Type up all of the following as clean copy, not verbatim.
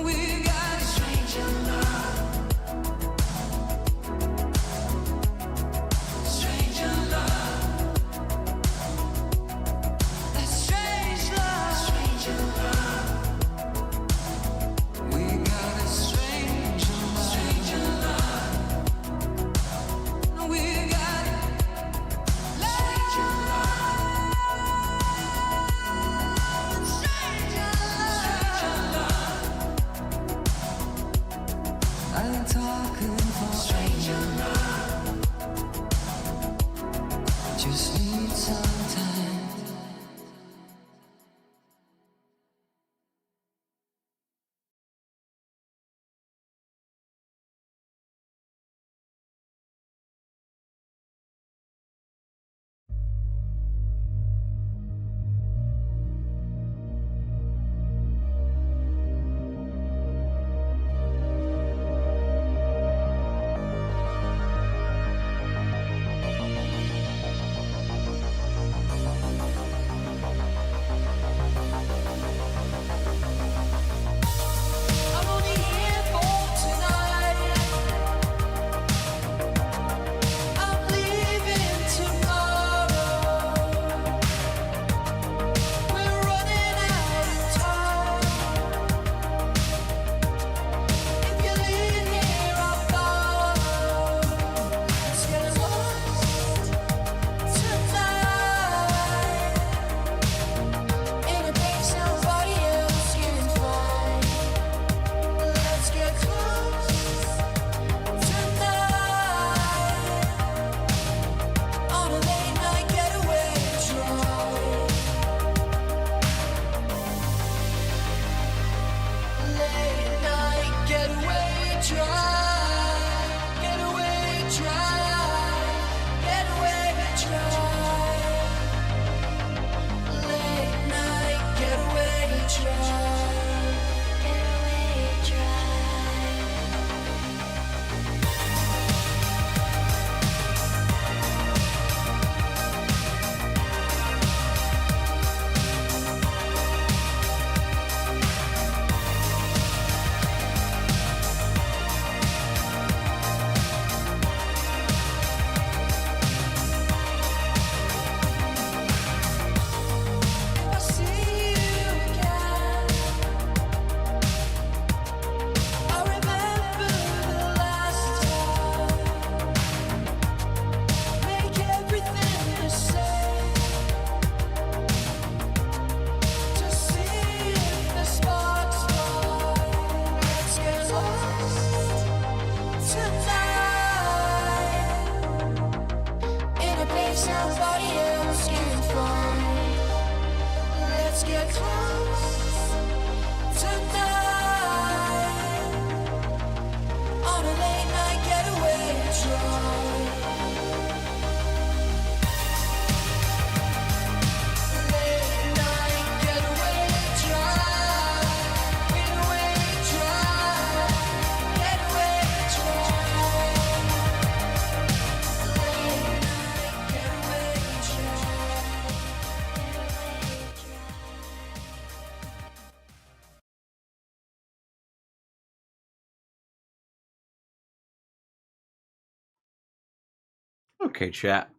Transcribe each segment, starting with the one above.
We got a strange just need some time. I'm only here for tonight. I'm leaving tomorrow. We're running out of time. If you leave here, I'll follow. Let's get lost tonight in a place nobody else can find. Let's get close tonight on a late night getaway drive. Late night getaway drive. Getaway drive. Getaway drive. Late night getaway drive. Getaway drive. If I see you again, I remember the last time. Make everything the same to see if the sparks fly. Let's get lost tonight in a place nobody else can find. Let's get close tonight on a late night getaway drive. Late night getaway drive. Getaway drive. Getaway drive. Late night getaway drive. Okay, chat.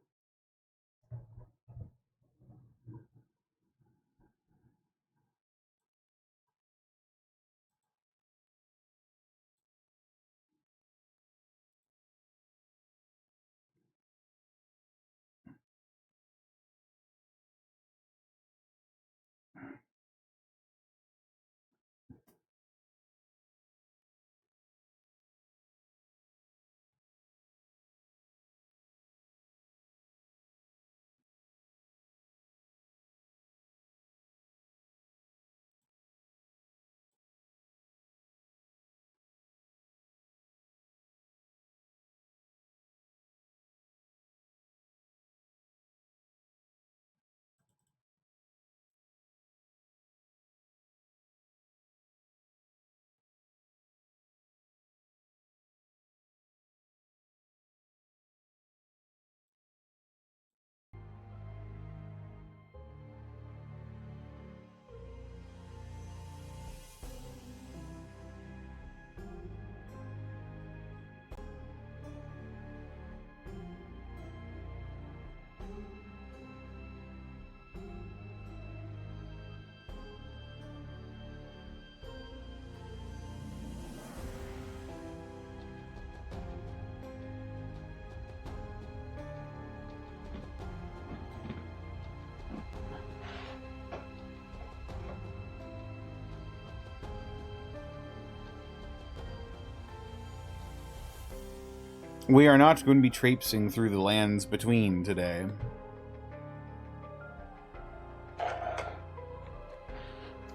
We are not going to be traipsing through the lands between today.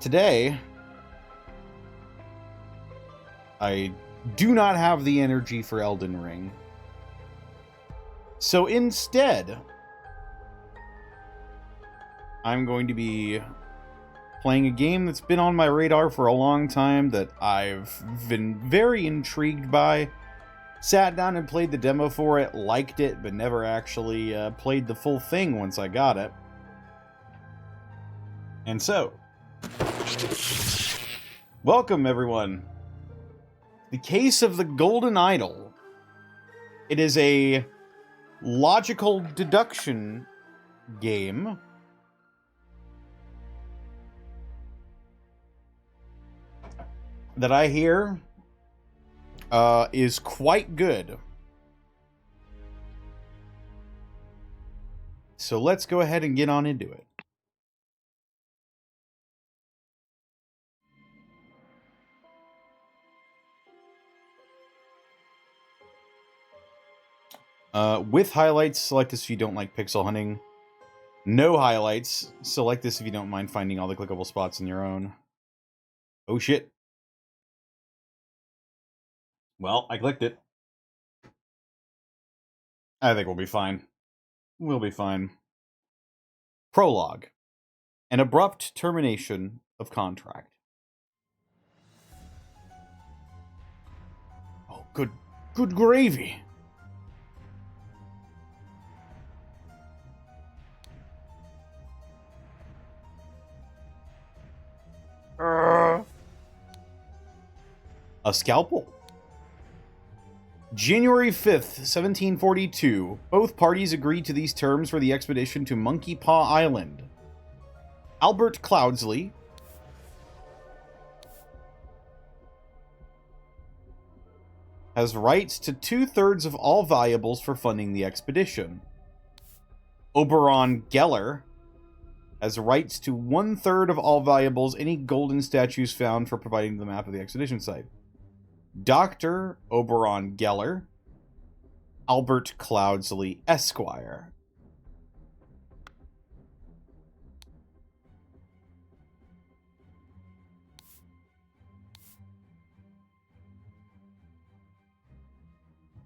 today, I do not have the energy for Elden Ring. So instead, I'm going to be playing a game that's been on my radar for a long time that I've been very intrigued by. Sat down and played the demo for it, liked it, but never actually played the full thing once I got it. And so, welcome everyone. The Case of the Golden Idol. It is a logical deduction game that I hear is quite good. So let's go ahead and get on into it. With highlights, select this if you don't like pixel hunting. No highlights, select this if you don't mind finding all the clickable spots on your own. Oh shit. Well, I clicked it. I think we'll be fine. We'll be fine. Prologue. An abrupt termination of contract. Oh, good gravy. A scalpel. January 5th, 1742. Both parties agreed to these terms for the expedition to Monkey Paw Island. Albert Cloudsley has rights to 2/3 of all valuables for funding the expedition. Oberon Geller has rights to 1/3 of all valuables, any golden statues found, for providing the map of the expedition site. Dr. Oberon Geller, Albert Cloudsley, Esquire.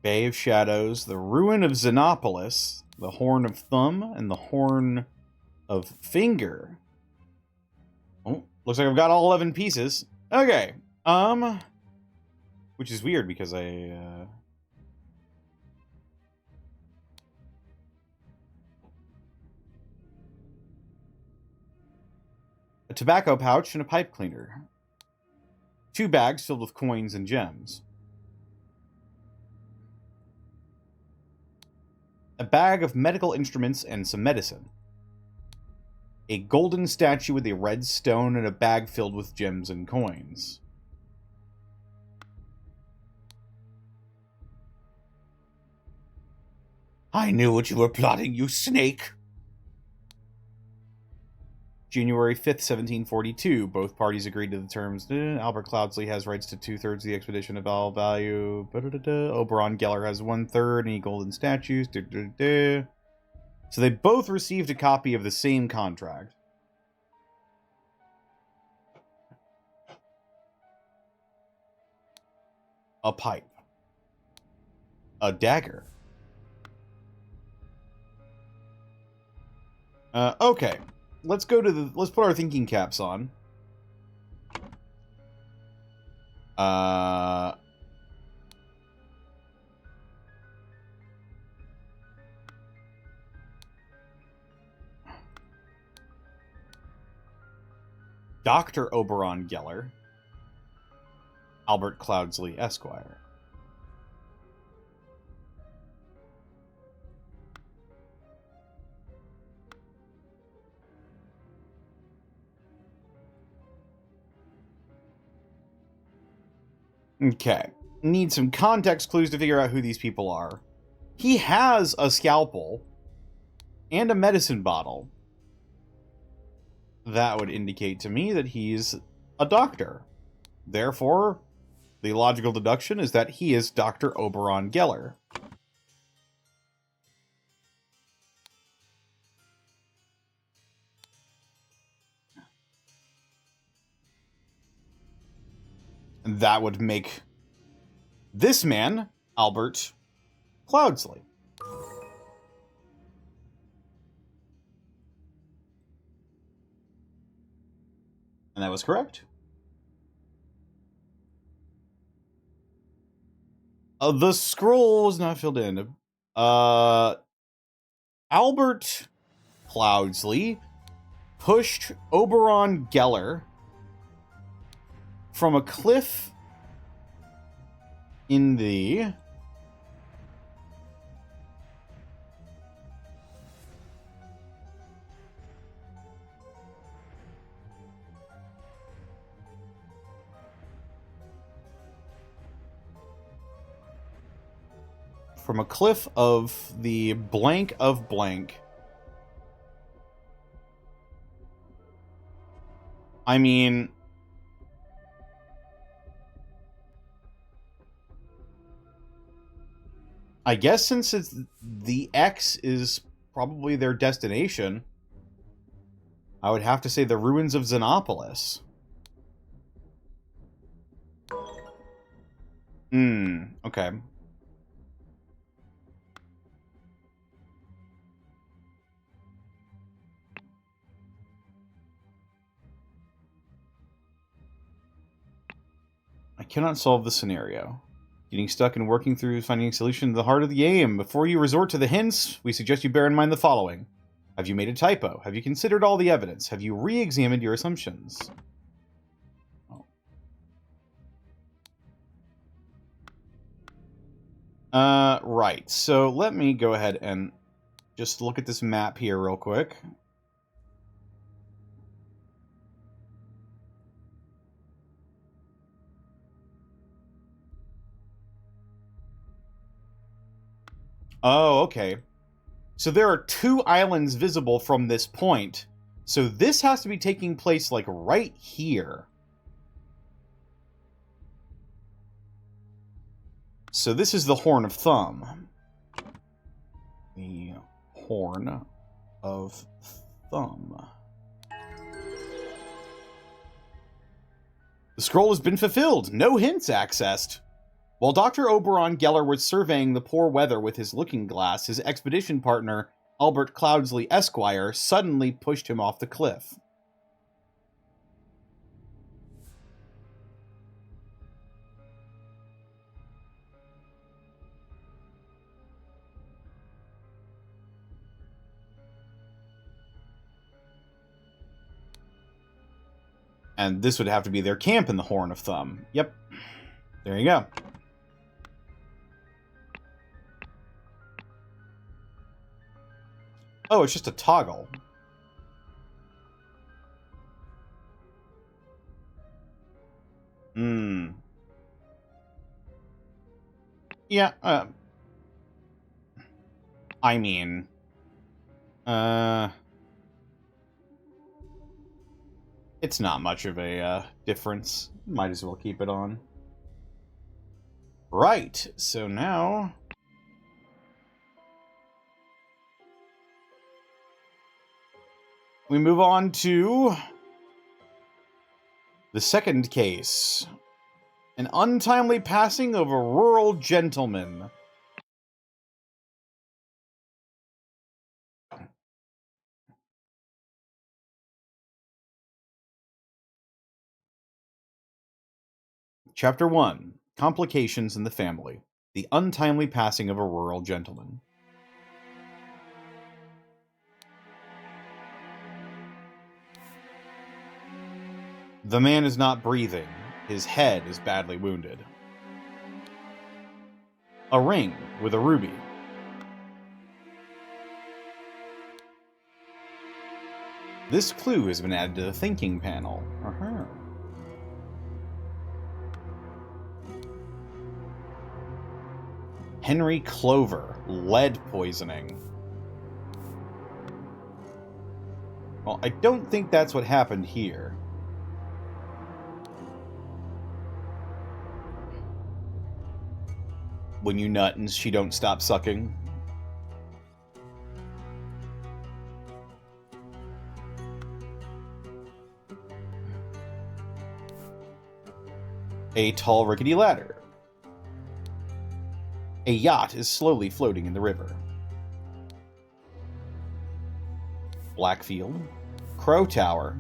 Bay of Shadows, the Ruin of Xenopolis, the Horn of Thumb, and the Horn of Finger. Oh, looks like I've got all 11 pieces. Okay, which is weird because a tobacco pouch and a pipe cleaner. 2 bags filled with coins and gems. A bag of medical instruments and some medicine. A golden statue with a red stone and a bag filled with gems and coins. I knew what you were plotting, you snake! January 5th, 1742. Both parties agreed to the terms. Albert Cloudsley has rights to 2/3 of the expedition of all value. Oberon Geller has 1/3, any golden statues. So they both received a copy of the same contract. A pipe. A dagger. Okay. Let's put our thinking caps on. Dr. Oberon Geller, Albert Cloudsley, Esquire. Okay. Need some context clues to figure out who these people are. He has a scalpel and a medicine bottle. That would indicate to me that he's a doctor. Therefore, the logical deduction is that he is Dr. Oberon Geller. And that would make this man Albert Cloudsley. And that was correct. The scroll was not filled in. Albert Cloudsley pushed Oberon Geller from a cliff in the from a cliff of the blank of blank. I mean, I guess since it's the X is probably their destination, I would have to say the ruins of Xenopolis. Okay. I cannot solve the scenario. Getting stuck and working through finding a solution to the heart of the game. Before you resort to the hints, we suggest you bear in mind the following. Have you made a typo? Have you considered all the evidence? Have you re-examined your assumptions? Right. So let me go ahead and just look at this map here real quick. Oh, okay. So there are 2 islands visible from this point. So this has to be taking place, like, right here. So this is the Horn of Thumb. The Horn of Thumb. The scroll has been fulfilled. No hints accessed. While Dr. Oberon Geller was surveying the poor weather with his looking glass, his expedition partner, Albert Cloudsley Esquire, suddenly pushed him off the cliff. And this would have to be their camp in the Horn of Thumb. Yep. There you go. Oh, it's just a toggle. Yeah, I mean... It's not much of a, difference. Might as well keep it on. Right, so now... we move on to... the second case. An untimely passing of a rural gentleman. Chapter 1. Complications in the Family. The untimely passing of a rural gentleman. The man is not breathing. His head is badly wounded. A ring with a ruby. This clue has been added to the thinking panel. Henry Clover, lead poisoning. Well, I don't think that's what happened here. When you nut and she don't stop sucking. A tall rickety ladder. A yacht is slowly floating in the river. Blackfield, Crow Tower,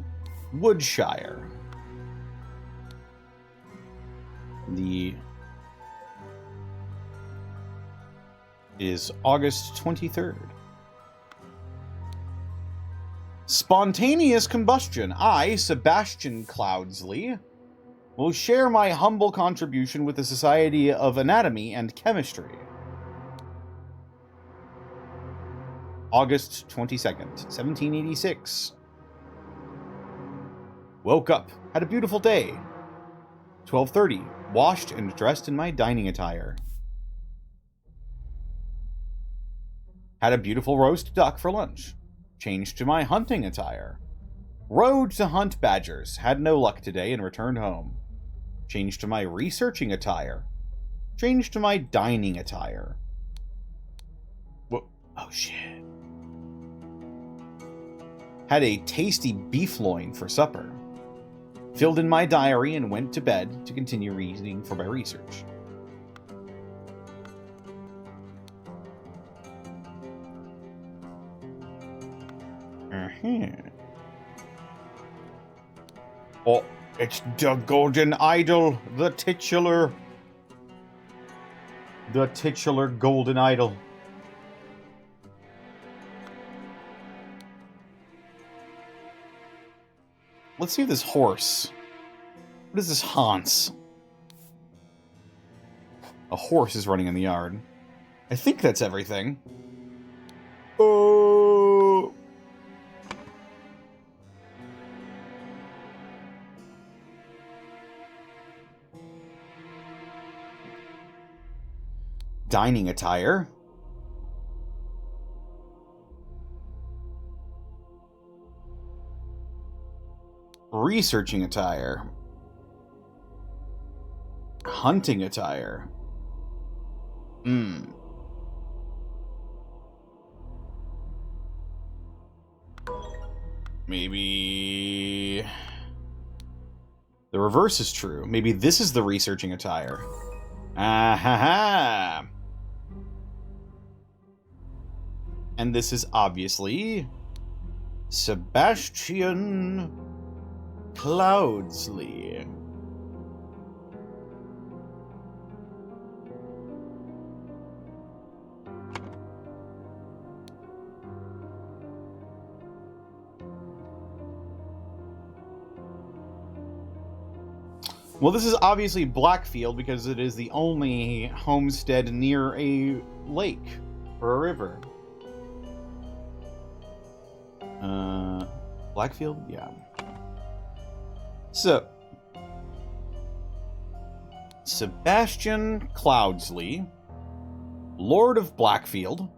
Woodshire. The is August 23rd. Spontaneous combustion. I, Sebastian Cloudsley, will share my humble contribution with the Society of Anatomy and Chemistry. August 22nd, 1786. Woke up, had a beautiful day. 12:30, washed and dressed in my dining attire. Had a beautiful roast duck for lunch. Changed to my hunting attire. Rode to hunt badgers. Had no luck today and returned home. Changed to my researching attire. Changed to my dining attire. Whoa. Oh shit. Had a tasty beef loin for supper. Filled in my diary and went to bed to continue reading for my research. Oh, it's the Golden Idol, the titular Golden Idol. Let's see this horse. What is this Hans? A horse is running in the yard. I think that's everything. Oh. Dining attire. Researching attire. Hunting attire. Maybe the reverse is true. Maybe this is the researching attire. Ah ha ha. And this is obviously Sebastian Cloudsley. Well, this is obviously Blackfield because it is the only homestead near a lake or a river. Blackfield? Yeah. So, Sebastian Cloudsley, Lord of Blackfield,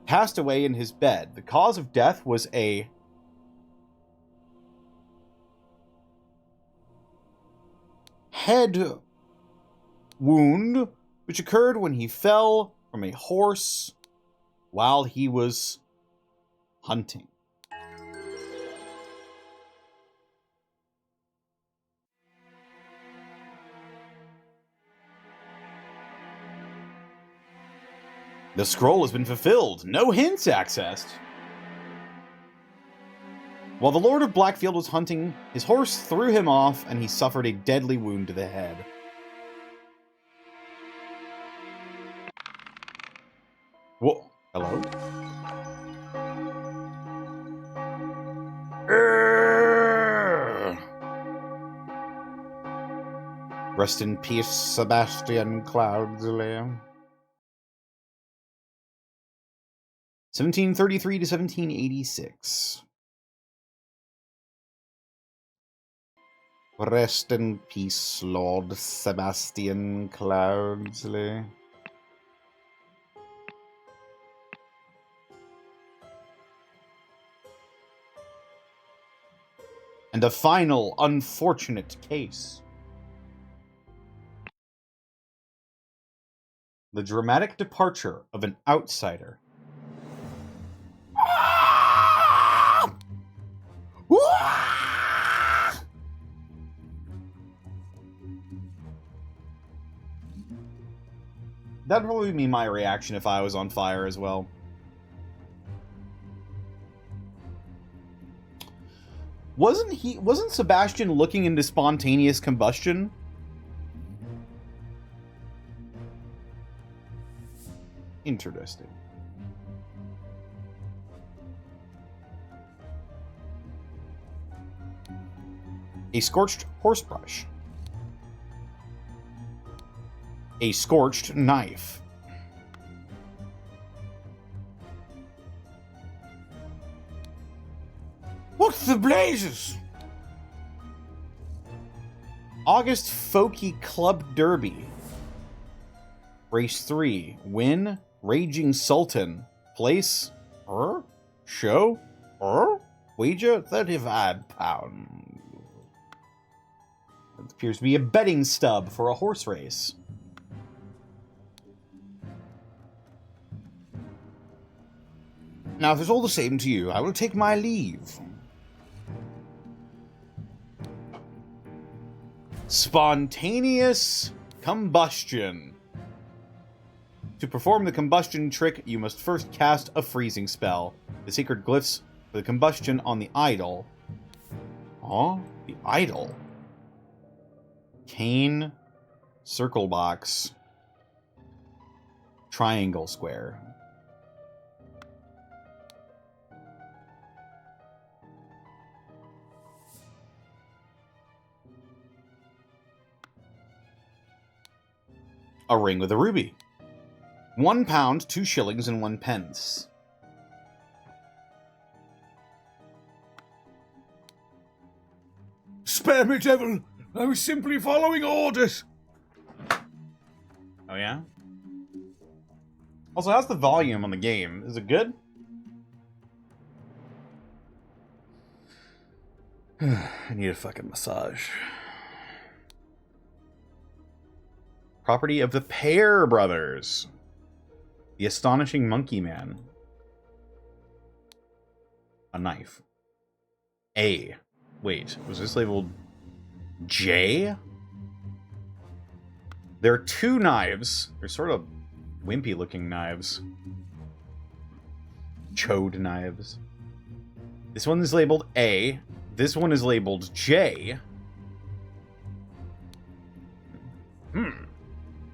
passed away in his bed. The cause of death was a head wound, which occurred when he fell from a horse while he was hunting. The scroll has been fulfilled. No hints accessed. While the Lord of Blackfield was hunting, his horse threw him off and he suffered a deadly wound to the head. Whoa. Hello? Rest in peace, Sebastian Cloudsley. 1733 to 1786. Rest in peace, Lord Sebastian Cloudsley. And a final unfortunate case. The dramatic departure of an outsider. That'd probably be my reaction if I was on fire as well. Wasn't Sebastian looking into spontaneous combustion? Interesting. A scorched horsebrush. A scorched knife. What the blazes? August Folky Club Derby. Race 3. Win. Raging Sultan. Place. Show. Wager. £35. It appears to be a betting stub for a horse race. Now, if it's all the same to you, I will take my leave. Spontaneous combustion. To perform the combustion trick, you must first cast a freezing spell. The secret glyphs for the combustion on the idol. Huh? The idol? Cane, circle box, triangle square. A ring with a ruby. £1, 2 shillings, and 1 pence. Spare me, devil! I was simply following orders. Oh, yeah? Also, how's the volume on the game? Is it good? I need a fucking massage. Property of the Pear Brothers. The Astonishing Monkey Man. A knife. A. Wait, was this labeled J? There are 2 knives. They're sort of wimpy looking knives. Chode knives. This one is labeled A. This one is labeled J.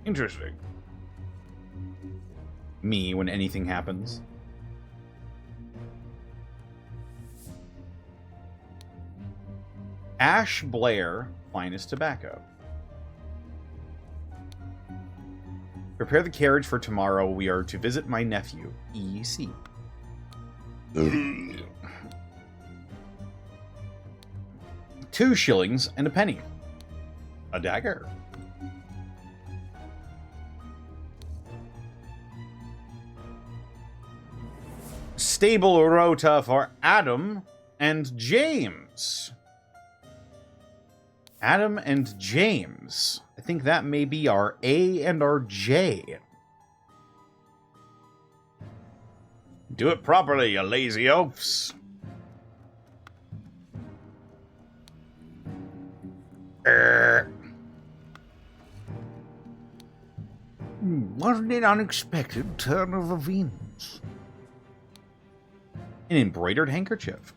Interesting. Me when anything happens. Ash Blair, finest tobacco. Prepare the carriage for tomorrow. We are to visit my nephew, E.C. 2 shillings and a penny. A dagger. Stable rota for Adam and James. Adam and James. I think that may be our A and our J. Do it properly, you lazy oafs. What an unexpected turn of events. An embroidered handkerchief.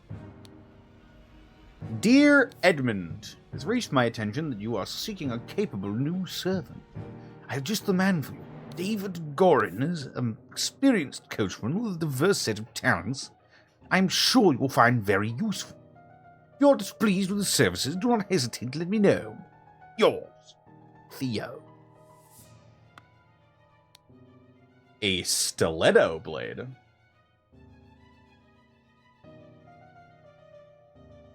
Dear Edmund, it has reached my attention that you are seeking a capable new servant. I have just the man for you. David Gorin is an experienced coachman with a diverse set of talents. I am sure you will find very useful. If you are displeased with his services, do not hesitate to let me know. Yours, Theo. A stiletto blade.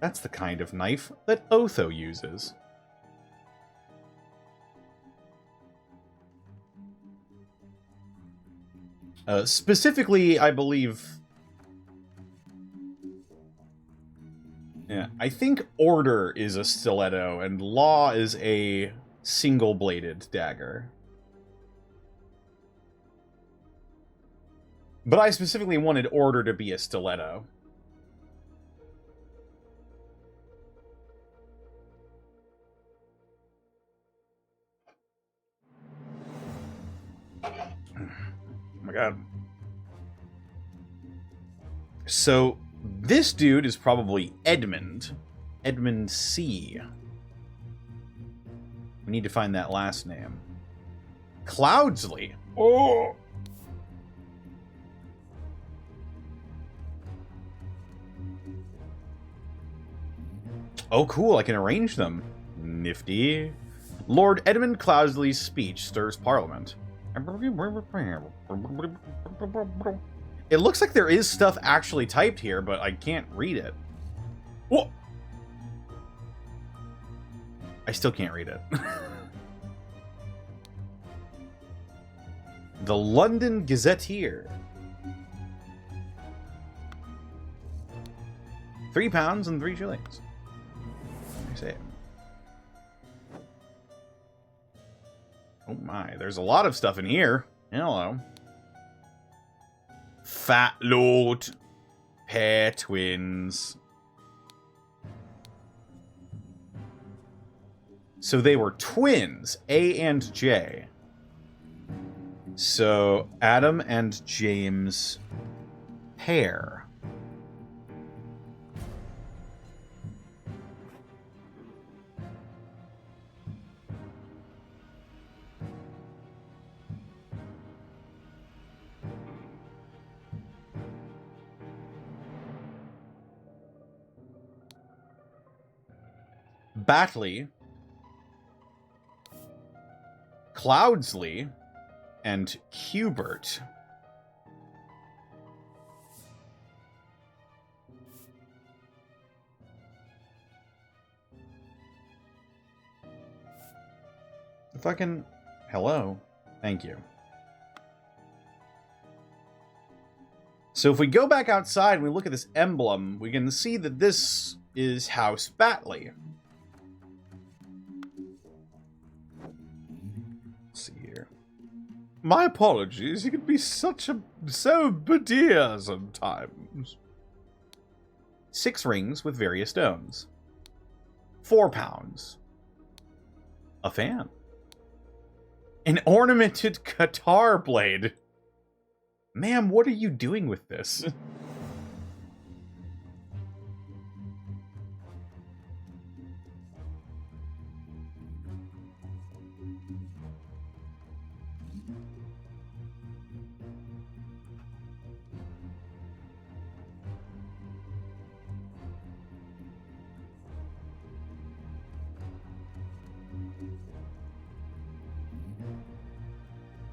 That's the kind of knife that Otho uses. Specifically, I believe... Yeah, I think Order is a stiletto, and Law is a single-bladed dagger. But I specifically wanted Order to be a stiletto. god. So, this dude is probably Edmund. Edmund C. We need to find that last name. Cloudsley. Oh! Oh, cool. I can arrange them. Nifty. Lord Edmund Cloudsley's speech stirs Parliament. It looks like there is stuff actually typed here, but I can't read it. Whoa! I still can't read it. The London Gazetteer. £3 and 3 shillings. I say. Oh my, there's a lot of stuff in here. Hello. Fat Lord. Pair twins. So they were twins, A and J. So Adam and James pair. Batley, Cloudsley, and Hubert. Fucking hello. Thank you. So if we go back outside and we look at this emblem, we can see that this is House Batley. My apologies, he can be so dear sometimes. 6 rings with various stones. £4. A fan. An ornamented guitar blade. Ma'am, what are you doing with this?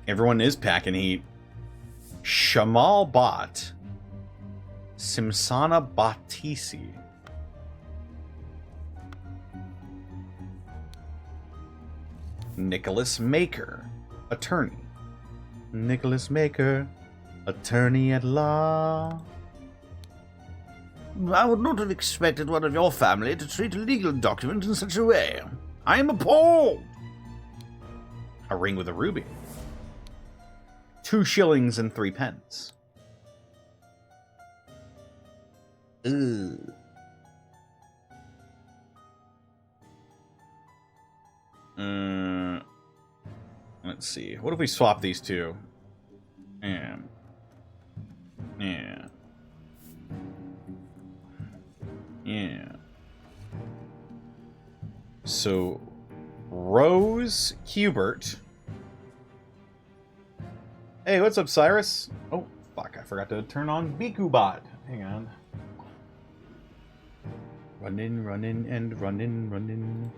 Everyone is packing heat. Shamal Bhat. Simsana Batisi. Nicholas Maker. Attorney. Nicholas Maker. Attorney at law. I would not have expected one of your family to treat a legal document in such a way. I am appalled. A ring with a ruby. 2 shillings and 3 pence. Ugh. Let's see. What if we swap these two? Yeah. Yeah. Yeah. So, Rose Hubert. Hey, what's up, Cyrus? Oh, fuck, I forgot to turn on BikuBot. Hang on. Running, running, and running, running.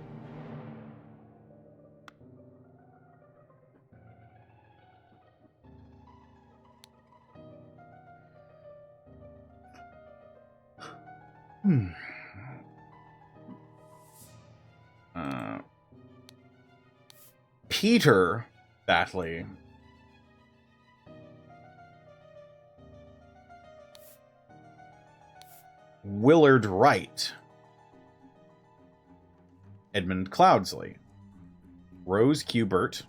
Peter Batley. Willard Wright. Edmund Cloudsley. Rose Hubert.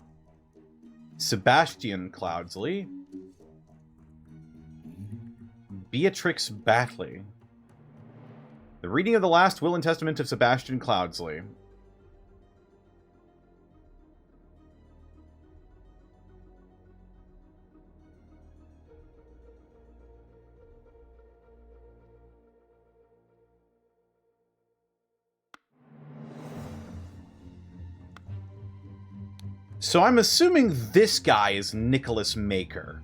Sebastian Cloudsley. Beatrix Batley. The reading of the last will and testament of Sebastian Cloudsley. So I'm assuming this guy is Nicholas Maker.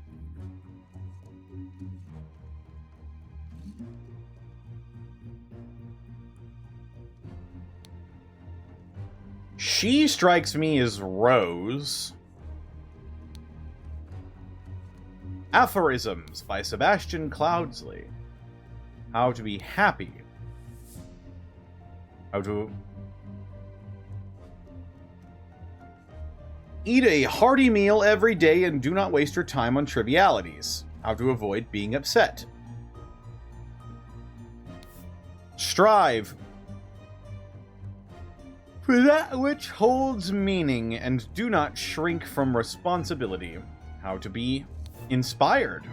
She strikes me as Rose. Aphorisms by Sebastian Cloudsley. How to be happy. How to eat a hearty meal every day and do not waste your time on trivialities. How to avoid being upset. Strive for that which holds meaning and do not shrink from responsibility. How to be inspired.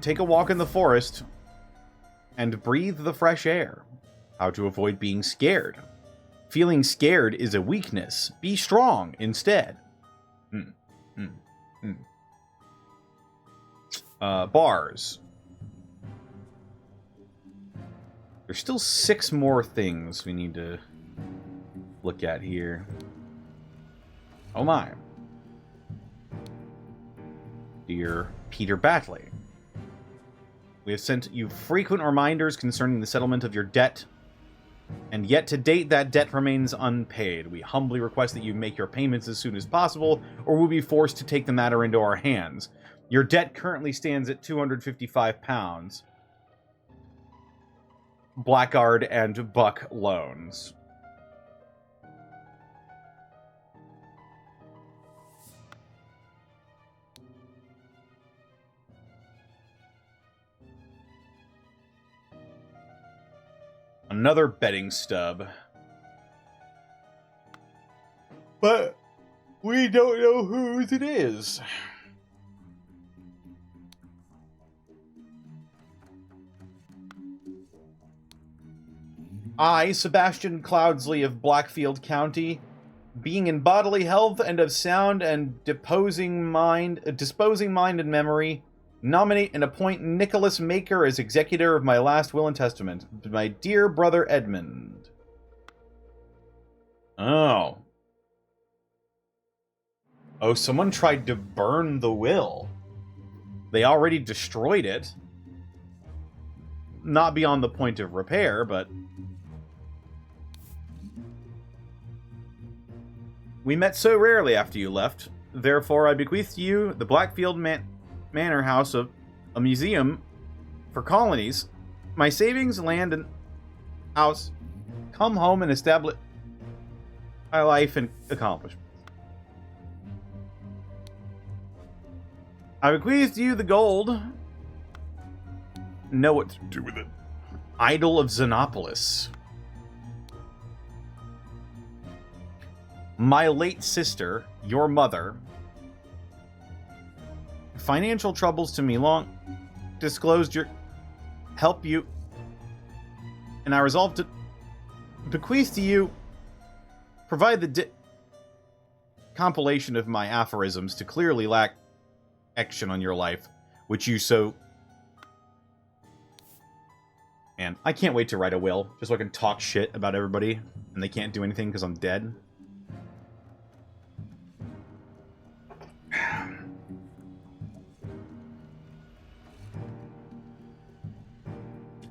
Take a walk in the forest and breathe the fresh air. How to avoid being scared. Feeling scared is a weakness. Be strong instead. Bars. There's still 6 more things we need to look at here. Oh my. Dear Peter Batley, we have sent you frequent reminders concerning the settlement of your debt, and yet to date that debt remains unpaid. We humbly request that you make your payments as soon as possible, or we'll be forced to take the matter into our hands. Your debt currently stands at £255. Blackguard and Buck loans. Another betting stub. But we don't know whose it is. I, Sebastian Cloudsley of Blackfield County, being in bodily health and of sound and disposing mind and memory, nominate and appoint Nicholas Maker as executor of my last will and testament. My dear brother Edmund. Oh. Oh, someone tried to burn the will. They already destroyed it. Not beyond the point of repair, but... We met so rarely after you left. Therefore, I bequeath to you the Blackfield Manor House of a museum for colonies, my savings, land, and house. Come home and establish my life and accomplishments. I bequeath to you the gold. Know what to do with it. Idol of Xenopolis. My late sister, your mother. Financial troubles to me long disclosed your help you, and I resolved to bequeath to you provide the compilation of my aphorisms to clearly lack action on your life, which you so... Man, I can't wait to write a will, just so I can talk shit about everybody, and they can't do anything because I'm dead.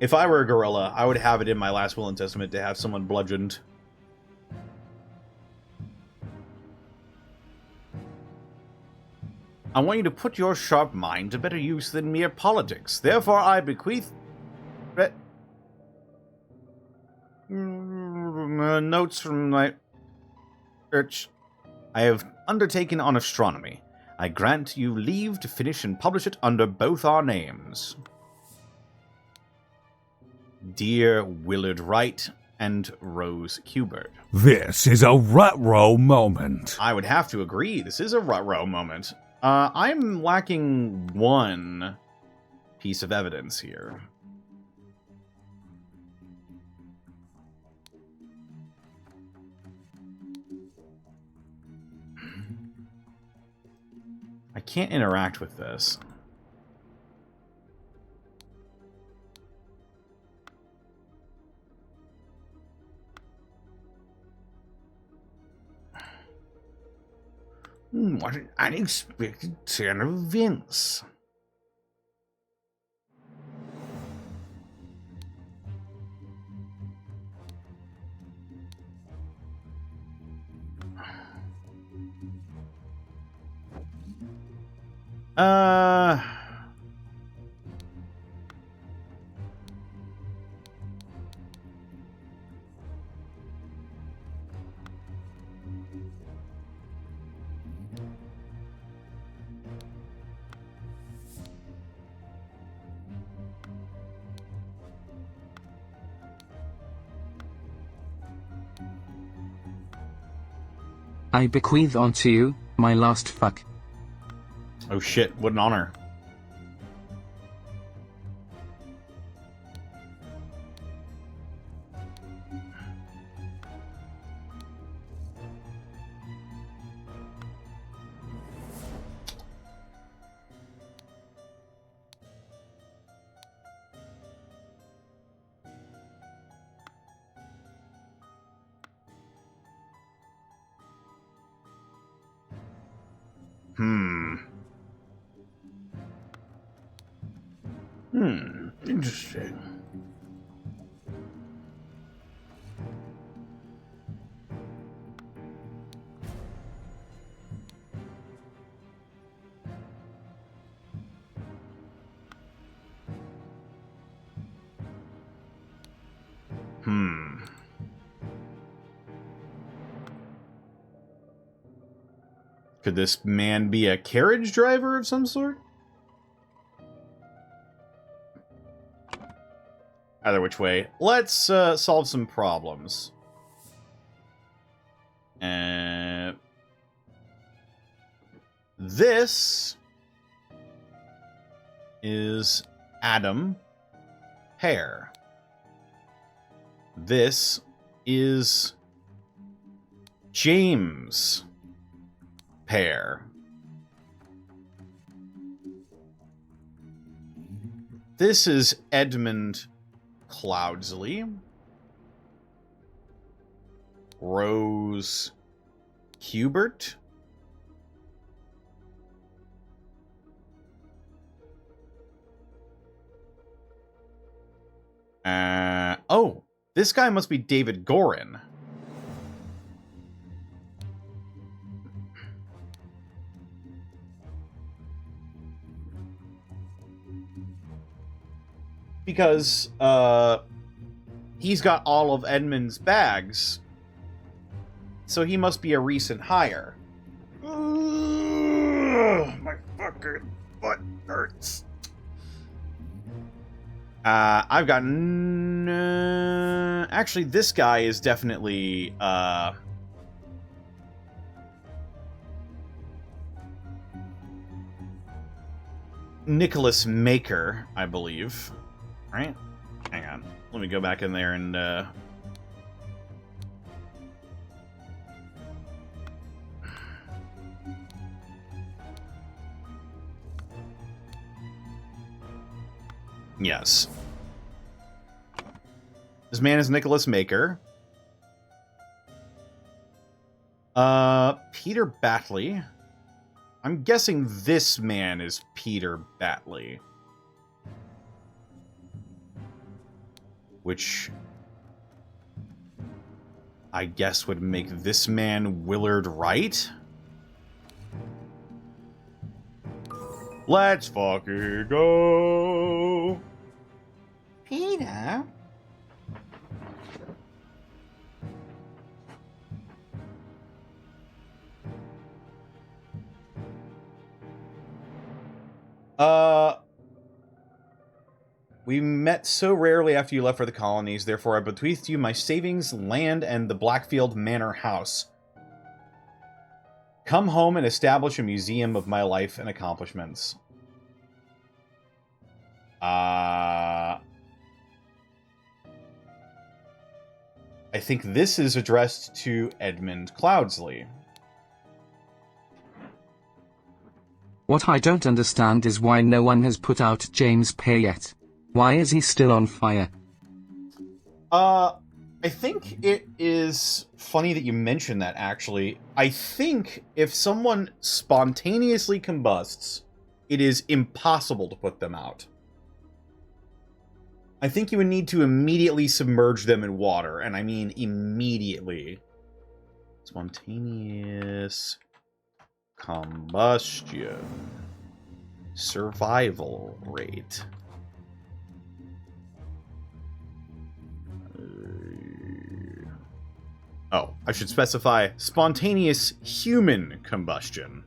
If I were a gorilla, I would have it in my last will and testament to have someone bludgeoned. I want you to put your sharp mind to better use than mere politics. Therefore, I bequeath... notes from my... church I have undertaken on astronomy. I grant you leave to finish and publish it under both our names. Dear Willard Wright and Rose Kubert. This is a Rutrow moment. I would have to agree. This is a Rutrow moment. I'm lacking one piece of evidence here. I can't interact with this. What an unexpected turn of events. I bequeath unto you my last fuck. Oh shit, what an honor. Interesting. Could this man be a carriage driver of some sort? Either which way, let's solve some problems. This is Adam Hare. This is James Pear. This is Edmund Cloudsley. Rose Hubert. Oh, this guy must be David Gorin. Because, he's got all of Edmund's bags, so he must be a recent hire. Ugh, my fucking butt hurts. I've got... actually, this guy is definitely, Nicholas Maker, I believe. Right? Hang on. Let me go back in there and, Yes. This man is Nicholas Maker. Peter Batley. I'm guessing this man is Peter Batley. Which I guess would make this man Willard Wright. Let's fucking go. Peter? We met so rarely after you left for the colonies, therefore I bequeathed you my savings, land, and the Blackfield Manor house. Come home and establish a museum of my life and accomplishments. I think this is addressed to Edmund Cloudsley. What I don't understand is why no one has put out James Pear yet. Why is he still on fire? I think it is funny that you mentioned that, actually. I think if someone spontaneously combusts, it is impossible to put them out. I think you would need to immediately submerge them in water, and I mean immediately. Spontaneous combustion. Survival rate. Oh, I should specify spontaneous human combustion.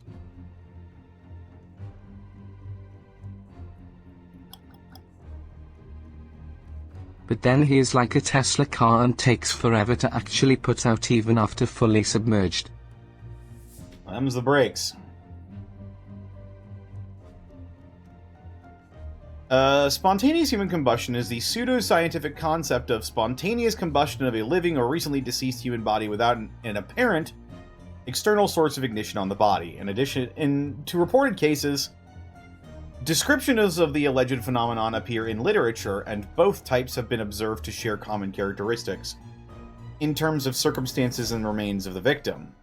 But then he is like a Tesla car and takes forever to actually put out even after fully submerged. Them's the brakes. Spontaneous human combustion is the pseudo-scientific concept of spontaneous combustion of a living or recently deceased human body without an apparent external source of ignition on the body. In addition, to reported cases, descriptions of the alleged phenomenon appear in literature, and both types have been observed to share common characteristics in terms of circumstances and remains of the victim.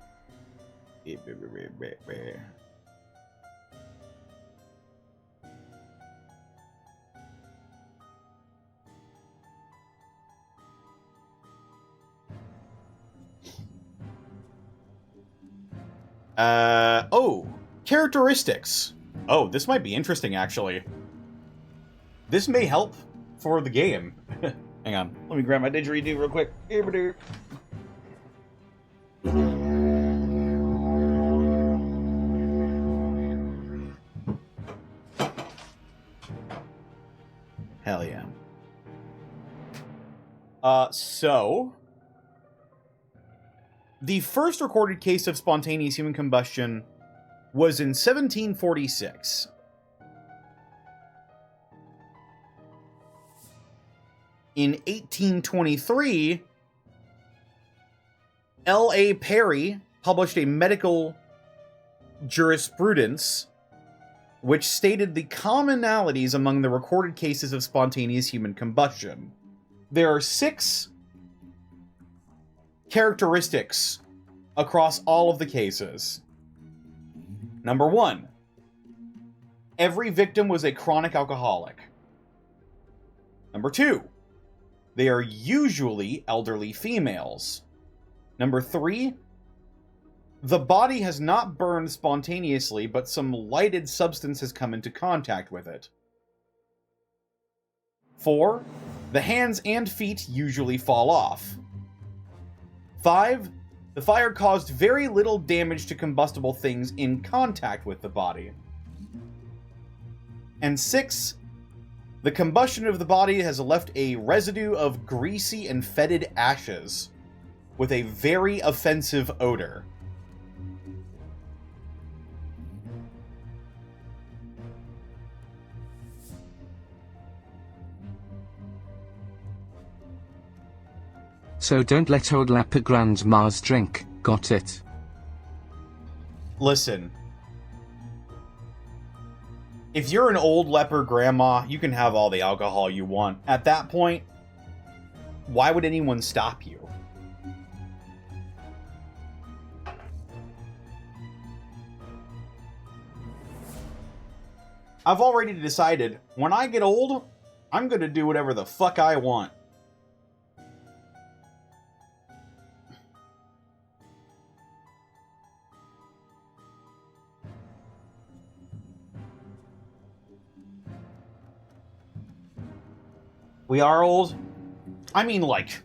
Characteristics. Oh, this might be interesting, actually. This may help for the game. Hang on. Let me grab my didgeridoo real quick. Hell yeah. So... the first recorded case of spontaneous human combustion was in 1746. In 1823, L.A. Perry published a medical jurisprudence which stated the commonalities among the recorded cases of spontaneous human combustion. There are 6 characteristics across all of the cases. Number 1, every victim was a chronic alcoholic. Number 2, they are usually elderly females. Number 3, the body has not burned spontaneously, but some lighted substance has come into contact with it. 4, the hands and feet usually fall off. 5, the fire caused very little damage to combustible things in contact with the body. And 6, the combustion of the body has left a residue of greasy and fetid ashes with a very offensive odor. So don't let old leper grandmas drink, got it? Listen. If you're an old leper grandma, you can have all the alcohol you want. At that point, why would anyone stop you? I've already decided, when I get old, I'm gonna do whatever the fuck I want. We are old? I mean like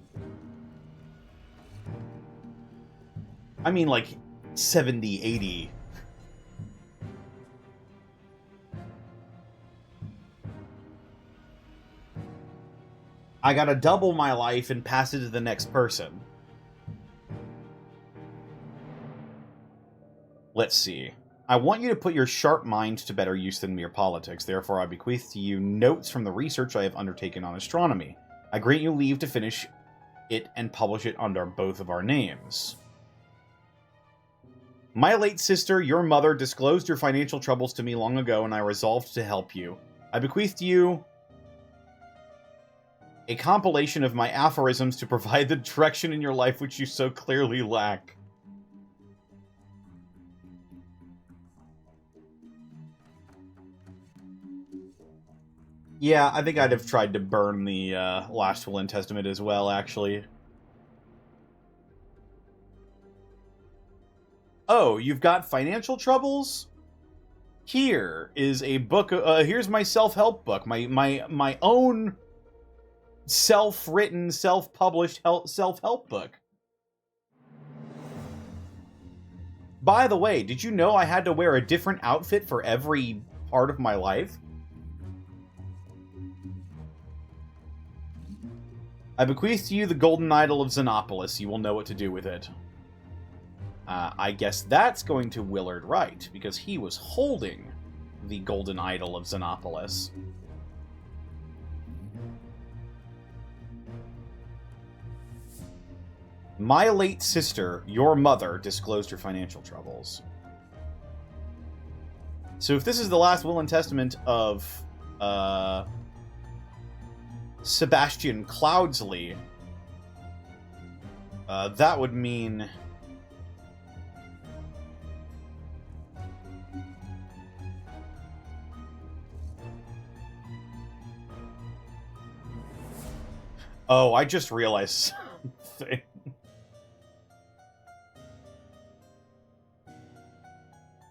70, 80. I gotta double my life and pass it to the next person. Let's see. I want you to put your sharp mind to better use than mere politics. Therefore, I bequeath to you notes from the research I have undertaken on astronomy. I grant you leave to finish it and publish it under both of our names. My late sister, your mother, disclosed your financial troubles to me long ago, and I resolved to help you. I bequeath to you A compilation of my aphorisms to provide the direction in your life which you so clearly lack. Yeah, I think I'd have tried to burn the Last Will and Testament as well, actually. Oh, you've got financial troubles? Here is a book. Here's my self-help book. My own self-written, self-published self-help book. By the way, did you know I had to wear a different outfit for every part of my life? I bequeath to you the golden idol of Xenopolis. You will know what to do with it. I guess that's going to Willard Wright, because he was holding the golden idol of Xenopolis. My late sister, your mother, disclosed her financial troubles. So if this is the last will and testament of Sebastian Cloudsley, that would mean... Oh, I just realized something.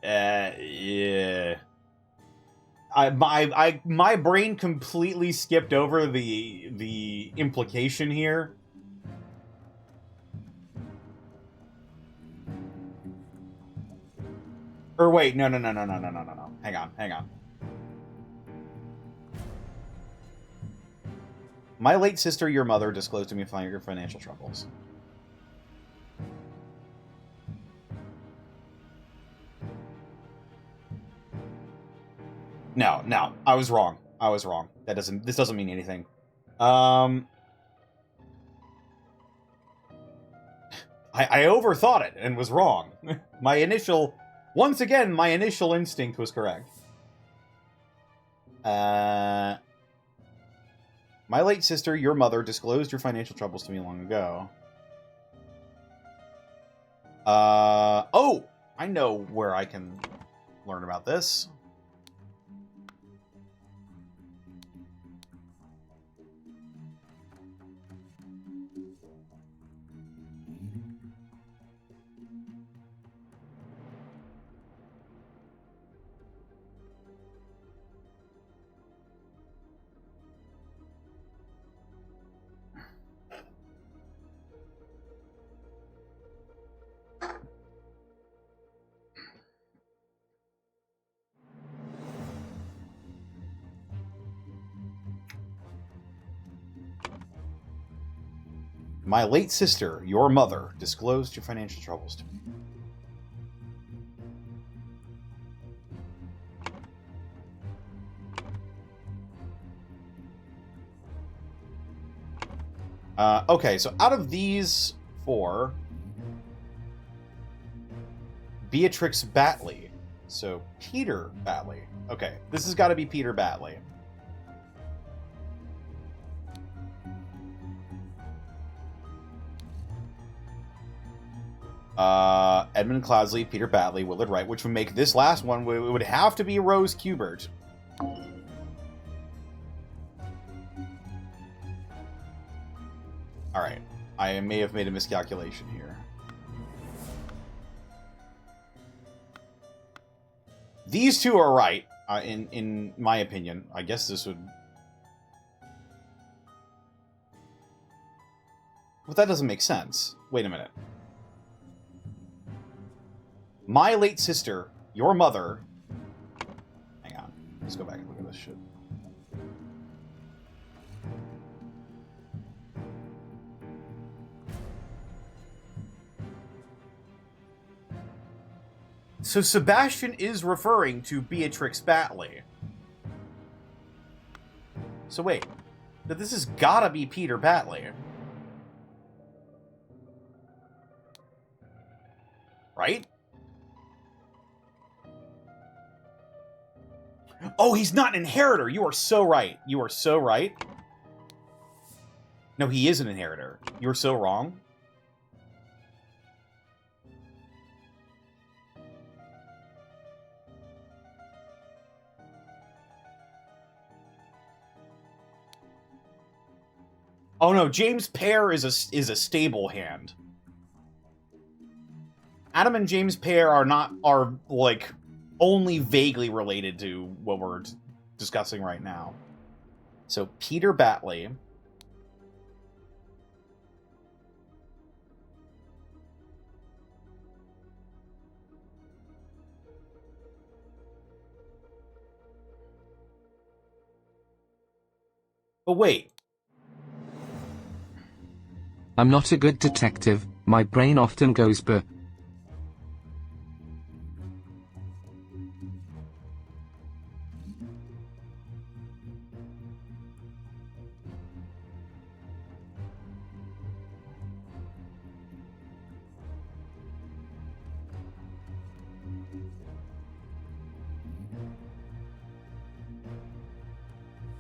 Yeah. My brain completely skipped over the implication here. Or wait, no. Hang on. My late sister, your mother, disclosed to me your financial troubles. No, I was wrong. This doesn't mean anything. I overthought it and was wrong. Once again, my initial instinct was correct. My late sister, your mother, disclosed your financial troubles to me long ago. Oh! I know where I can learn about this. My late sister, your mother, disclosed your financial troubles to me. Okay, so out of these four, Beatrix Batley. So Peter Batley. Okay, this has got to be Peter Batley. Edmund Cloudsley, Peter Batley, Willard Wright, which would make this last one, it would have to be Rose Kubert. Alright, I may have made a miscalculation here. These two are right, in my opinion. I guess this would... But that doesn't make sense. Wait a minute. My late sister, your mother... Hang on. Let's go back and look at this shit. So Sebastian is referring to Beatrix Batley. So wait. This has gotta be Peter Batley. Right? Oh, he's not an inheritor. You are so right. You are so right. No, he is an inheritor. You were so wrong. Oh no, James Pear is a stable hand. Adam and James Pear are like only vaguely related to what we're discussing right now. So Peter Batley. But wait. I'm not a good detective, my brain often goes bleh.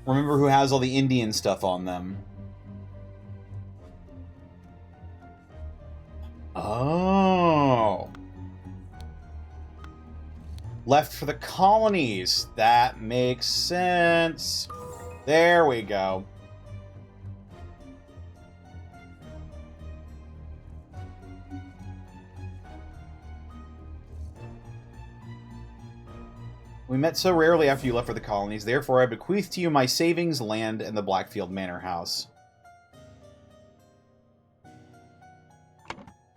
Remember who has all the Indian stuff on them. Oh. Left for the colonies. That makes sense. There we go. We met so rarely after you left for the colonies, therefore I bequeath to you my savings, land, and the Blackfield Manor House.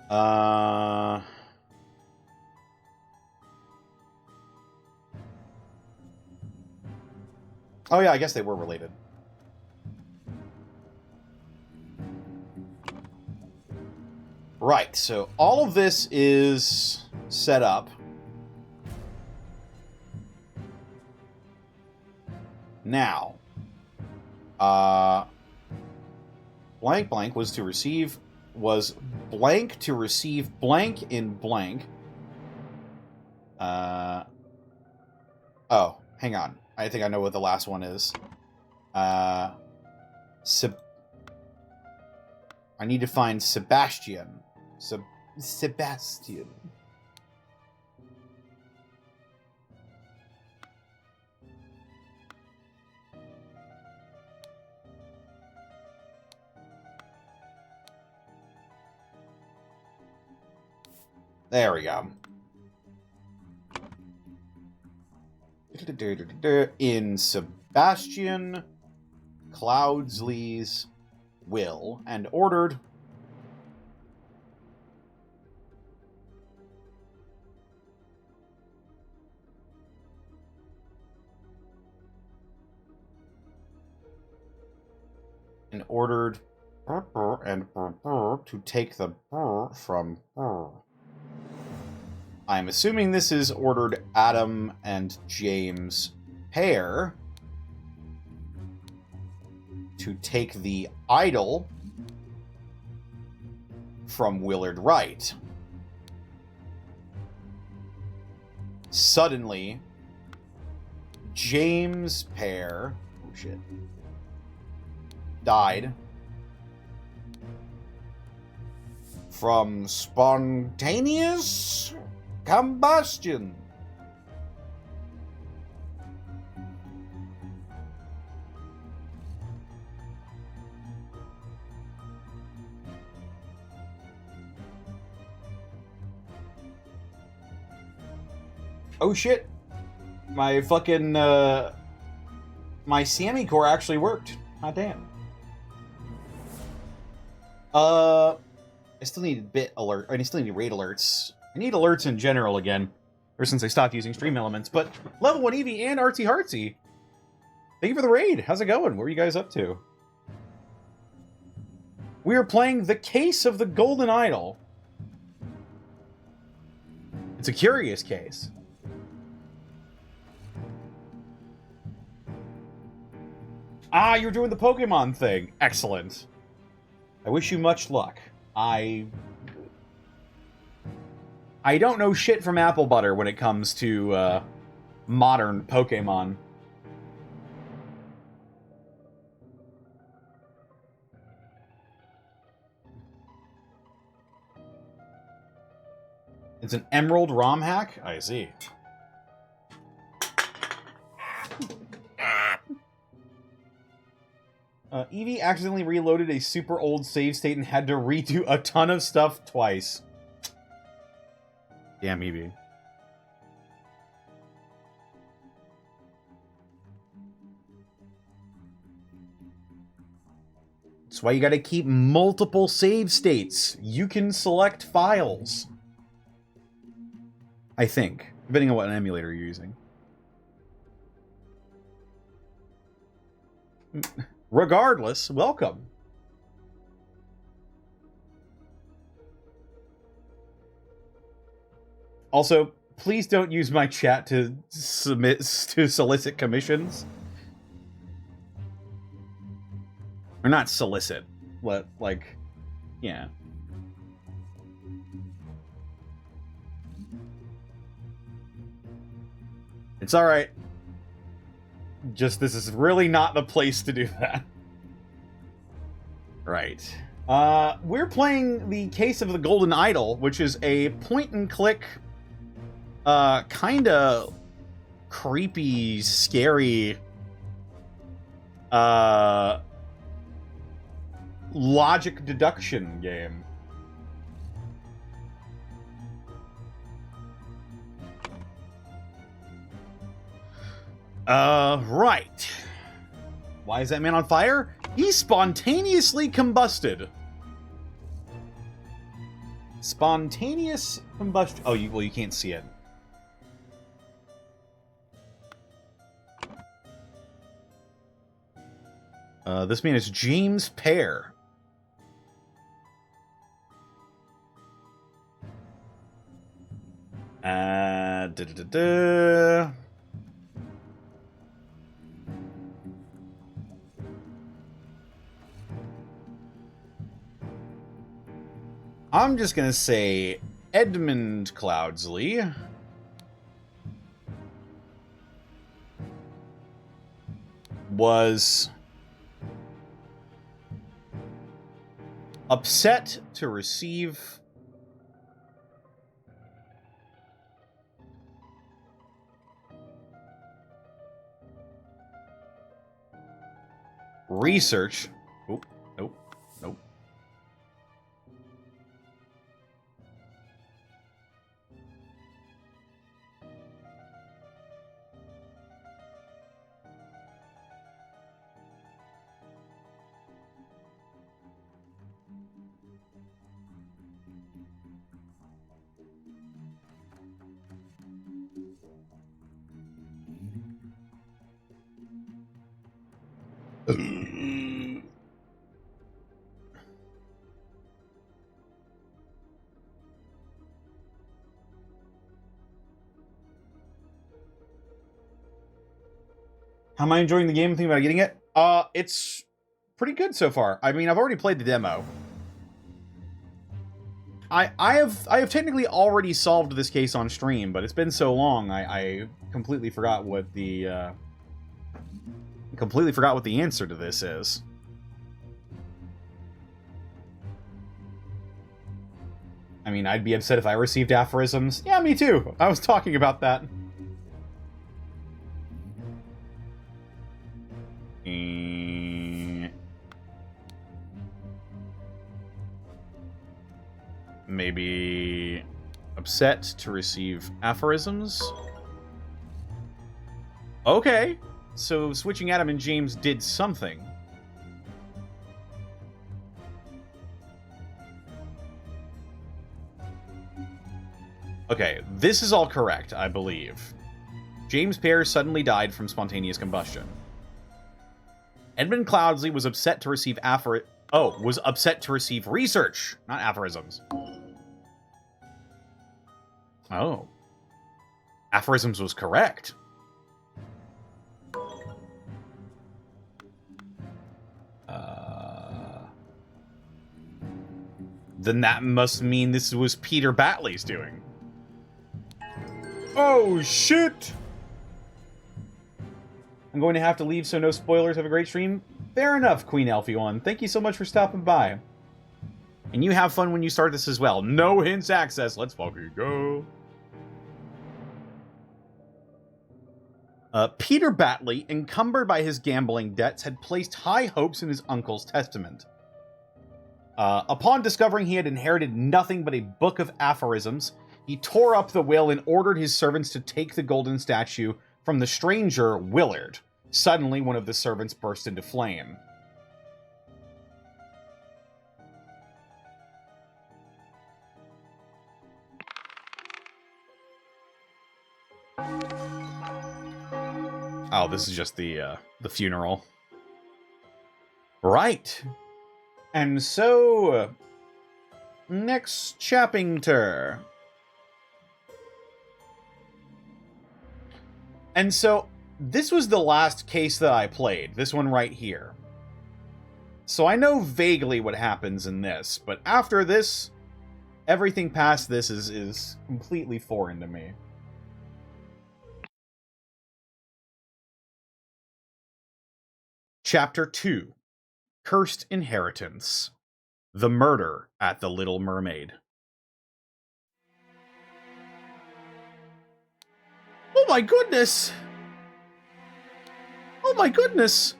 Oh yeah, I guess they were related. Right, so all of this is set up. Now, blank blank was blank to receive blank in blank. Oh, hang on. I think I know what the last one is. I need to find Sebastian. Sebastian. There we go. In Sebastian Cloudsley's will, and ordered to take the from I'm assuming this is ordered Adam and James Pear to take the idol from Willard Wright. Suddenly, James Pear, oh shit, died from spontaneous combustion. Oh shit. My fucking my Sammy core actually worked. Hot damn. I still need bit alert. I still need raid alerts. I need alerts in general again, ever since I stopped using Stream Elements. But Level 1 Eevee and Artsy Heartsy, thank you for the raid. How's it going? What are you guys up to? We are playing The Case of the Golden Idol. It's a curious case. Ah, you're doing the Pokemon thing. Excellent. I wish you much luck. I don't know shit from apple butter when it comes to modern Pokemon. It's an Emerald ROM hack? I see. Eevee accidentally reloaded a super old save state and had to redo a ton of stuff twice. Damn, Eevee. That's why you gotta keep multiple save states. You can select files. I think, depending on what emulator you're using. Regardless, welcome. Also, please don't use my chat to solicit commissions. Or not solicit. Like, yeah. It's alright. Just, this is really not the place to do that. Right. We're playing The Case of the Golden Idol, which is a point-and-click, kinda creepy, scary, logic deduction game. Right. Why is that man on fire? He spontaneously combusted. Spontaneous combustion. Oh, well, you can't see it. This man is James Pear. I'm just gonna say Edmund Cloudsley was upset to receive research. Oh, nope, nope. How am I enjoying the game? Thinking about getting it? It's pretty good so far. I mean, I've already played the demo. I have technically already solved this case on stream, but it's been so long, I completely forgot what the answer to this is. I mean, I'd be upset if I received aphorisms. Yeah, me too. I was talking about that. Maybe upset to receive aphorisms. Okay, so switching Adam and James did something. Okay, this is all correct, I believe. James Pear suddenly died from spontaneous combustion. Edmund Cloudsley was upset to receive was upset to receive research, not aphorisms. Oh. Aphorisms was correct. Then that must mean this was Peter Batley's doing. Oh, shit! I'm going to have to leave, so no spoilers. Have a great stream. Fair enough, Queen Elfie 1. Thank you so much for stopping by. And you have fun when you start this as well. No hints access. Let's fucking go. Peter Batley, encumbered by his gambling debts, had placed high hopes in his uncle's testament. Upon discovering he had inherited nothing but a book of aphorisms, he tore up the will and ordered his servants to take the golden statue from the stranger, Willard. Suddenly, one of the servants burst into flame. Oh, this is just the funeral. Right. And so, next chapter. And so, this was the last case that I played. This one right here. So I know vaguely what happens in this, but after this, everything past this is completely foreign to me. Chapter 2. Cursed Inheritance. The Murder at the Little Mermaid. Oh my goodness! Oh my goodness!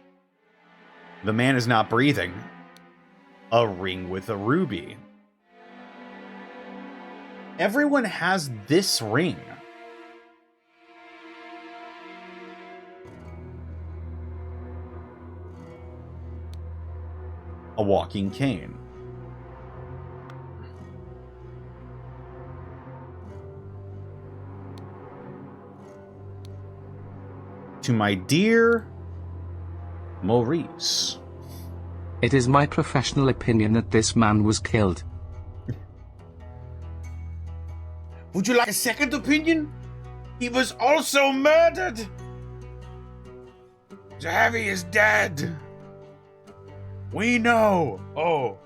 The man is not breathing. A ring with a ruby. Everyone has this ring. A walking cane. To my dear Maurice. It is my professional opinion that this man was killed. Would you like a second opinion? He was also murdered. Javi is dead. We know. Oh.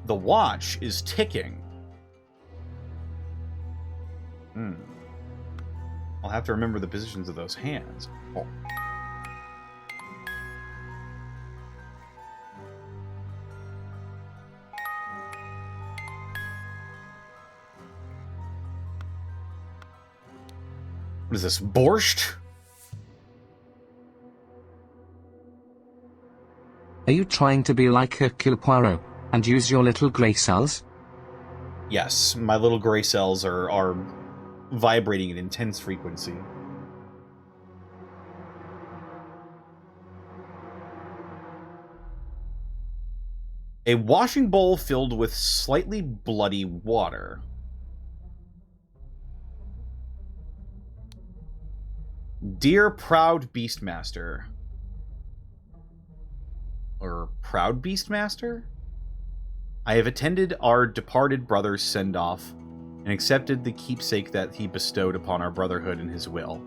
The watch is ticking. I'll have to remember the positions of those hands. Oh. What is this, borscht? Are you trying to be like Hercule Poirot and use your little grey cells? Yes, my little gray cells are vibrating at intense frequency. A washing bowl filled with slightly bloody water. Dear proud Beastmaster. Or proud Beastmaster? I have attended our departed brother's send-off and accepted the keepsake that he bestowed upon our brotherhood in his will.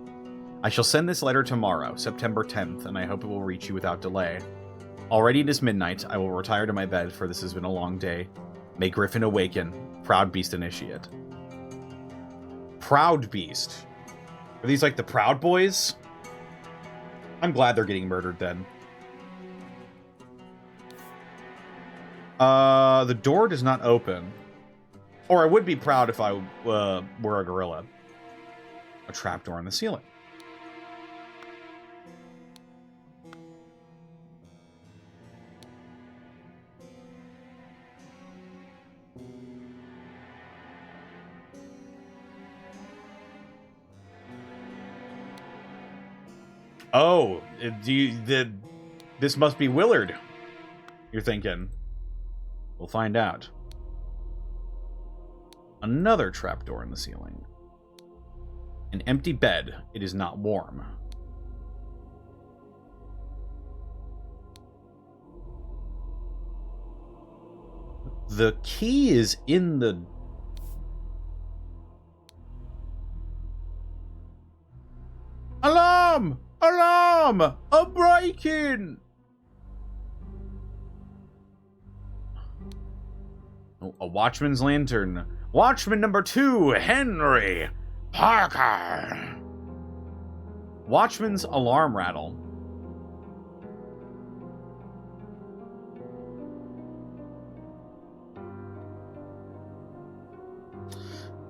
I shall send this letter tomorrow, September 10th, and I hope it will reach you without delay. Already it is midnight. I will retire to my bed, for this has been a long day. May Griffin awaken. Proud Beast Initiate. Proud Beast. Are these like the Proud Boys? I'm glad they're getting murdered then. The door does not open. Or I would be proud if I were a gorilla. A trapdoor in the ceiling. Oh, this must be Willard, you're thinking. We'll find out. Another trapdoor in the ceiling. An empty bed. It is not warm. The key is in the... Alarm! Alarm! A break-in! Oh, a watchman's lantern. Watchman number 2, Henry Parker. Watchman's alarm rattle.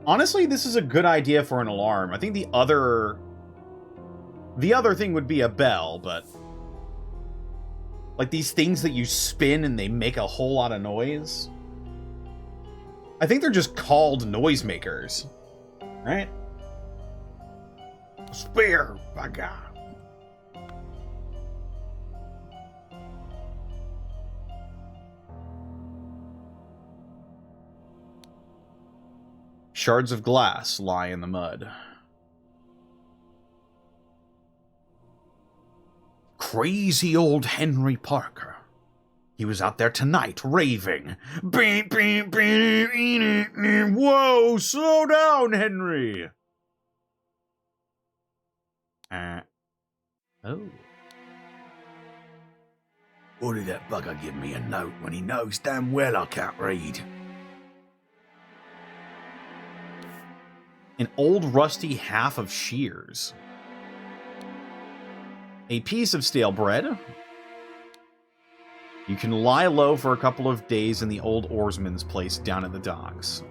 Honestly, this is a good idea for an alarm. I think the other thing would be a bell, but like these things that you spin and they make a whole lot of noise. I think they're just called noisemakers, right? Spear, by God. Shards of glass lie in the mud. Crazy old Henry Parker. He was out there tonight raving. Beep, beep, beep, whoa, slow down, Henry. Oh. Or did that bugger give me a note when he knows damn well I can't read? An old rusty half of shears. A piece of stale bread. You can lie low for a couple of days in the old oarsman's place down at the docks.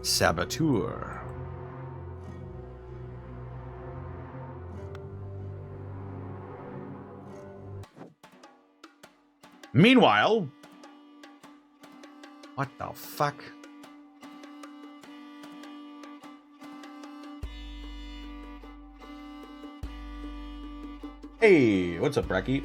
Saboteur. Meanwhile... What the fuck? Hey, what's up, Brecky?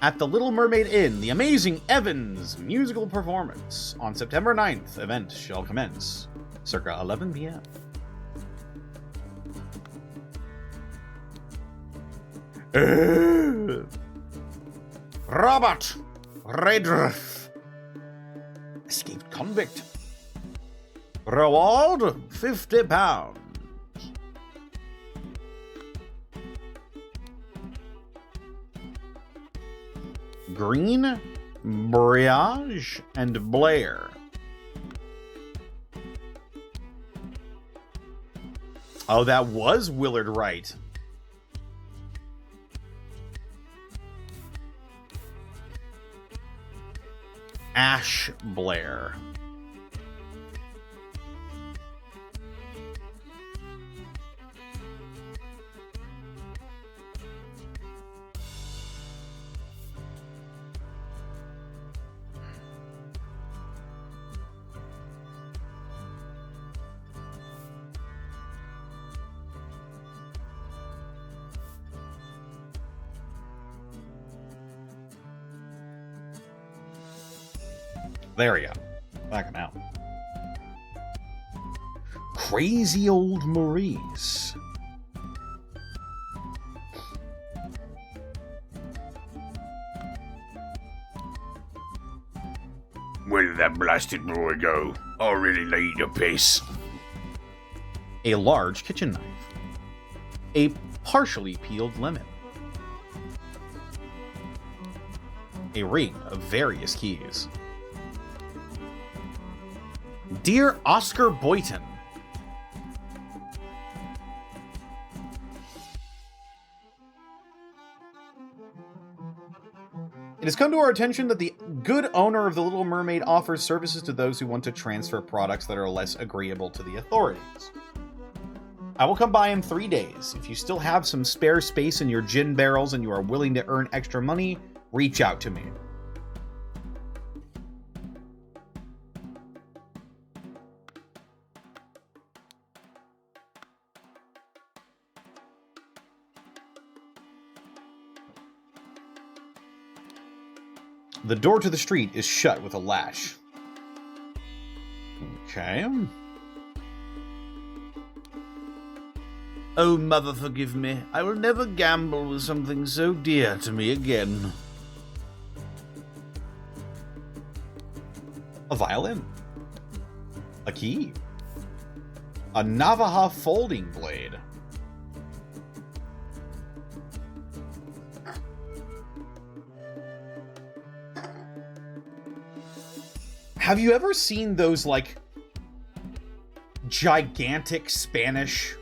At the Little Mermaid Inn, the amazing Evans musical performance on September 9th. Event shall commence circa 11 p.m. Robert Redruth. Escaped convict. Reward £50. Green, Briage, and Blair. Oh, that was Willard Wright. Ash Blair. There we go. Back him out. Crazy old Maurice. Where did that blasted boy go? I really need a piss. A large kitchen knife. A partially peeled lemon. A ring of various keys. Dear Oscar Boyton, it has come to our attention that the good owner of the Little Mermaid offers services to those who want to transfer products that are less agreeable to the authorities. I will come by in 3 days. If you still have some spare space in your gin barrels and you are willing to earn extra money, reach out to me. The door to the street is shut with a latch. Okay. Oh, mother, forgive me. I will never gamble with something so dear to me again. A violin. A key. A Navaja folding blade. Have you ever seen those, like, gigantic Spanish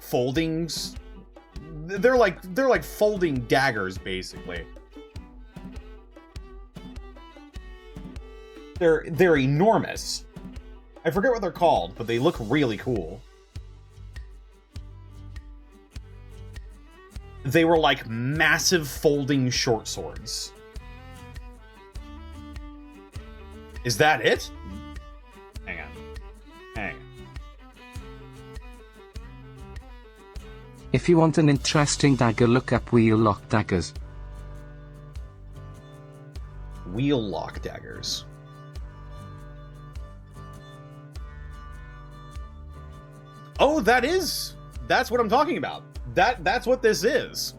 foldings? They're like folding daggers, basically. They're enormous. I forget what they're called, but they look really cool. They were like massive folding short swords. Is that it? Hang on. Hang on. If you want an interesting dagger, look up wheel lock daggers. Wheel lock daggers. Oh, that's what I'm talking about. That's what this is.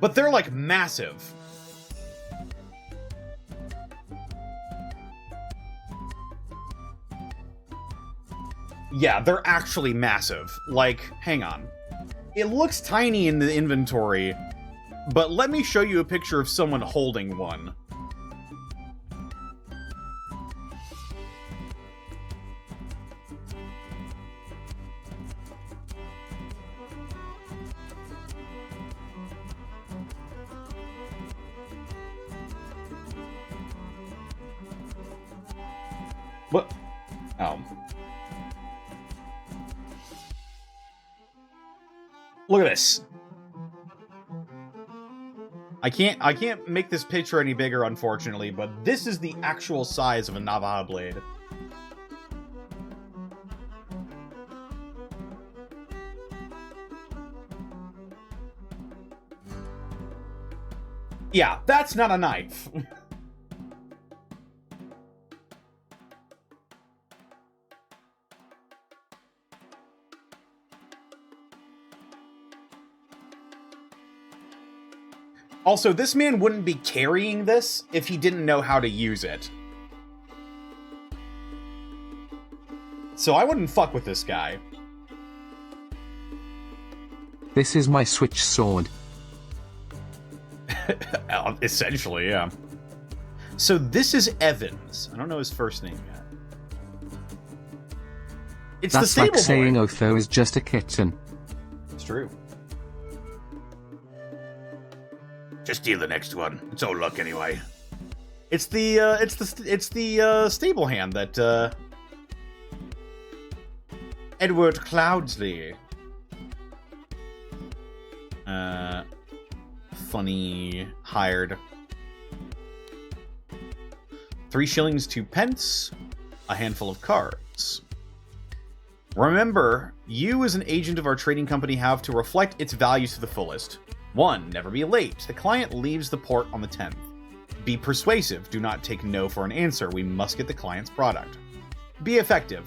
But they're like massive. Yeah, they're actually massive. Like, hang on. It looks tiny in the inventory, but let me show you a picture of someone holding one. What? Oh. Look at this. I can't make this picture any bigger, unfortunately, but this is the actual size of a Navaja blade. Yeah, that's not a knife. Also, this man wouldn't be carrying this if he didn't know how to use it. So I wouldn't fuck with this guy. This is my switch sword. Essentially, yeah. So this is Evans. I don't know his first name yet. It's That's the stable like saying boy. Otho is just a kitten. It's true. Just steal the next one. It's all luck anyway. It's the stable hand that Edward Cloudsley funny hired. 3 shillings 2 pence, a handful of cards. Remember, you as an agent of our trading company have to reflect its values to the fullest. 1. Never be late. The client leaves the port on the 10th. Be persuasive. Do not take no for an answer. We must get the client's product. Be effective.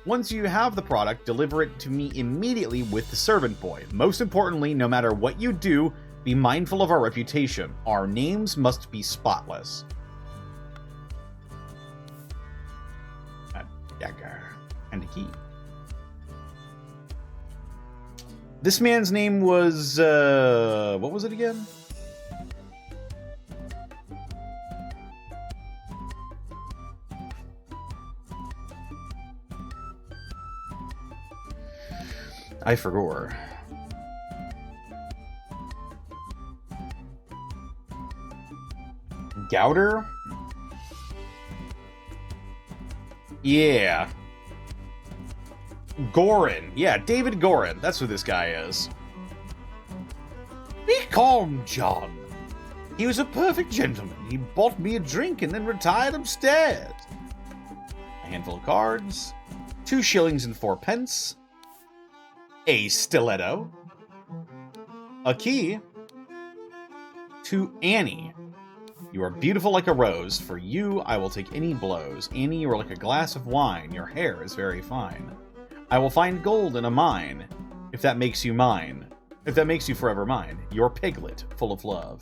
Once you have the product, deliver it to me immediately with the servant boy. Most importantly, no matter what you do, be mindful of our reputation. Our names must be spotless. A dagger and a key. This man's name was, what was it again? I forgot. Gouter? Yeah. Gorin. Yeah, David Gorin. That's who this guy is. Be calm, John. He was a perfect gentleman. He bought me a drink and then retired upstairs. A handful of cards. 2 shillings and 4 pence. A stiletto. A key. To Annie. You are beautiful like a rose. For you, I will take any blows. Annie, you are like a glass of wine. Your hair is very fine. I will find gold in a mine, if that makes you mine. If that makes you forever mine. Your piglet, full of love.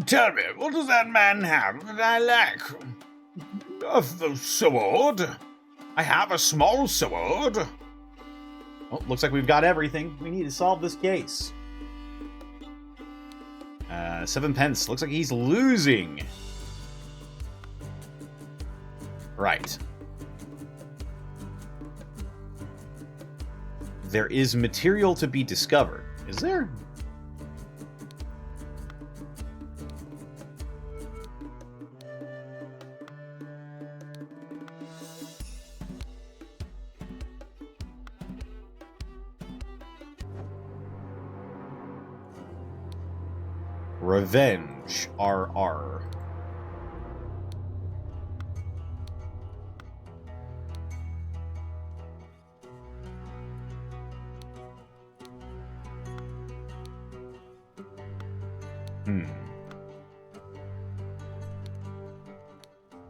Tell me, what does that man have that I lack? A sword? I have a small sword. Well, looks like we've got everything. We need to solve this case. 7 pence. Looks like he's losing. Right. There is material to be discovered. Is there? Revenge. RR.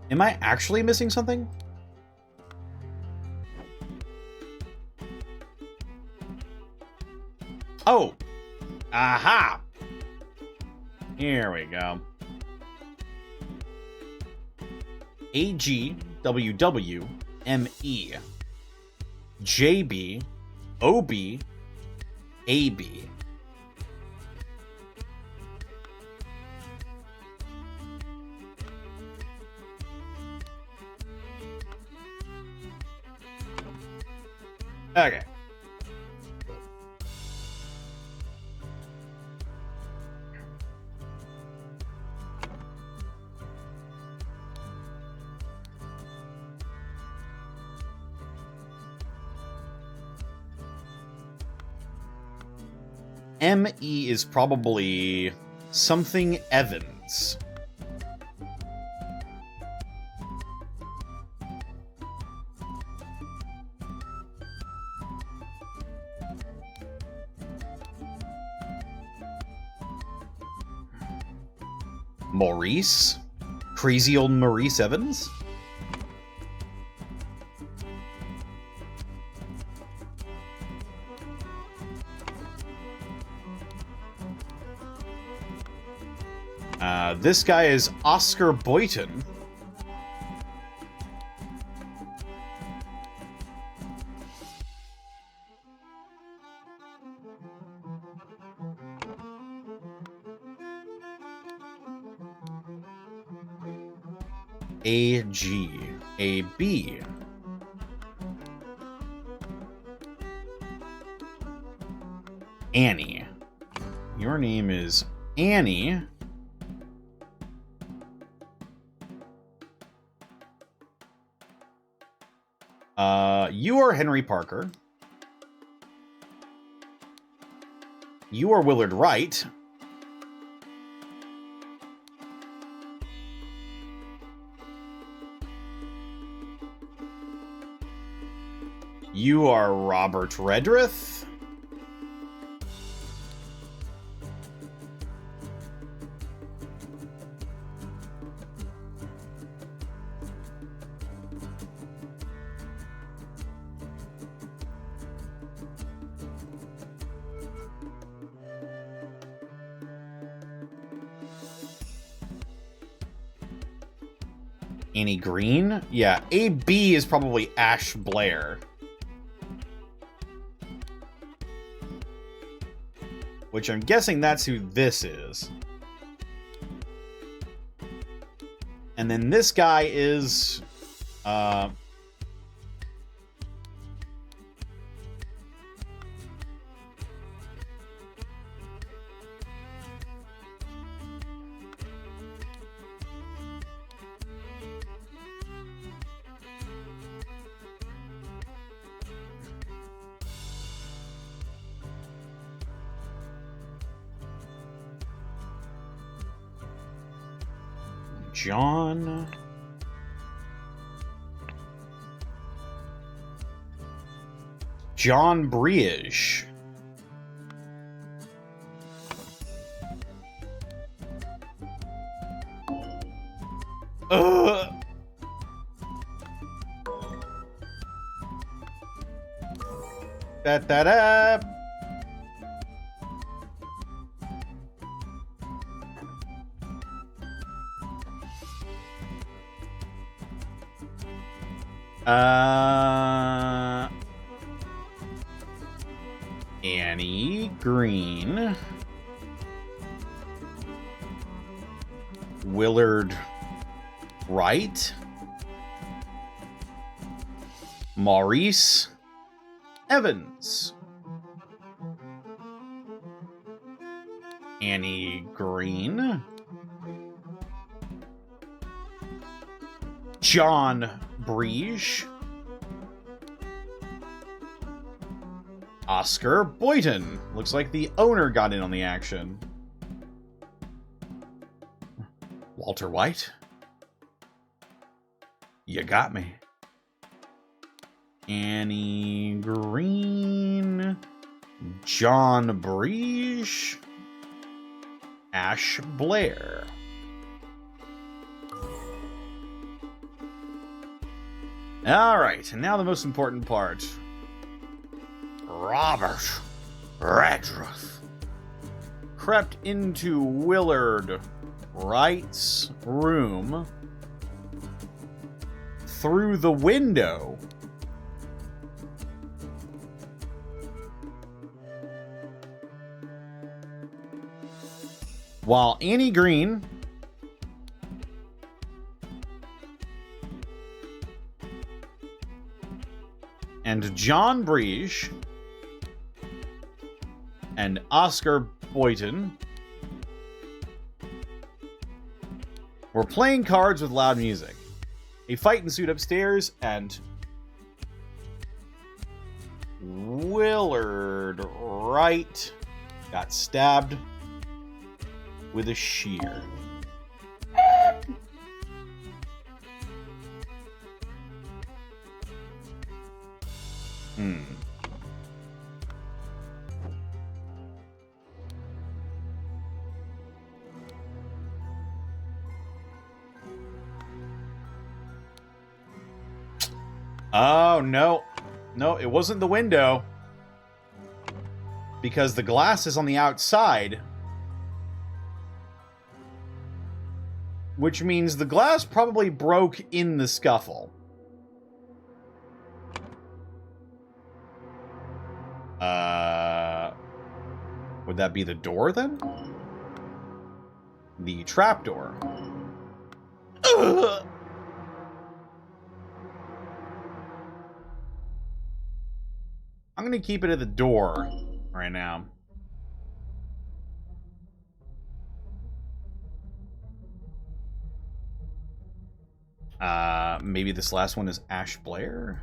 Am I actually missing something? Oh! Aha! Here we go. AG, WW, ME, JB, OB, AB. Okay. ME is probably something Evans. Maurice? Crazy old Maurice Evans? This guy is Oscar Boyton. AG. AB. Annie. Your name is Annie. You are Henry Parker. You are Willard Wright. You are Robert Redruth. Annie Green? Yeah, AB is probably Ash Blair. Which I'm guessing that's who this is. And then this guy is... John Briege. Da da da. Annie Green. Willard Wright. Maurice Evans. Annie Green. John Breege. Oscar Boyton. Looks like the owner got in on the action. Walter White. You got me. Annie Green. John Breege. Ash Blair. Alright, and now the most important part. Robert Redruth crept into Willard Wright's room through the window. While Annie Green and John Breege and Oscar Boyton were playing cards with loud music. A fight ensued upstairs, and Willard Wright got stabbed with a shear. Oh, no. No, it wasn't the window. Because the glass is on the outside. Which means the glass probably broke in the scuffle. Would that be the door, then? The trapdoor. Ugh! I'm gonna keep it at the door right now. Maybe this last one is Ash Blair?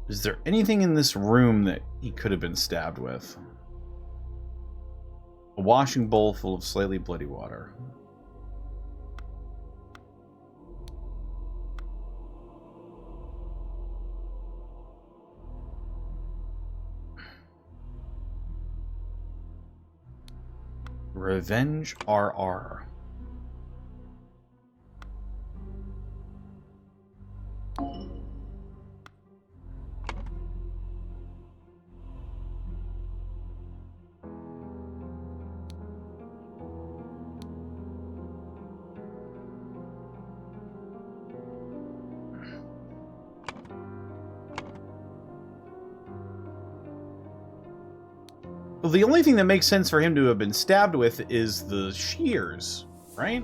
Is there anything in this room that he could have been stabbed with? A washing bowl full of slightly bloody water. Revenge RR. Well, the only thing that makes sense for him to have been stabbed with is the shears, right?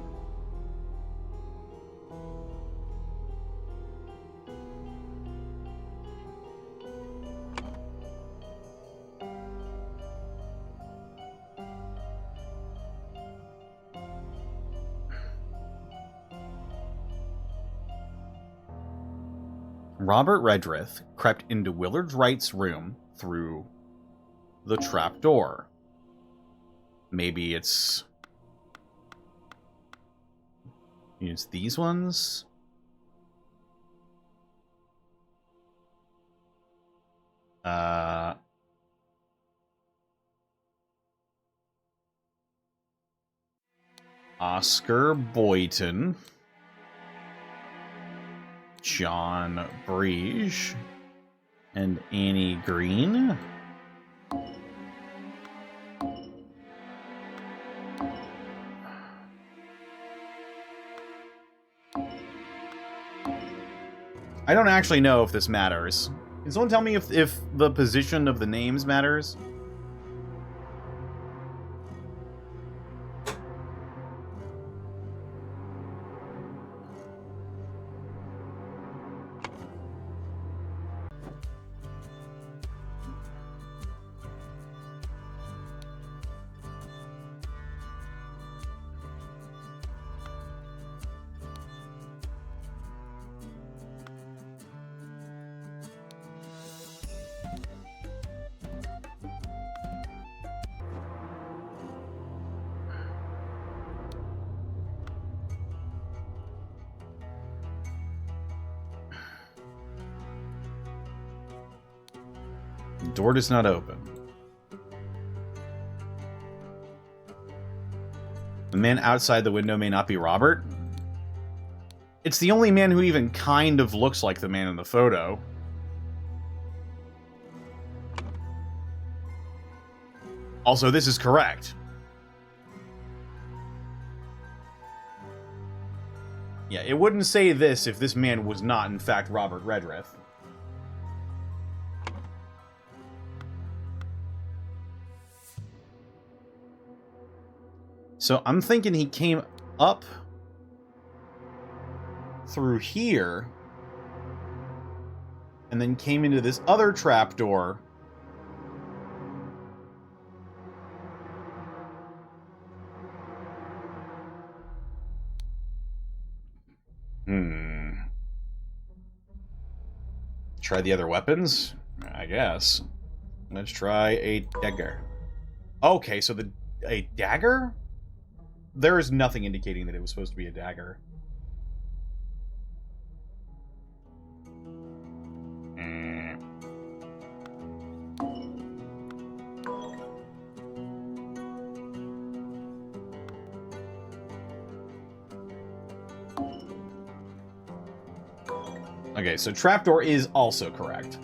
Robert Redruth crept into Willard Wright's room through the trapdoor. Maybe it's these ones. Oscar Boyton, John Breege, and Annie Green. I don't actually know if this matters. Can someone tell me if the position of the names matters? The door does not open. The man outside the window may not be Robert. It's the only man who even kind of looks like the man in the photo. Also, this is correct. Yeah, it wouldn't say this if this man was not, in fact, Robert Redruth. So I'm thinking he came up through here and then came into this other trapdoor. Try the other weapons? I guess. Let's try a dagger. Okay, so a dagger? There is nothing indicating that it was supposed to be a dagger. Okay, so trapdoor is also correct.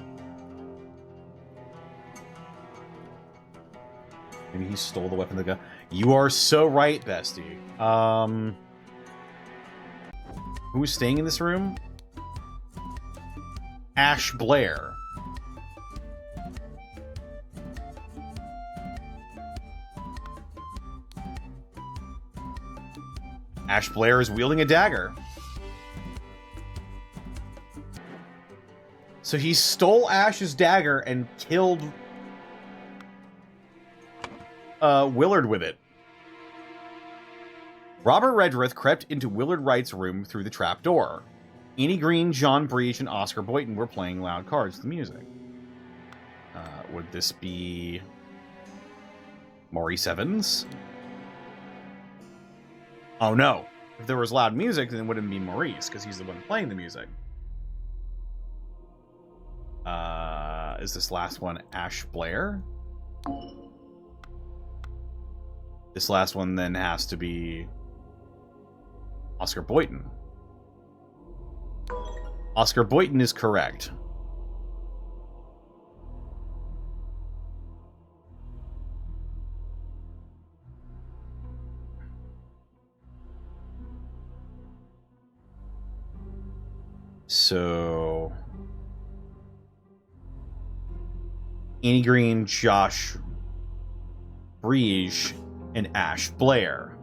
Maybe he stole the weapon of the gun. You are so right, bestie. Who is staying in this room? Ash Blair. Ash Blair is wielding a dagger. So he stole Ash's dagger and killed Willard with it. Robert Redruth crept into Willard Wright's room through the trap door. Annie Green, John Breege, and Oscar Boyton were playing loud cards to the music. Would this be Maurice Evans? Oh no. If there was loud music, then it wouldn't be Maurice, because he's the one playing the music. Is this last one Ash Blair? This last one then has to be Oscar Boyton. Oscar Boyton is correct. So Annie Green, Josh Breege, and Ash Blair.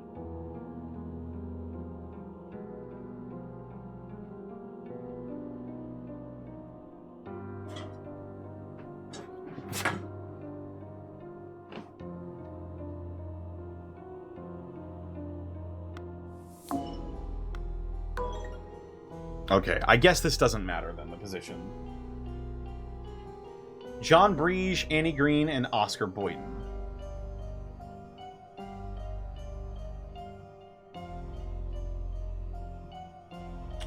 Okay, I guess this doesn't matter then, the position. John Breege, Annie Green, and Oscar Boyden.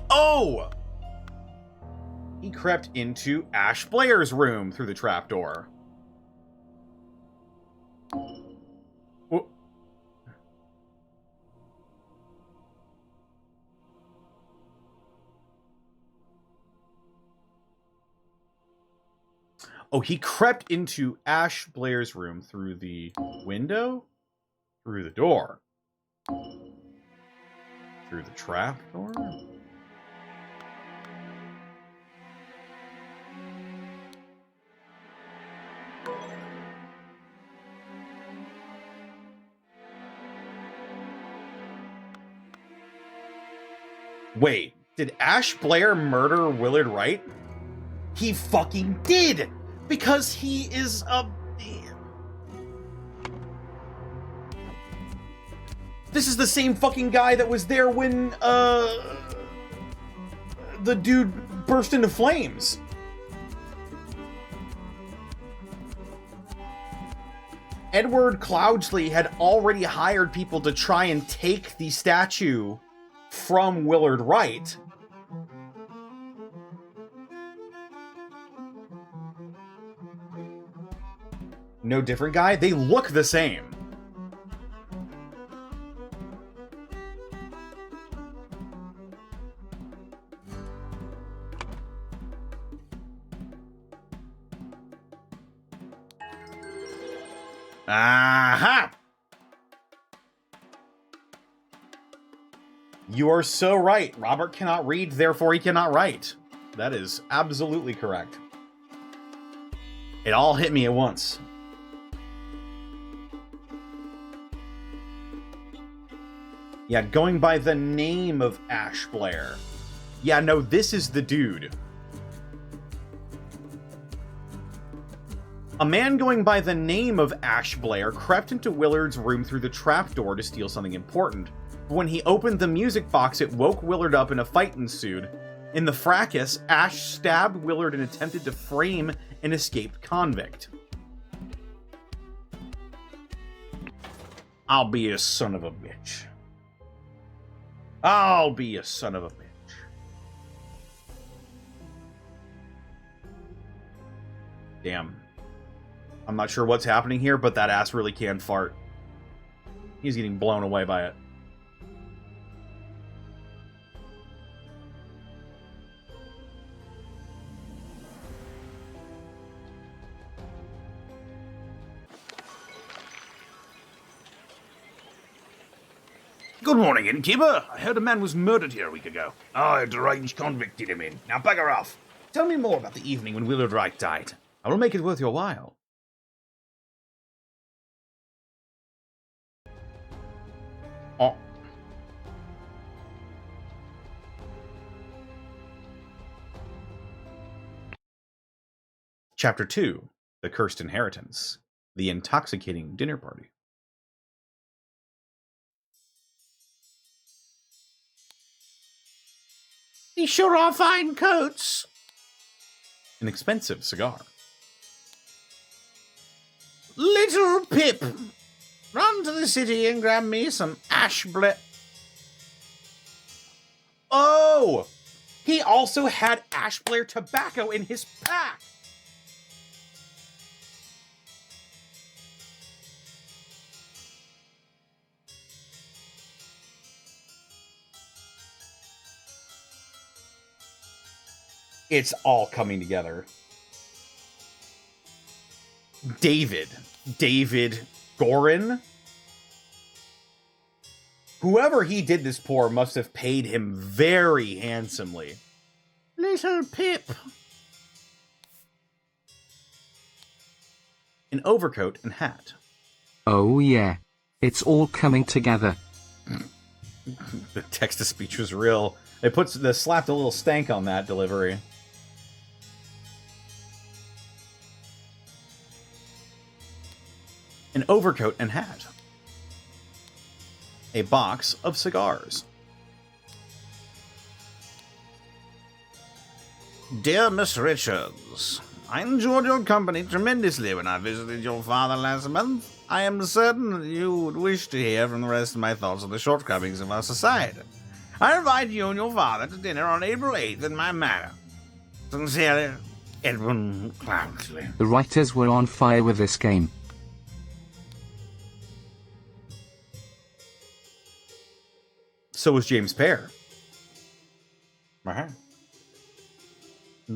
Oh! He crept into Ash Blair's room through the trapdoor. Wh- Oh, he crept into Ash Blair's room through the window? Through the door? Through the trapdoor? Wait, did Ash Blair murder Willard Wright? He fucking did! Because he is a... This is the same fucking guy that was there when, the dude burst into flames. Edward Cloudsley had already hired people to try and take the statue from Willard Wright. No different guy? They look the same. Aha! You are so right. Robert cannot read, therefore he cannot write. That is absolutely correct. It all hit me at once. Yeah, going by the name of Ash Blair. Yeah, no, this is the dude. A man going by the name of Ash Blair crept into Willard's room through the trapdoor to steal something important. When he opened the music box, it woke Willard up and a fight ensued. In the fracas, Ash stabbed Willard and attempted to frame an escaped convict. I'll be a son of a bitch. I'll be a son of a bitch. Damn. I'm not sure what's happening here, but that ass really can fart. He's getting blown away by it. Good morning, innkeeper. I heard a man was murdered here a week ago. A deranged convict did him in. Now bugger off. Tell me more about the evening when Willard Wright died. I will make it worth your while. Oh. Chapter 2, The Cursed Inheritance, The Intoxicating Dinner Party. These sure are fine coats. An expensive cigar. Little Pip, run to the city and grab me some Ash Blair. Oh! He also had Ash Blair tobacco in his pack! It's all coming together. David Gorin? Whoever he did this for must have paid him very handsomely. Little Pip. An overcoat and hat. Oh yeah. It's all coming together. The text-to-speech was real. They slapped a little stank on that delivery. An overcoat and hat. A box of cigars. Dear Miss Richards, I enjoyed your company tremendously when I visited your father last month. I am certain that you would wish to hear from the rest of my thoughts on the shortcomings of our society. I invite you and your father to dinner on April 8th in my manor. Sincerely, Edwin Cloudsley. The writers were on fire with this game. So was James Pear.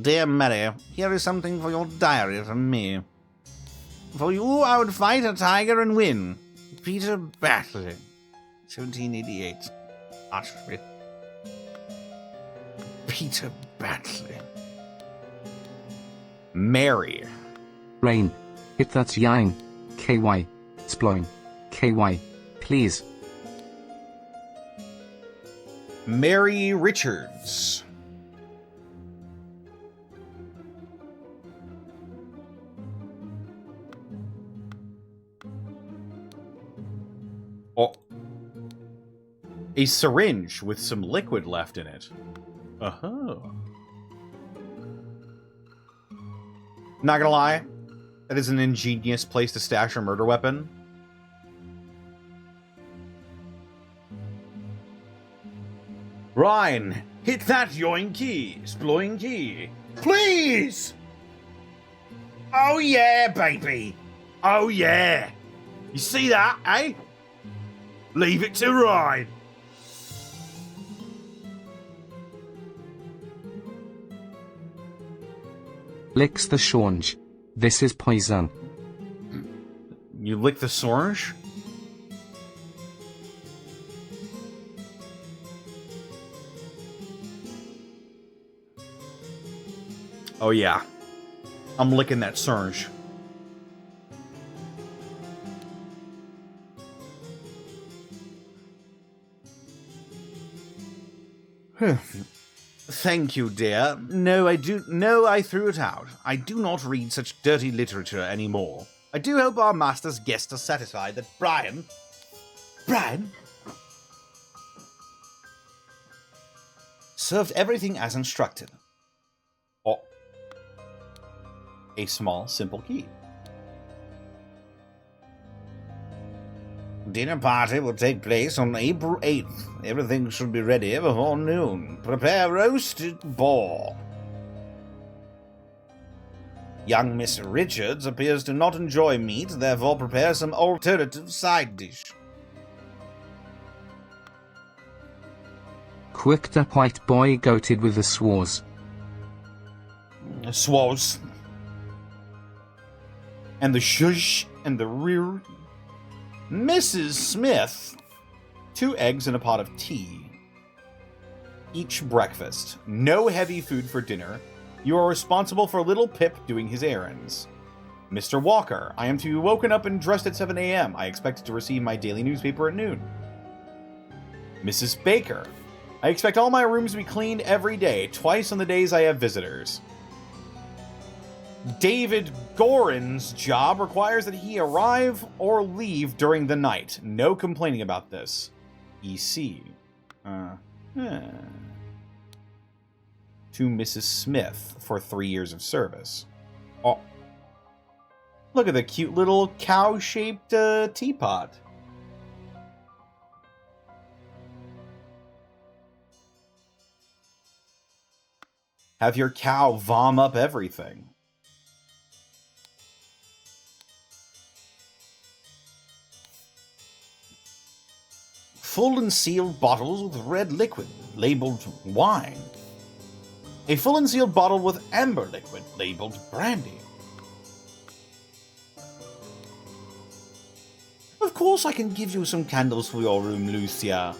Dear Mary, here is something for your diary from me. For you, I would fight a tiger and win. Peter Batley, 1788. Archery. Peter Batley. Mary. Rain. Hit that yang. KY. Sploin. KY. Please. Mary Richards. Oh. A syringe with some liquid left in it. Oh. Not gonna lie, that is an ingenious place to stash a murder weapon. Ryan, hit that yoinky, sploinky. Please! Oh yeah, baby. Oh yeah. You see that, eh? Leave it to Ryan. Licks the shornge. This is poison. You lick the syringe? Oh yeah. I'm licking that syringe. Thank you, dear. No, I threw it out. I do not read such dirty literature anymore. I do hope our master's guests are satisfied that Brian served everything as instructed. Oh. A small, simple key. Dinner party will take place on April 8th. Everything should be ready before noon. Prepare roasted boar. Young Miss Richards appears to not enjoy meat, therefore prepare some alternative side dish. Quicked up white boy goated with the swars. Swallows. And the shush and the rear. Mrs. Smith. 2 eggs and a pot of tea. Each breakfast. No heavy food for dinner. You are responsible for little Pip doing his errands. Mr. Walker, I am to be woken up and dressed at 7 a.m. I expect to receive my daily newspaper at noon. Mrs. Baker, I expect all my rooms to be cleaned every day, twice on the days I have visitors. David Gorin's job requires that he arrive or leave during the night. No complaining about this. EC. To Mrs. Smith for 3 years of service. Oh. Look at the cute little cow-shaped teapot. Have your cow vom up everything. Full and sealed bottles with red liquid, labeled wine. A full and sealed bottle with amber liquid, labeled brandy. Of course I can give you some candles for your room, Lucia.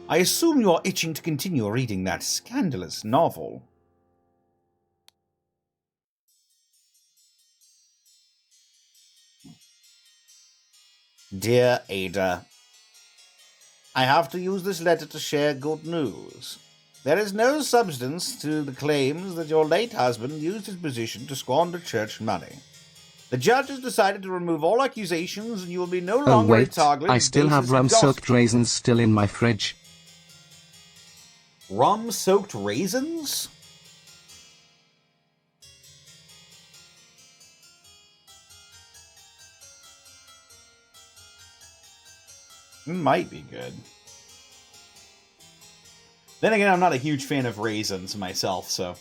I assume you are itching to continue reading that scandalous novel. Dear Ada, I have to use this letter to share good news. There is no substance to the claims that your late husband used his position to squander church money. The judge has decided to remove all accusations and you will be no Oh longer a wait, target. I still have rum-soaked raisins still in my fridge. Rum-soaked raisins? Might be good. Then again, I'm not a huge fan of raisins myself, so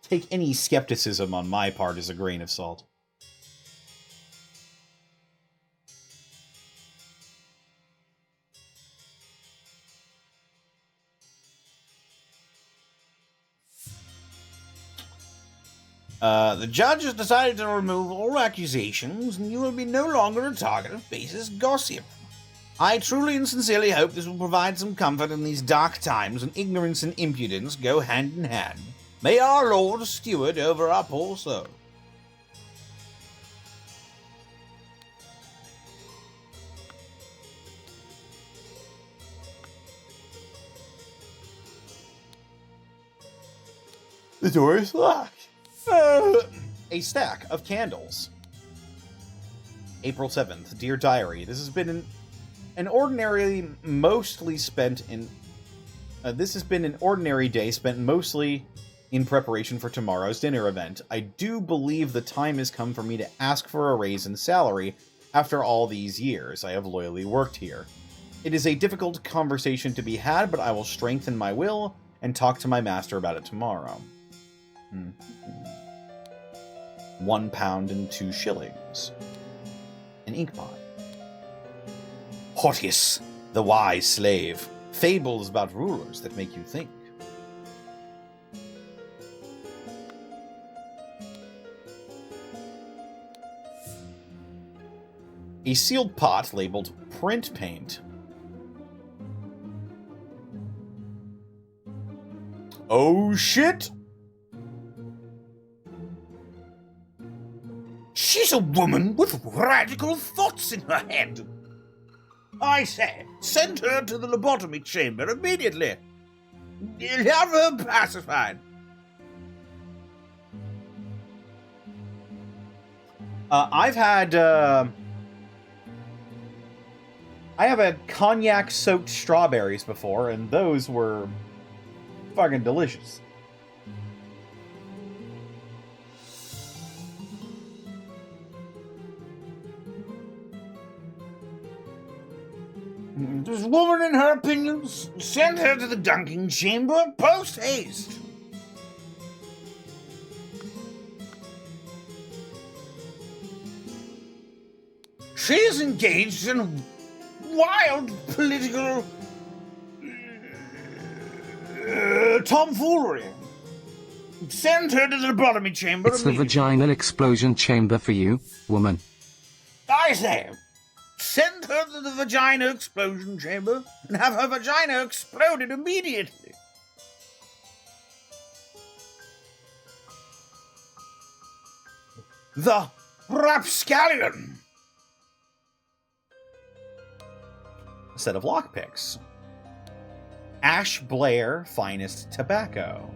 take any skepticism on my part as a grain of salt. The judge has decided to remove all accusations, and you will be no longer a target of baseless gossip. I truly and sincerely hope this will provide some comfort in these dark times when ignorance and impudence go hand in hand. May our Lord steward over our poor soul. The door is locked. A stack of candles. April 7th. Dear Diary, this has been an ordinary day spent mostly in preparation for tomorrow's dinner event. I do believe the time has come for me to ask for a raise in salary after all these years I have loyally worked here. It is a difficult conversation to be had, but I will strengthen my will and talk to my master about it tomorrow. £1 and 2 shillings. An inkpot. Hortius, the wise slave. Fables about rulers that make you think. A sealed pot labeled print paint. Oh shit! She's a woman with radical thoughts in her head. I say, send her to the lobotomy chamber immediately. Have her pacified. I have had cognac-soaked strawberries before, and those were fucking delicious. This woman, in her opinions, send her to the dunking chamber post-haste. She is engaged in wild political tomfoolery. Send her to the lobotomy chamber. It's the vaginal explosion chamber for you, woman. I say, send her to the vagina explosion chamber and have her vagina exploded immediately. The rapscallion. A set of lockpicks. Ash Blair Finest Tobacco.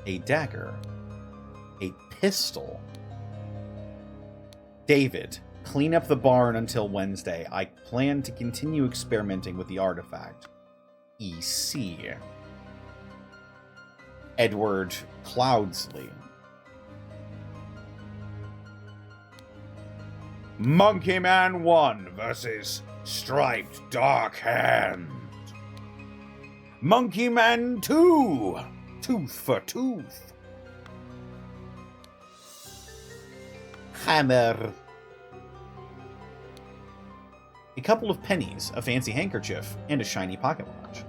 A dagger. A pistol. David, clean up the barn until Wednesday. I plan to continue experimenting with the artifact. EC. Edward Cloudsley. Monkey Man 1 versus Striped Dark Hand. Monkey Man 2, tooth for tooth. Hammer. A couple of pennies, a fancy handkerchief, and a shiny pocket watch.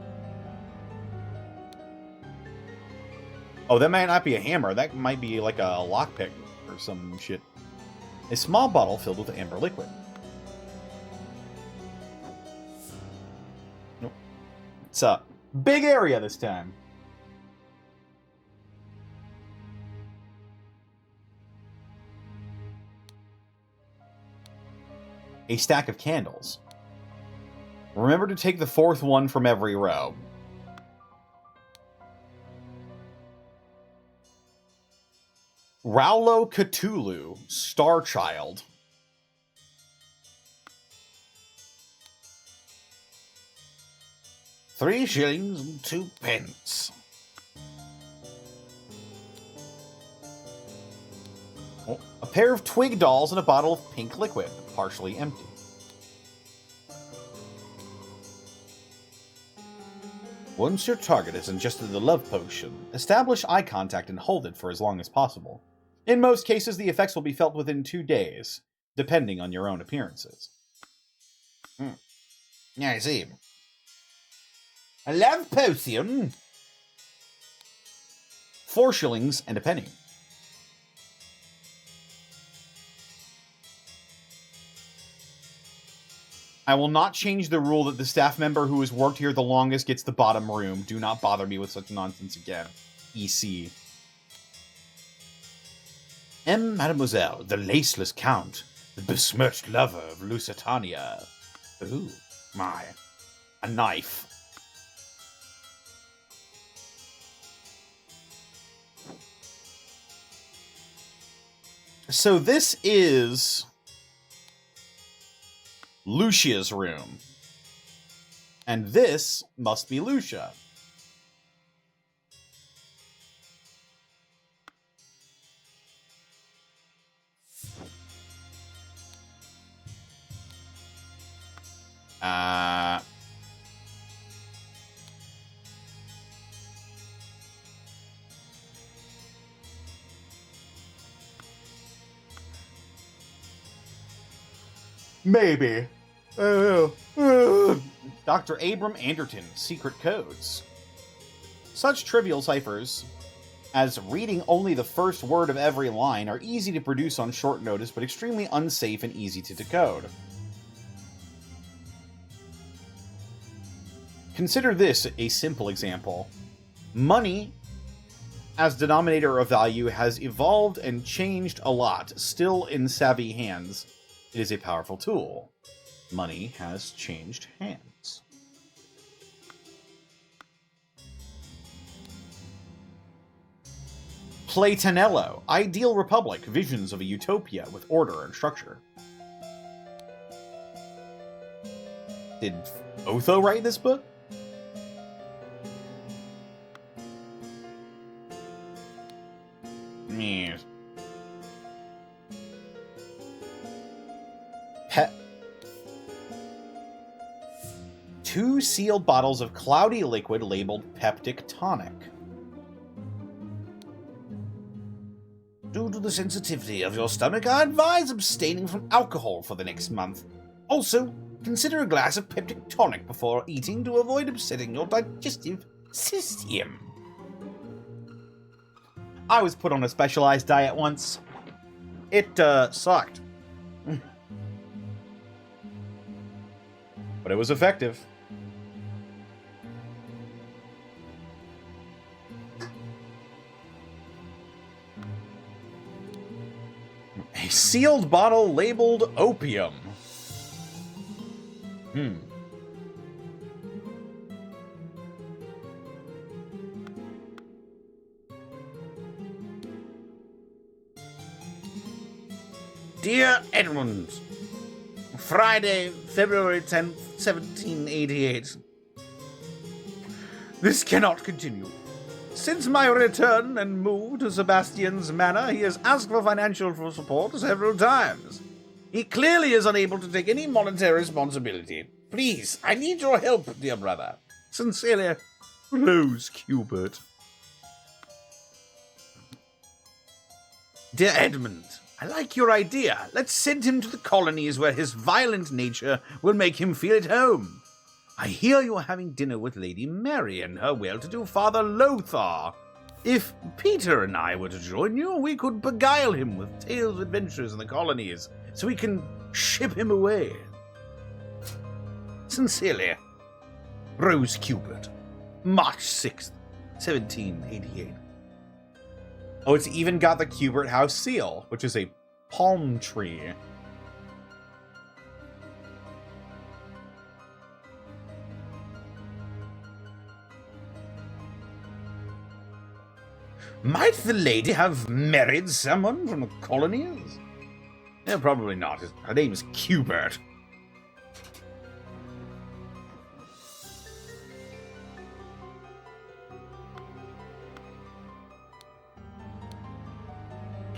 Oh, that might not be a hammer. That might be like a lockpick or some shit. A small bottle filled with amber liquid. Nope. It's a big area this time. A stack of candles. Remember to take the fourth one from every row. Raulo Cthulhu, Star Child. £3 shillings and 2 pence. Oh, a pair of twig dolls and a bottle of pink liquid, partially empty. Once your target has ingested the love potion, establish eye contact and hold it for as long as possible. In most cases, the effects will be felt within 2 days, depending on your own appearances. Yeah, I see. A love potion? 4 shillings and a penny. I will not change the rule that the staff member who has worked here the longest gets the bottom room. Do not bother me with such nonsense again. EC. Mademoiselle, the laceless count, the besmirched lover of Lusitania. Ooh, my. A knife. So this is Lucia's room. And this must be Lucia. Maybe. Dr. Abram Anderton, Secret Codes. Such trivial ciphers as reading only the first word of every line are easy to produce on short notice, but extremely unsafe and easy to decode. Consider this a simple example. Money, as denominator of value, has evolved and changed a lot. Still in savvy hands, it is a powerful tool. Money has changed hands. Platonello, Ideal Republic, Visions of a Utopia with Order and Structure. Did Otho write this book? Yes. Pet. 2 sealed bottles of cloudy liquid labeled Peptic Tonic. Due to the sensitivity of your stomach, I advise abstaining from alcohol for the next month. Also, consider a glass of Peptic Tonic before eating to avoid upsetting your digestive system. I was put on a specialized diet once. It sucked. But it was effective. A sealed bottle labeled opium. Dear Edmund, Friday, February 10th, 1788. This cannot continue. Since my return and move to Sebastian's manor, he has asked for financial support several times. He clearly is unable to take any monetary responsibility. Please, I need your help, dear brother. Sincerely, Rose Cubert. Dear Edmund, I like your idea. Let's send him to the colonies where his violent nature will make him feel at home. I hear you are having dinner with Lady Mary and her well-to-do father Lothar. If Peter and I were to join you, we could beguile him with tales of adventures in the colonies, so we can ship him away. Sincerely, Rose Cubert. March 6th, 1788. Oh, it's even got the Cubert House seal, which is a palm tree. Might the lady have married someone from the colonies? Yeah, probably not. Her name is Cubert.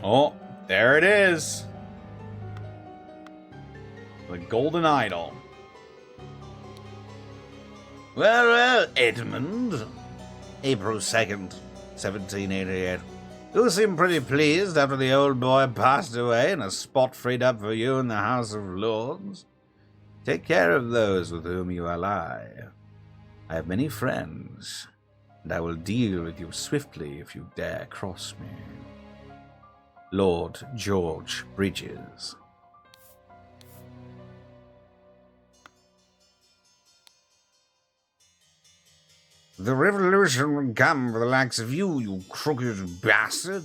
Oh, There it is. The Golden Idol. Well, Edmund. April 2nd, 1788. You seem pretty pleased after the old boy passed away and a spot freed up for you in the House of Lords. Take care of those with whom you ally. I have many friends, and I will deal with you swiftly if you dare cross me. Lord George Bridges. The revolution will come for the likes of you, you crooked bastard.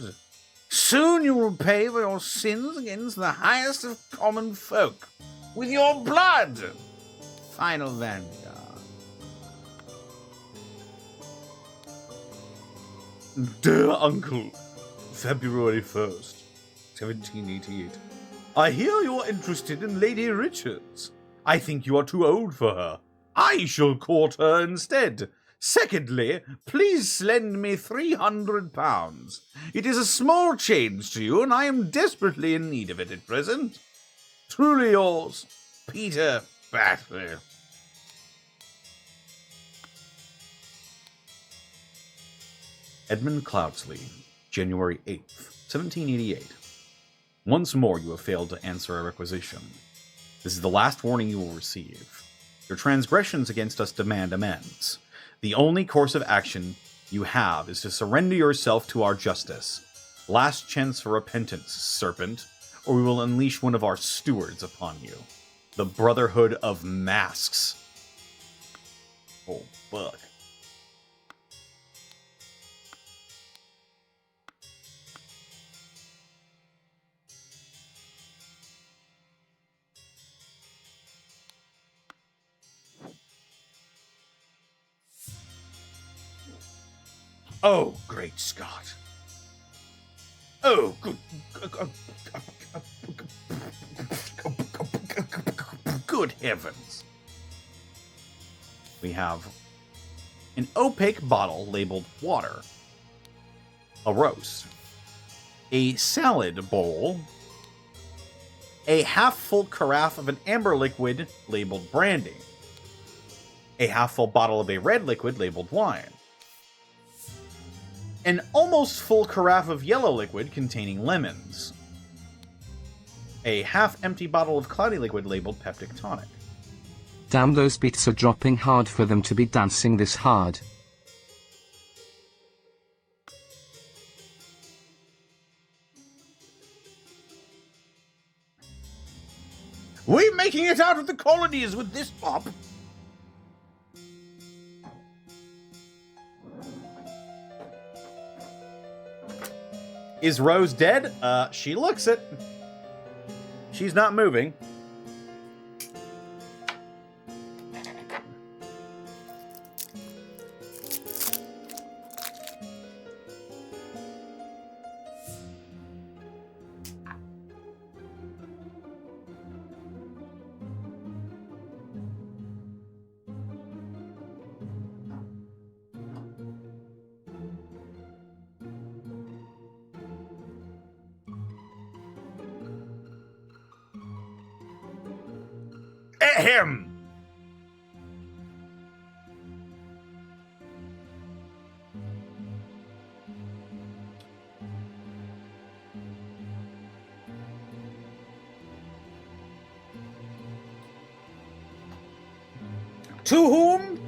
Soon you will pay for your sins against the highest of common folk, with your blood. Final Vanguard. Dear Uncle, February 1st, 1788. I hear you're interested in Lady Richards. I think you are too old for her. I shall court her instead. Secondly, please lend me £300. It is a small change to you, and I am desperately in need of it at present. Truly yours, Peter Batley. Edmund Cloudsley, January 8th, 1788. Once more you have failed to answer our requisition. This is the last warning you will receive. Your transgressions against us demand amends. The only course of action you have is to surrender yourself to our justice. Last chance for repentance, serpent, or we will unleash one of our stewards upon you. The Brotherhood of Masks. Oh, fuck. Oh, great Scott. Oh, good heavens. We have an opaque bottle labeled water, a roast, a salad bowl, a half-full carafe of an amber liquid labeled brandy, a half-full bottle of a red liquid labeled wine, an almost full carafe of yellow liquid containing lemons, a half-empty bottle of cloudy liquid labeled peptic tonic. Damn, those beats are dropping hard for them to be dancing this hard. We making it out of the colonies with this pop? Is Rose dead? She looks it. She's not moving. Ahem! To whom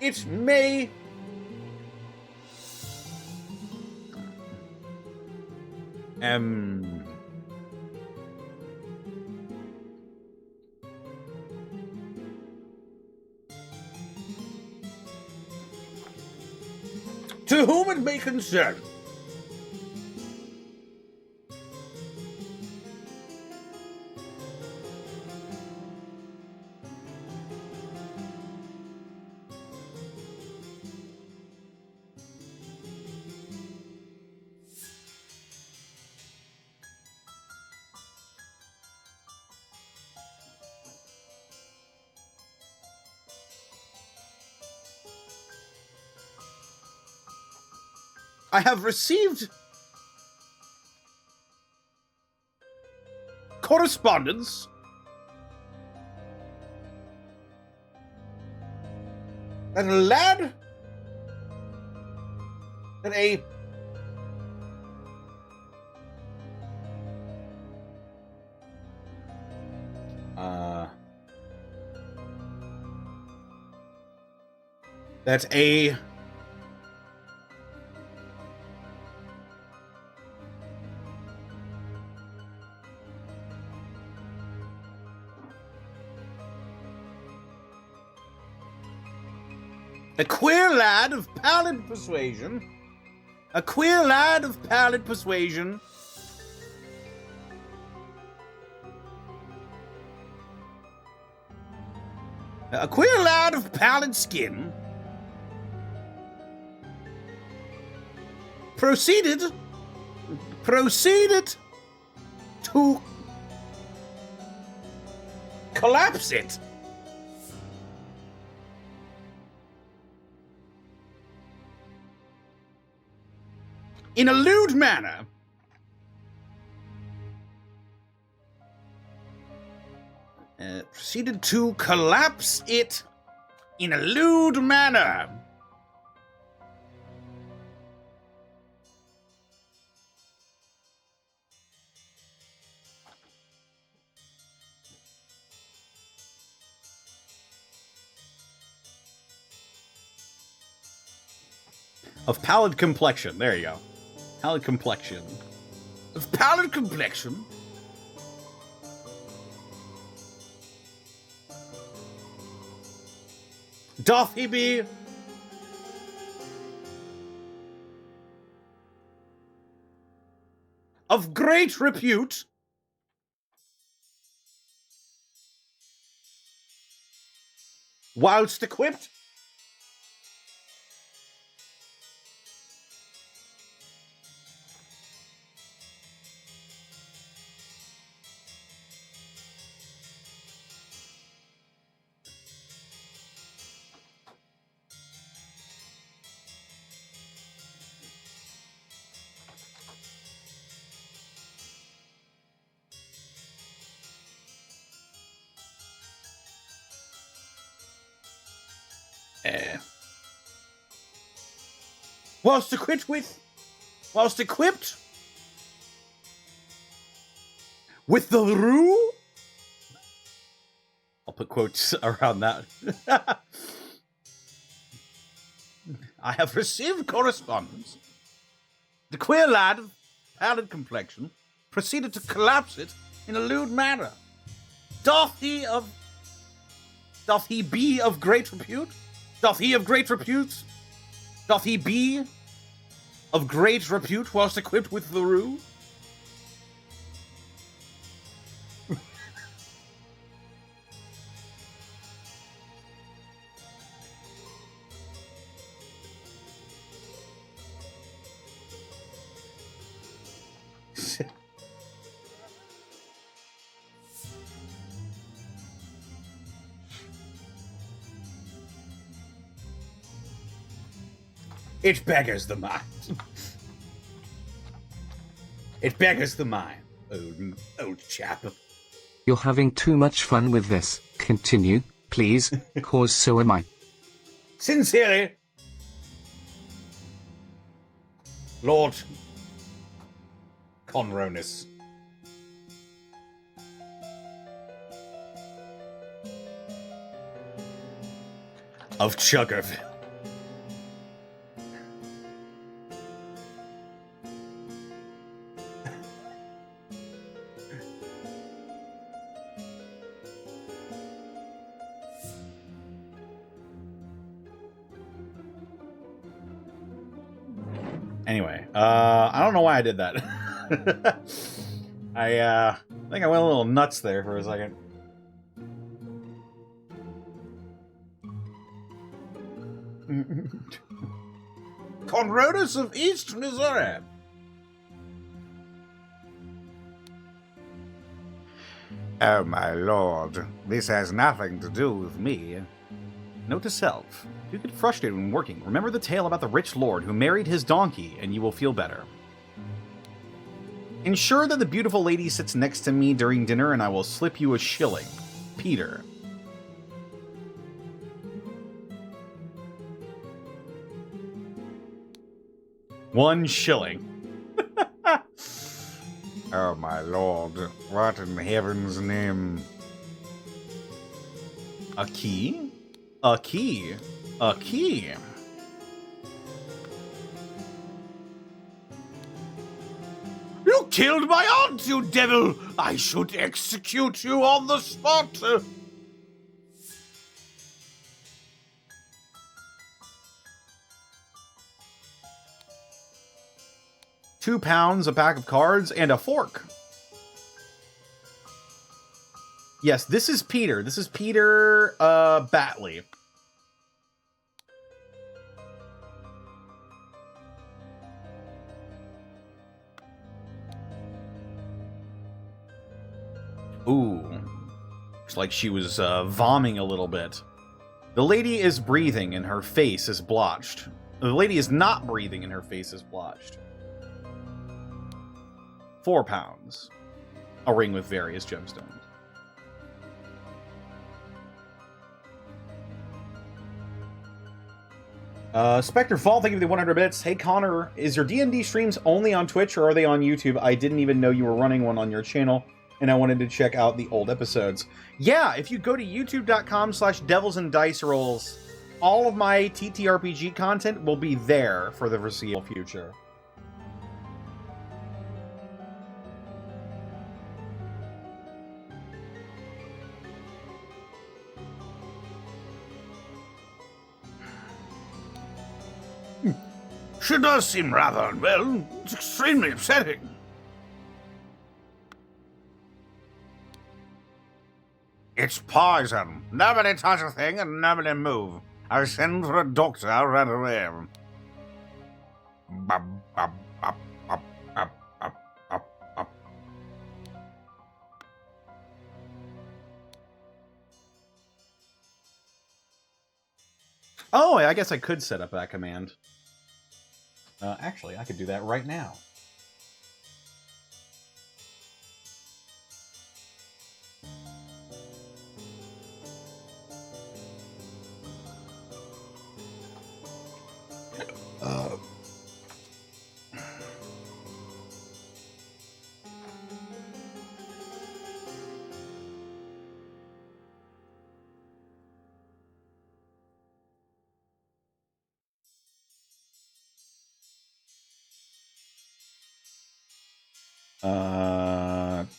it may to whom it may concern. I have received correspondence that a lad, that a queer lad of pallid persuasion, a queer lad of pallid persuasion, a queer lad of pallid skin, proceeded to collapse it in a lewd manner. Proceeded to collapse it in a lewd manner. Of pallid complexion. There you go. Pallid complexion. Of pallid complexion. Doth he be of great repute, whilst equipped whilst equipped with the rue. I'll put quotes around that. I have received correspondence. The queer lad of pallid complexion proceeded to collapse it in a lewd manner. Doth he be of great repute? Doth he of great repute? Doth he be of great repute whilst equipped with the rue? It beggars the mind. It beggars the mind, old chap. You're having too much fun with this. Continue, please, cause so am I. Sincerely, Lord Conronus. Of Chuggerville. Anyway, I don't know why I did that. I think I went a little nuts there for a second. Conrodus of East Missouri. Oh, my lord. This has nothing to do with me. Note to self. If you get frustrated when working, remember the tale about the rich lord who married his donkey, and you will feel better. Ensure that the beautiful lady sits next to me during dinner and I will slip you a shilling. Peter. One shilling. Oh, my lord. What in heaven's name? A key? A key? A key? You killed my aunt, you devil! I should execute you on the spot! £2, a pack of cards, and a fork. Yes, this is Peter. This is Peter Batley. Ooh. Looks like she was vomiting a little bit. The lady is breathing and her face is blotched. The lady is not breathing and her face is blotched. £4. A ring with various gemstones. Spectre Fall, thank you for the 100 bits. Hey Connor, is your D&D streams only on Twitch or are they on YouTube? I didn't even know you were running one on your channel, and I wanted to check out the old episodes. Yeah, if you go to youtube.com/devilsanddicerolls, all of my TTRPG content will be there for the foreseeable future. She does seem rather unwell. It's extremely upsetting. It's poison. Nobody touch a thing and nobody move. I'll send for a doctor right away. Bop, bop, bop, bop, bop, bop, bop, bop. Oh, I guess I could set up that command. Actually, I could do that right now.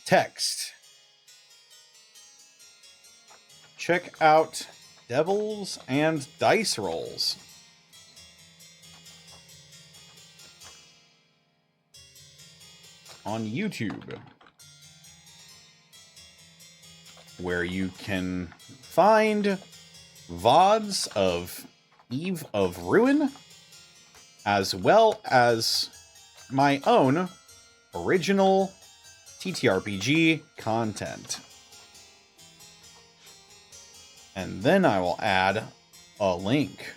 Text. Check out Devils and Dice Rolls. On YouTube, where you can find VODs of Eve of Ruin, as well as my own original TTRPG content. And then I will add a link.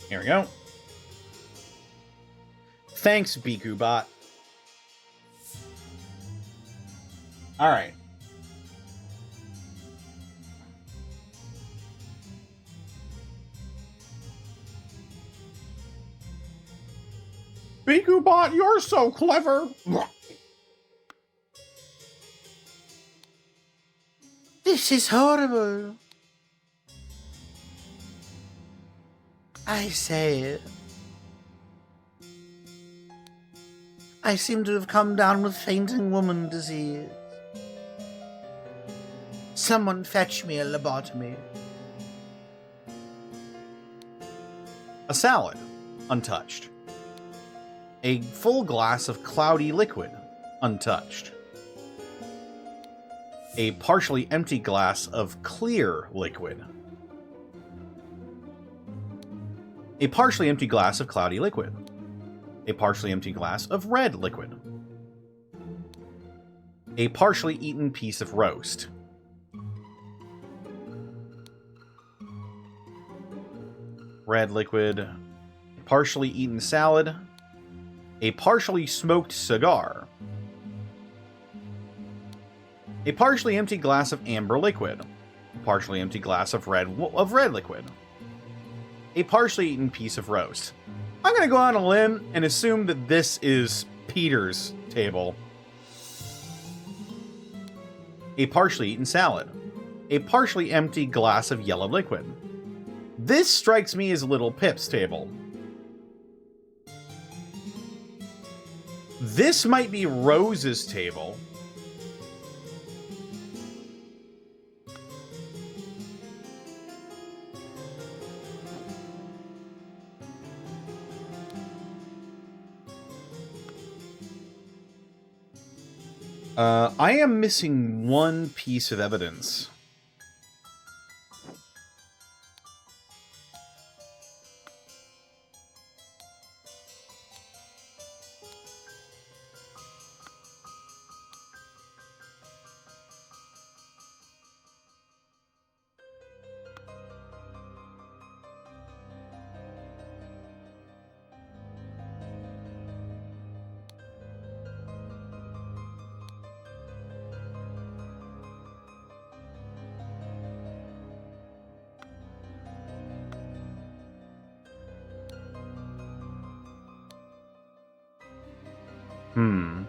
Here we go. Thanks, BikuBot. All right. BikuBot, you're so clever. This is horrible. I say, I seem to have come down with fainting woman disease. someone fetch me a lobotomy? A salad, untouched. A full glass of cloudy liquid, untouched. A partially empty glass of clear liquid. A partially empty glass of cloudy liquid. A partially empty glass of red liquid. A partially eaten piece of roast. Red liquid. Partially eaten salad. A partially smoked cigar. A partially empty glass of amber liquid. A partially empty glass of red liquid. A partially eaten piece of roast. I'm going to go on a limb and assume that this is Peter's table. A partially eaten salad. A partially empty glass of yellow liquid. This strikes me as Little Pip's table. This might be Rose's table. I am missing one piece of evidence.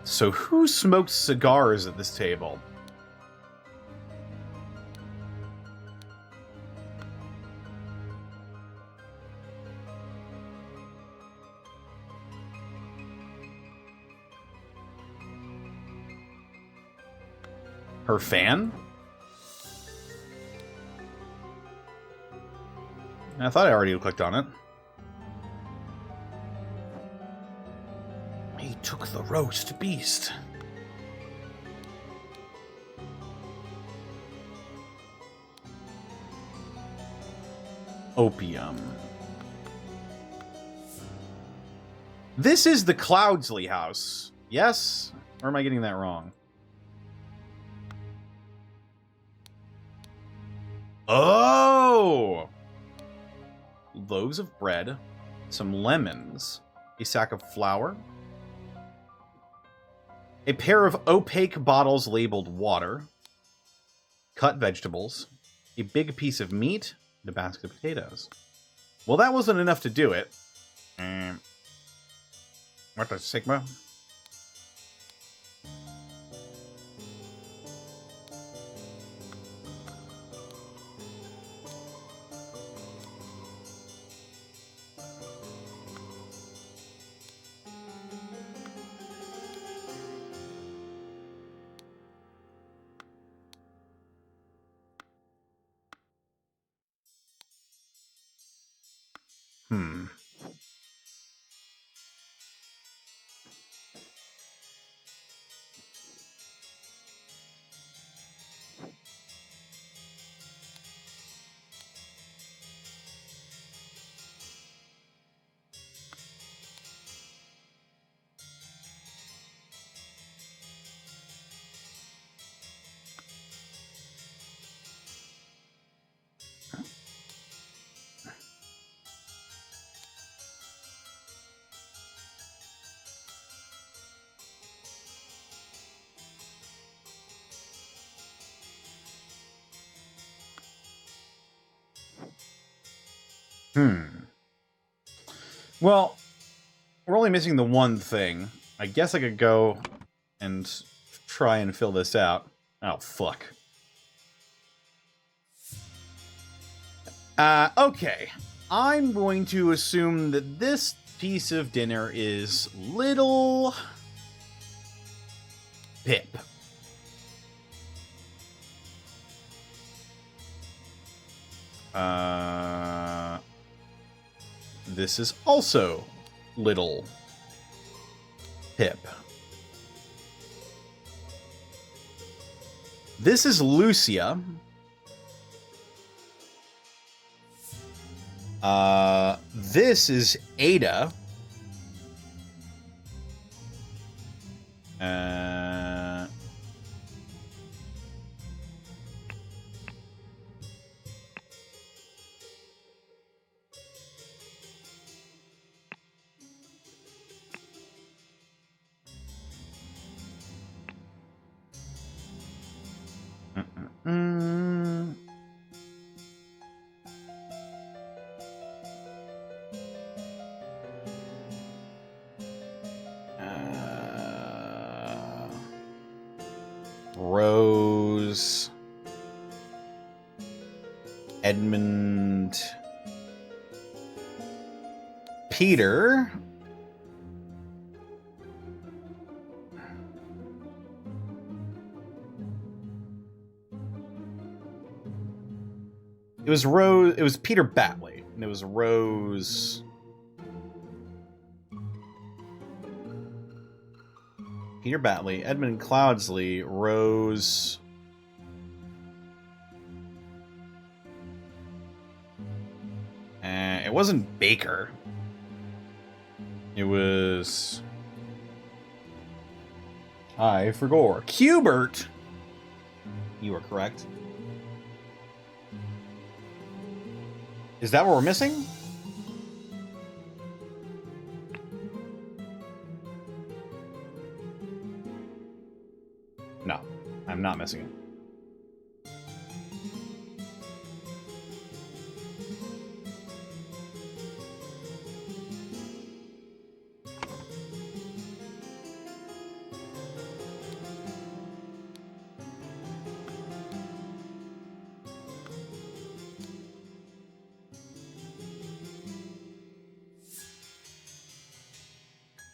So who smoked cigars at this table? Her fan? I thought I already clicked on it. He took the roast beast. Opium. This is the Cloudsley house. Yes? Or am I getting that wrong? Oh! Loaves of bread, some lemons, a sack of flour, a pair of opaque bottles labeled water, cut vegetables, a big piece of meat, and a basket of potatoes. Well, that wasn't enough to do it. What the Sigma? Well, we're only missing the one thing. I guess I could go and try and fill this out. Oh, fuck. Okay. I'm going to assume that this piece of dinner is Little Pip. This is also Little Pip. This is Lucia. This is Ada. Rose, Edmund, Peter, it was Rose, it was Peter Batley, and it was Rose. Peter Batley, Edmund Cloudsley, Rose. It wasn't Baker. It was... I forgot. Cubert! You are correct. Is that what we're missing? No, I'm not missing it.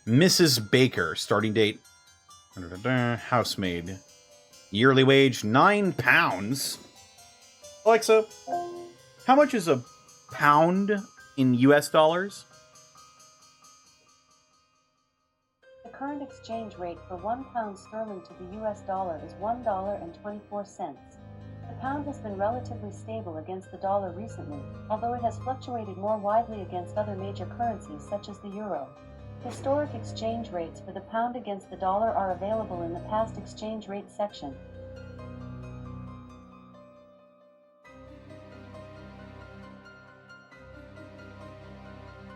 Mrs. Baker, starting date, housemaid. Yearly wage, £9. Alexa, how much is a pound in US dollars? The current exchange rate for £1 sterling to the US dollar is $1.24. The pound has been relatively stable against the dollar recently, although it has fluctuated more widely against other major currencies such as the euro. Historic exchange rates for the pound against the dollar are available in the past exchange rate section.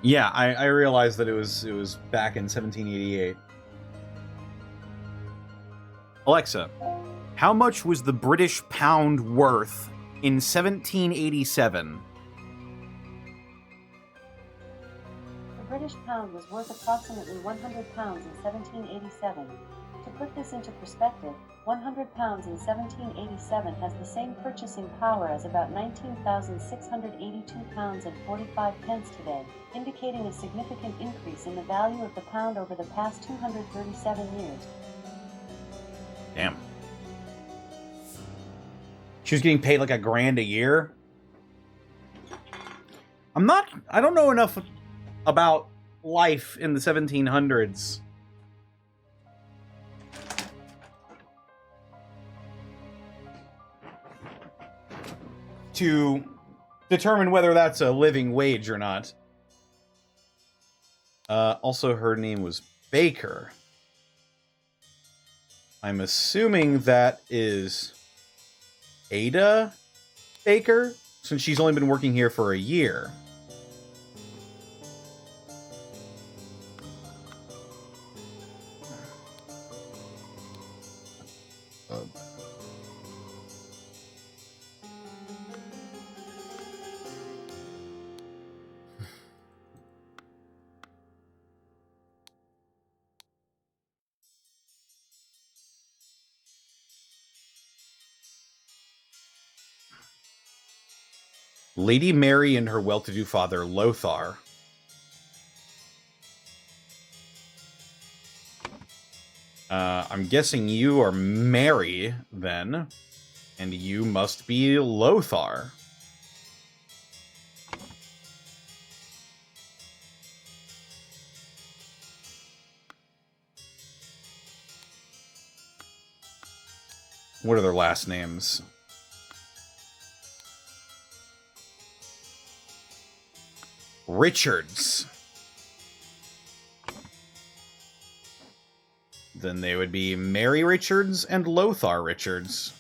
Yeah, I realized that it was back in 1788. Alexa, how much was the British pound worth in 1787? The British pound was worth approximately £100 in 1787. To put this into perspective, £100 in 1787 has the same purchasing power as about £19,682.45 today, indicating a significant increase in the value of the pound over the past 237 years. Damn. She was getting paid like $1,000 a year? I don't know enough about life in the 1700s. To determine whether that's a living wage or not. Also, her name was Baker. I'm assuming that is Ada Baker, since she's only been working here for a year. Lady Mary and her well-to-do father, Lothar. I'm guessing you are Mary, then. And you must be Lothar. What are their last names? Richards. Then they would be Mary Richards and Lothar Richards.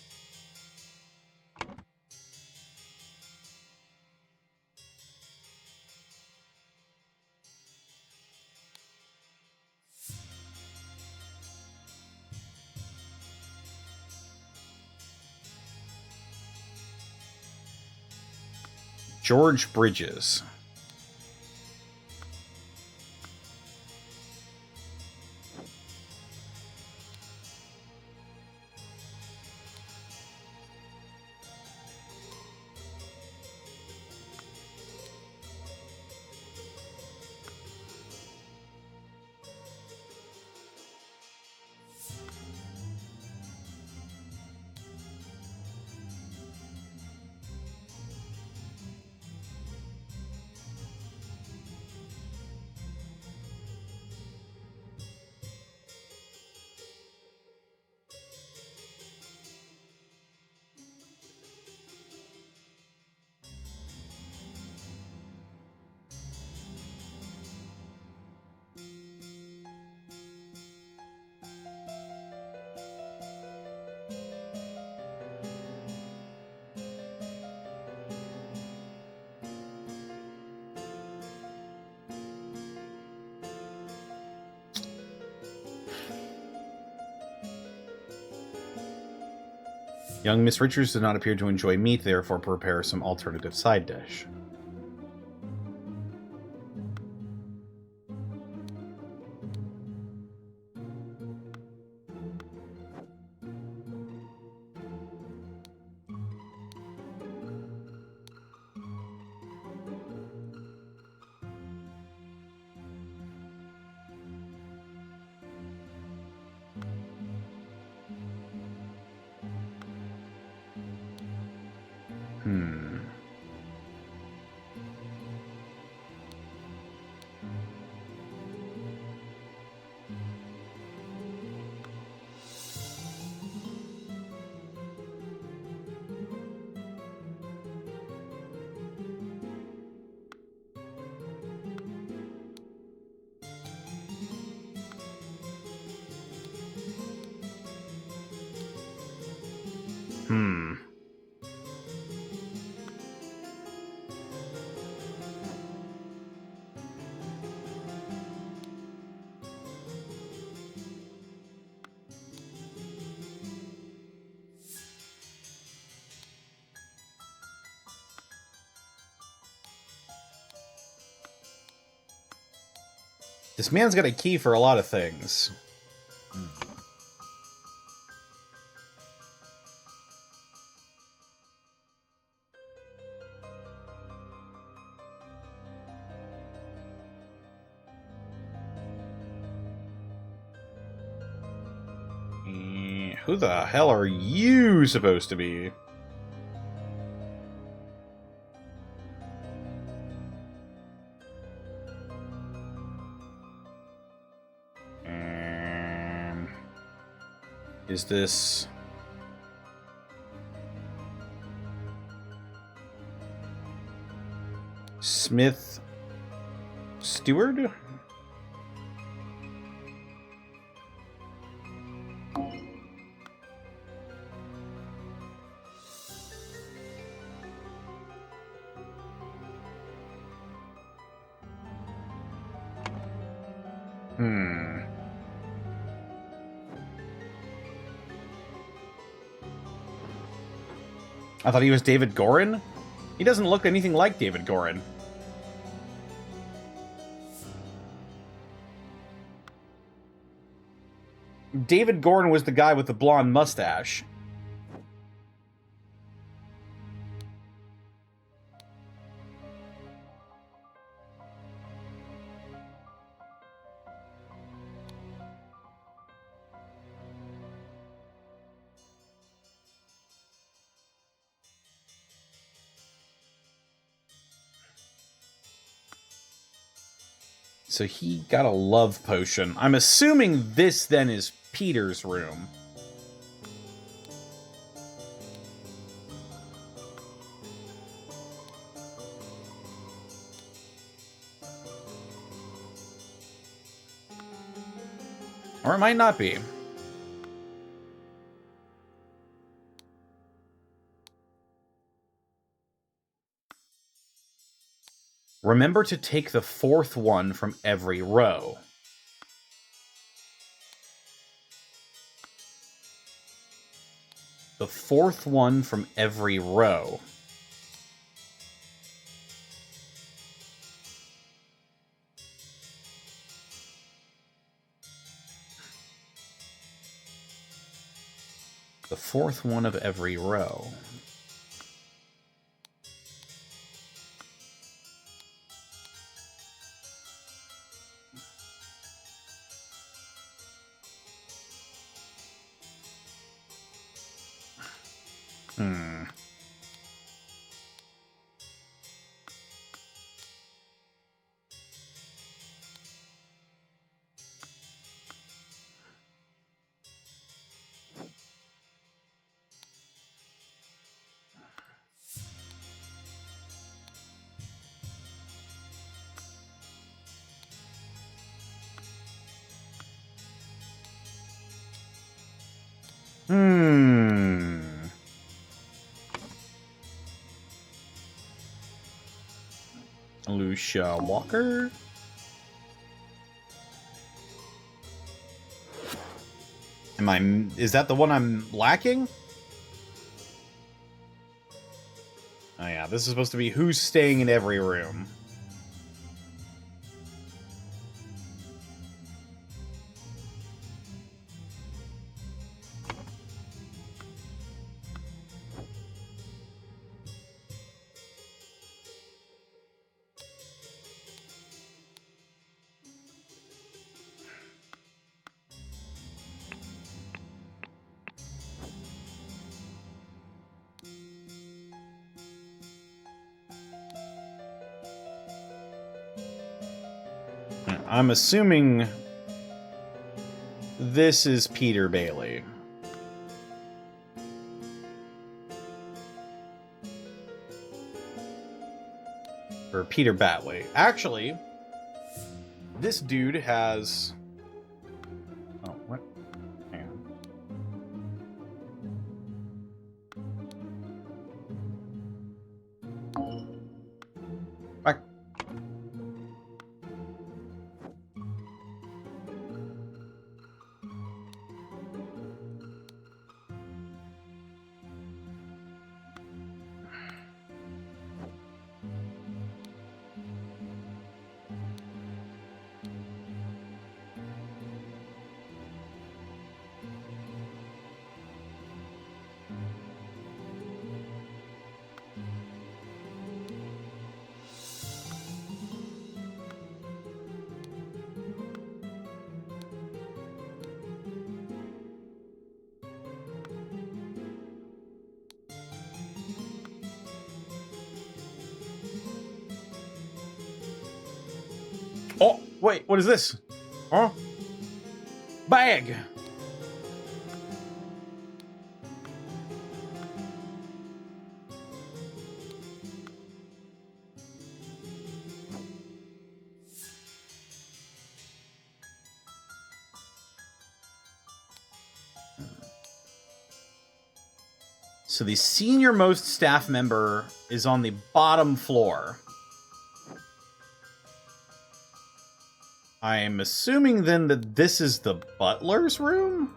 George Bridges. Young Miss Richards did not appear to enjoy meat, therefore prepare some alternative side dish. This man's got a key for a lot of things. Who the hell are you supposed to be? Is this... Smith Stewart? I thought he was David Gorin? He doesn't look anything like David Gorin. David Gorin was the guy with the blonde mustache. So he got a love potion. I'm assuming this then is Peter's room. Or it might not be. Remember to take the fourth one from every row. The fourth one from every row. The fourth one of every row. Lucia Walker. Is that the one I'm lacking? Oh yeah, this is supposed to be who's staying in every room. I'm assuming this is Peter Bailey. Or Peter Batley. Actually, this dude has... Oh, what? Hang on. Back. Oh, wait, what is this? Huh? Bag! So the senior-most staff member is on the bottom floor. I'm assuming then that this is the butler's room?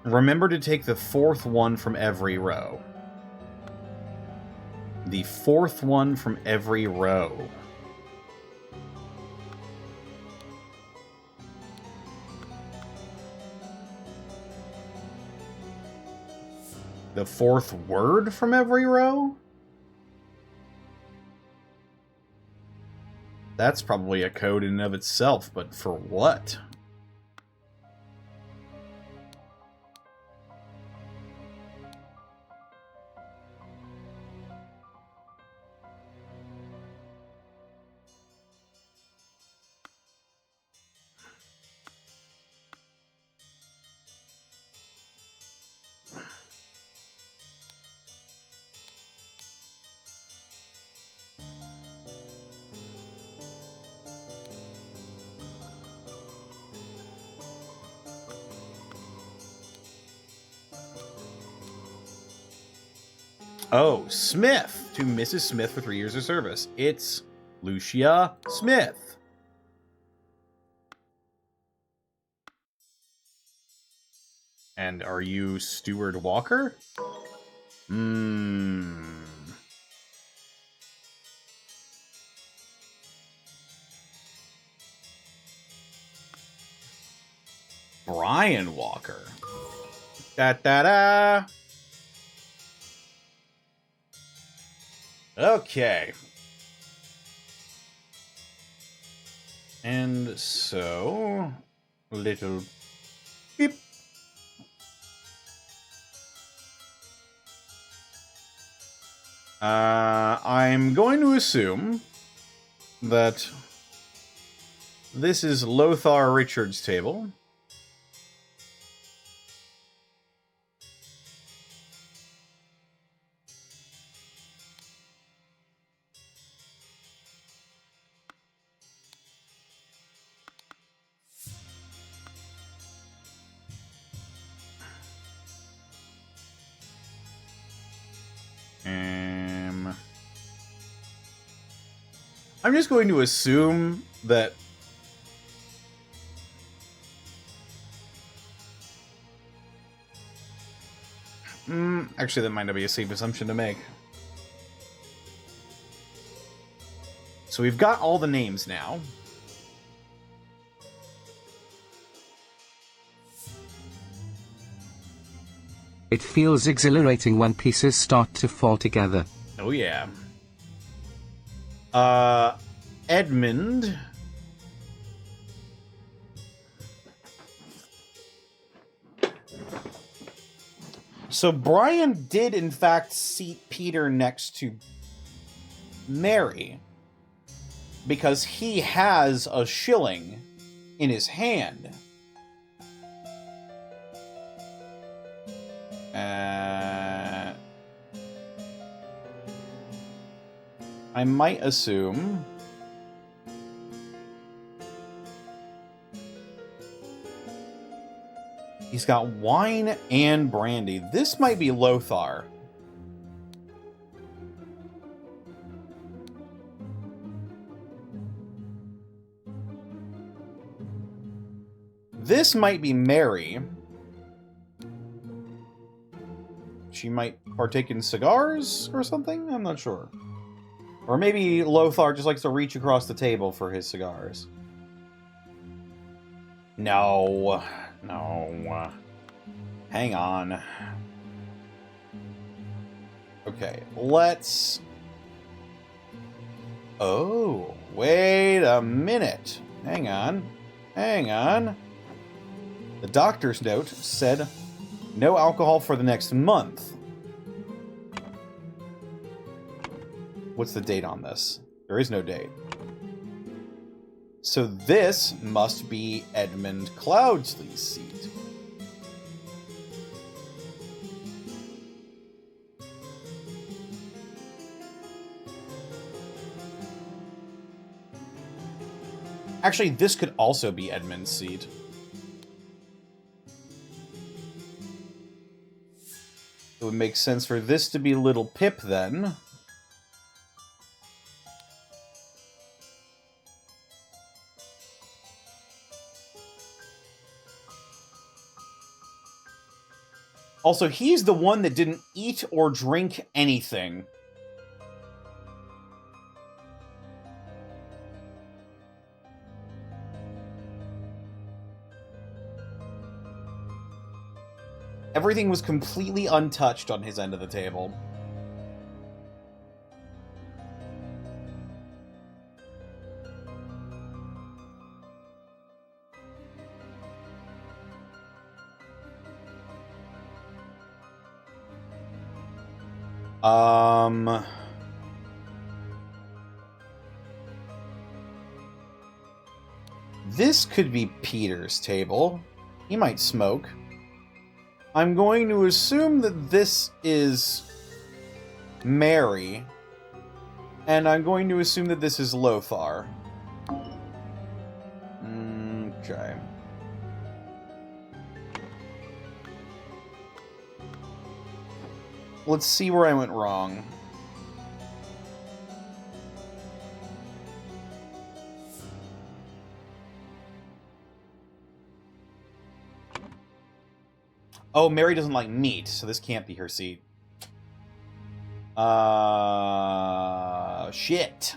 Remember to take the fourth one from every row. The fourth one from every row. the fourth word from every row? That's probably a code in and of itself, but for what? Oh, Smith! To Mrs. Smith for 3 years of service. It's Lucia Smith. And are you Stewart Walker? Brian Walker. Da-da-da! Okay. And so, little beep. I'm going to assume that this is Lothar Richard's table. I'm just going to assume that actually, that might not be a safe assumption to make. So we've got all the names now. It feels exhilarating when pieces start to fall together. Oh yeah. Edmund. So Brian did in fact seat Peter next to Mary, because he has a shilling in his hand. I might assume he's got wine and brandy. This might be Lothar. This might be Mary. She might partake in cigars or something? I'm not sure. Or maybe Lothar just likes to reach across the table for his cigars. No. No. Hang on. Okay, let's... Oh, wait a minute. Hang on. Hang on. The doctor's note said no alcohol for the next month. What's the date on this? There is no date. So this must be Edmund Cloudsley's seat. Actually, this could also be Edmund's seat. It would make sense for this to be Little Pip, then. Also, he's the one that didn't eat or drink anything. Everything was completely untouched on his end of the table. This could be Peter's table. He might smoke. I'm going to assume that this is Mary. And I'm going to assume that this is Lothar. Okay. Let's see where I went wrong. Oh, Mary doesn't like meat, so this can't be her seat. Shit.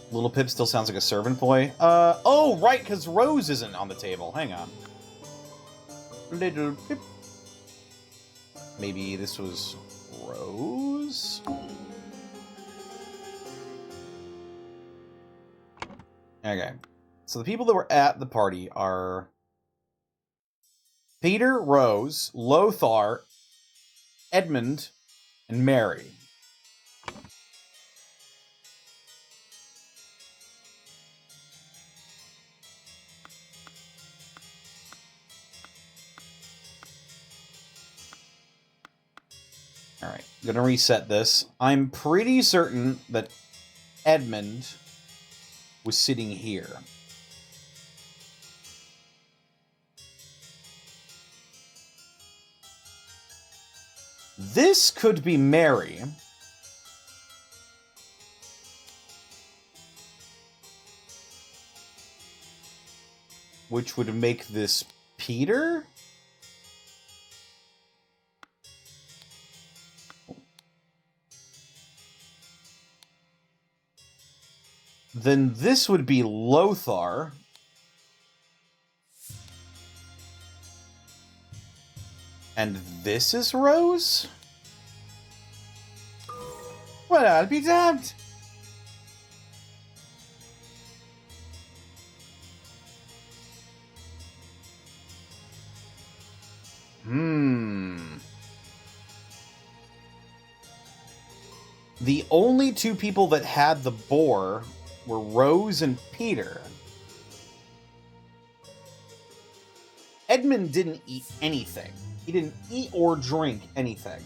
Little Pip still sounds like a servant boy. Oh, right, because Rose isn't on the table. Hang on. Little Pip. Maybe this was Rose? Okay. So the people that were at the party are Peter, Rose, Lothar, Edmund, and Mary. Alright, I'm gonna reset this. I'm pretty certain that Edmund was sitting here. This could be Mary. Which would make this Peter? Then this would be Lothar. And this is Rose? Well, I'll be damned. The only two people that had the boar were Rose and Peter. Edmund didn't eat anything. He didn't eat or drink anything.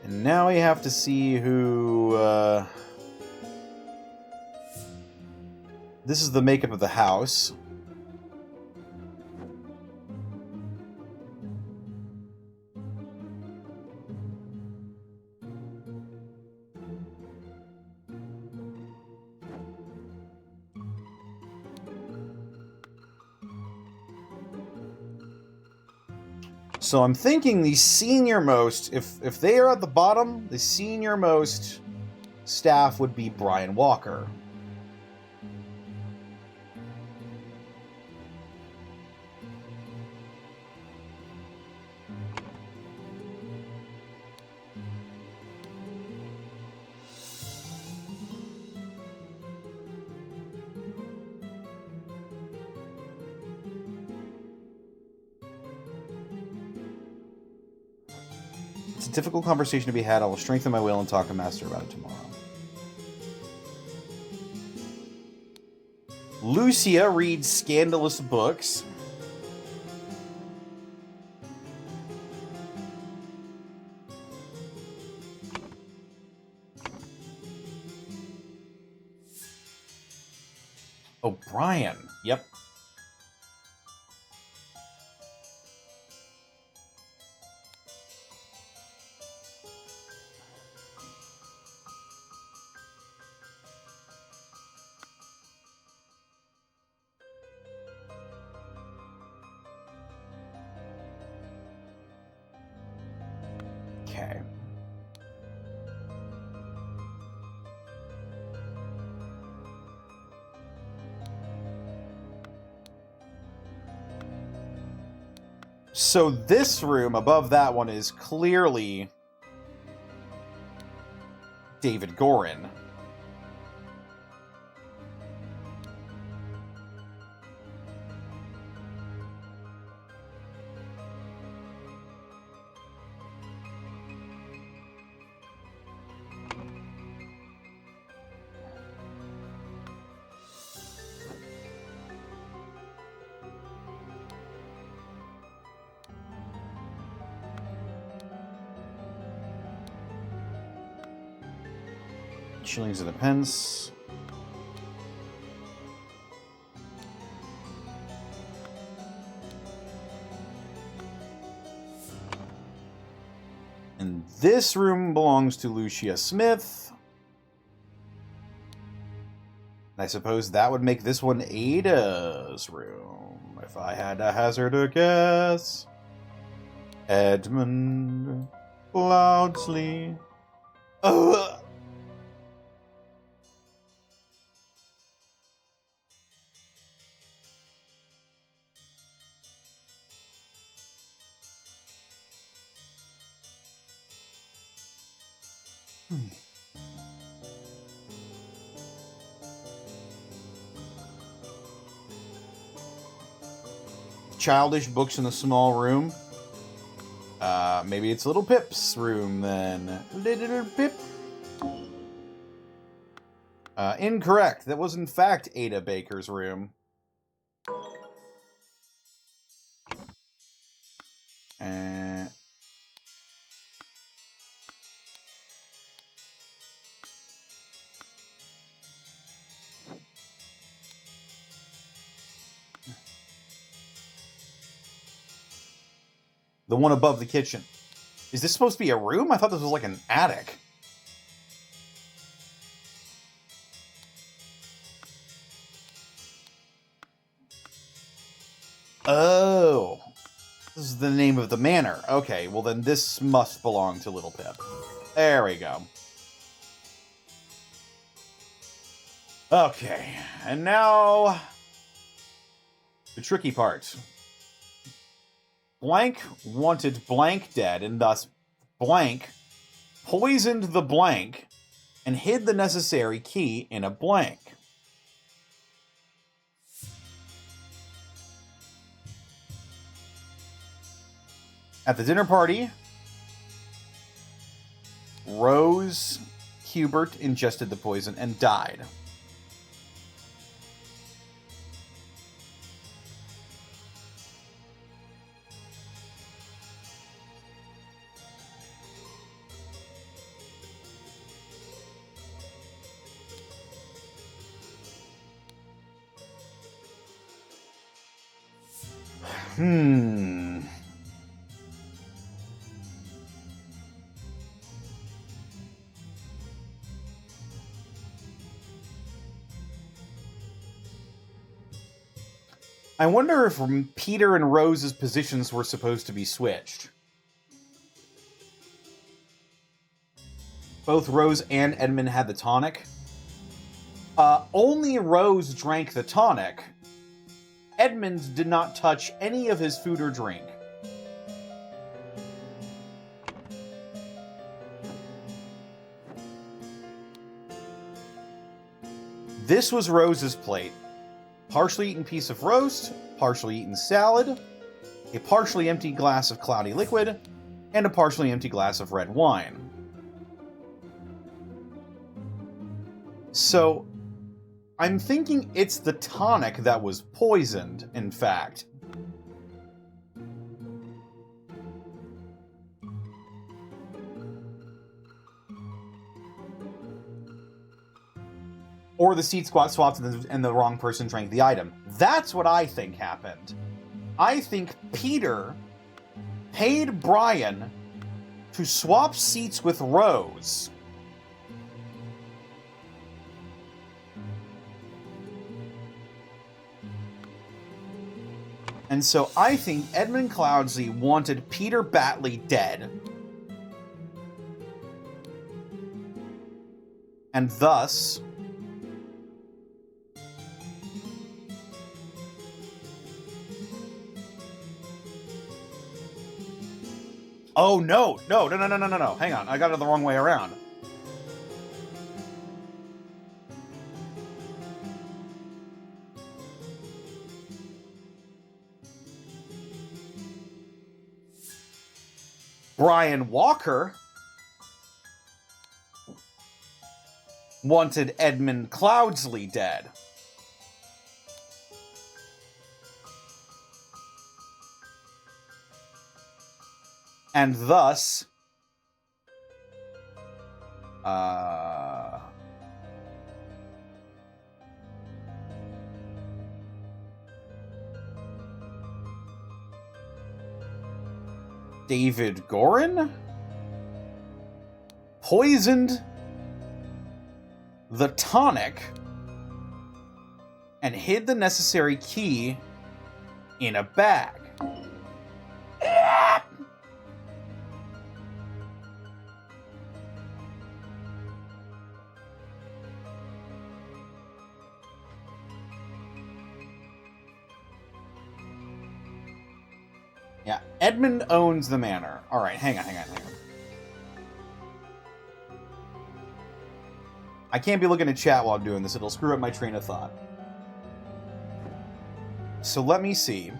And now we have to see who... This is the makeup of the house. So I'm thinking the senior-most, if they are at the bottom, the senior-most staff would be Brian Walker. It's a difficult conversation to be had. I will strengthen my will and talk to Master about it tomorrow. Lucia reads scandalous books. O'Brien. Yep. Okay. So this room above that one is clearly David Gorin. Shillings and a pence. And this room belongs to Lucia Smith. I suppose that would make this one Ada's room, if I had to hazard a guess. Edmund Cloudsley. Ugh. Childish books in a small room. Maybe it's Little Pip's room then. Little Pip. Incorrect. That was in fact Ada Baker's room. The one above the kitchen. Is this supposed to be a room? I thought this was like an attic. Oh. This is the name of the manor. Okay, well then this must belong to Little Pip. There we go. Okay, and now the tricky part. Blank wanted blank dead, and thus blank poisoned the blank and hid the necessary key in a blank. At the dinner party, Rose Hubert ingested the poison and died. I wonder if Peter and Rose's positions were supposed to be switched. Both Rose and Edmund had the tonic. Only Rose drank the tonic. Edmund did not touch any of his food or drink. This was Rose's plate. Partially eaten piece of roast, partially eaten salad, a partially empty glass of cloudy liquid, and a partially empty glass of red wine. So, I'm thinking it's the tonic that was poisoned, in fact. Or the seats got swapped and the wrong person drank the item. That's what I think happened. I think Peter paid Brian to swap seats with Rose. And so I think Edmund Cloudsley wanted Peter Batley dead. And thus... Oh, no. No. Hang on. I got it the wrong way around. Brian Walker wanted Edmund Cloudsley dead. And thus, David Gorin poisoned the tonic and hid the necessary key in a bag. Yeah, Edmund owns the manor. Alright, hang on. I can't be looking at chat while I'm doing this. It'll screw up my train of thought. So let me see.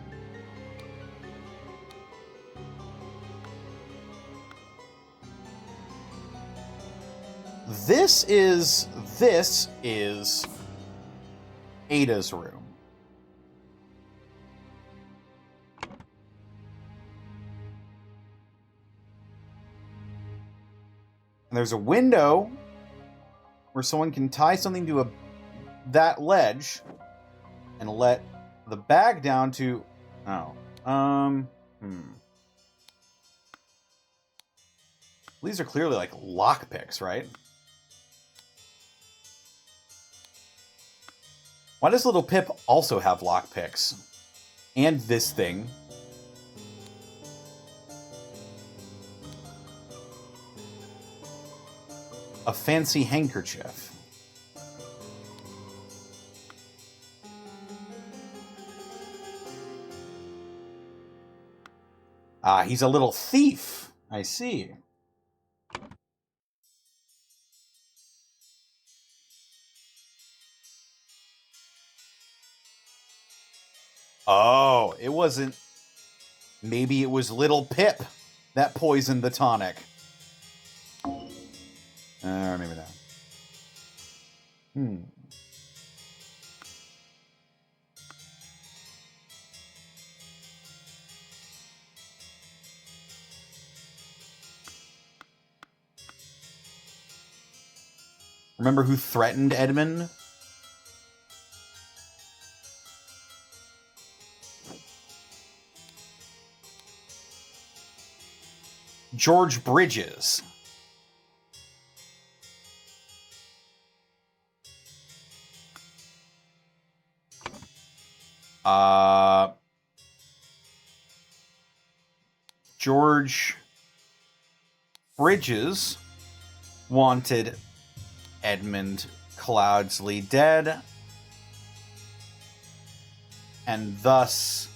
This is Ada's room. And there's a window where someone can tie something to that ledge and let the bag down to... These are clearly like lockpicks, right? Why does Little Pip also have lockpicks? And this thing. A fancy handkerchief. Ah, he's a little thief. I see. Oh, it wasn't... Maybe it was Little Pip that poisoned the tonic. Or maybe not. Remember who threatened Edmund? George Bridges. George Bridges wanted Edmund Cloudsley dead, and thus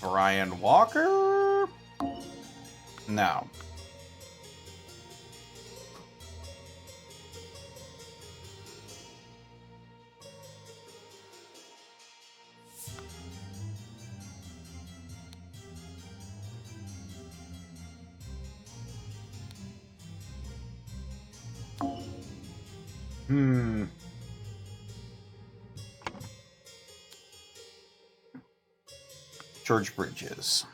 Brian Walker? No. George Bridges.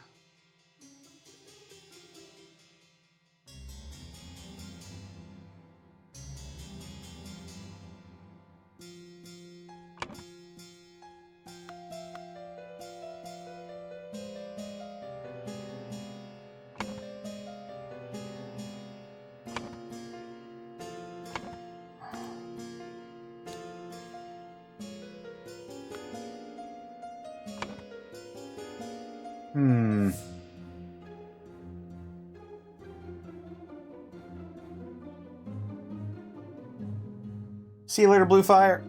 See you later, Blue Fire.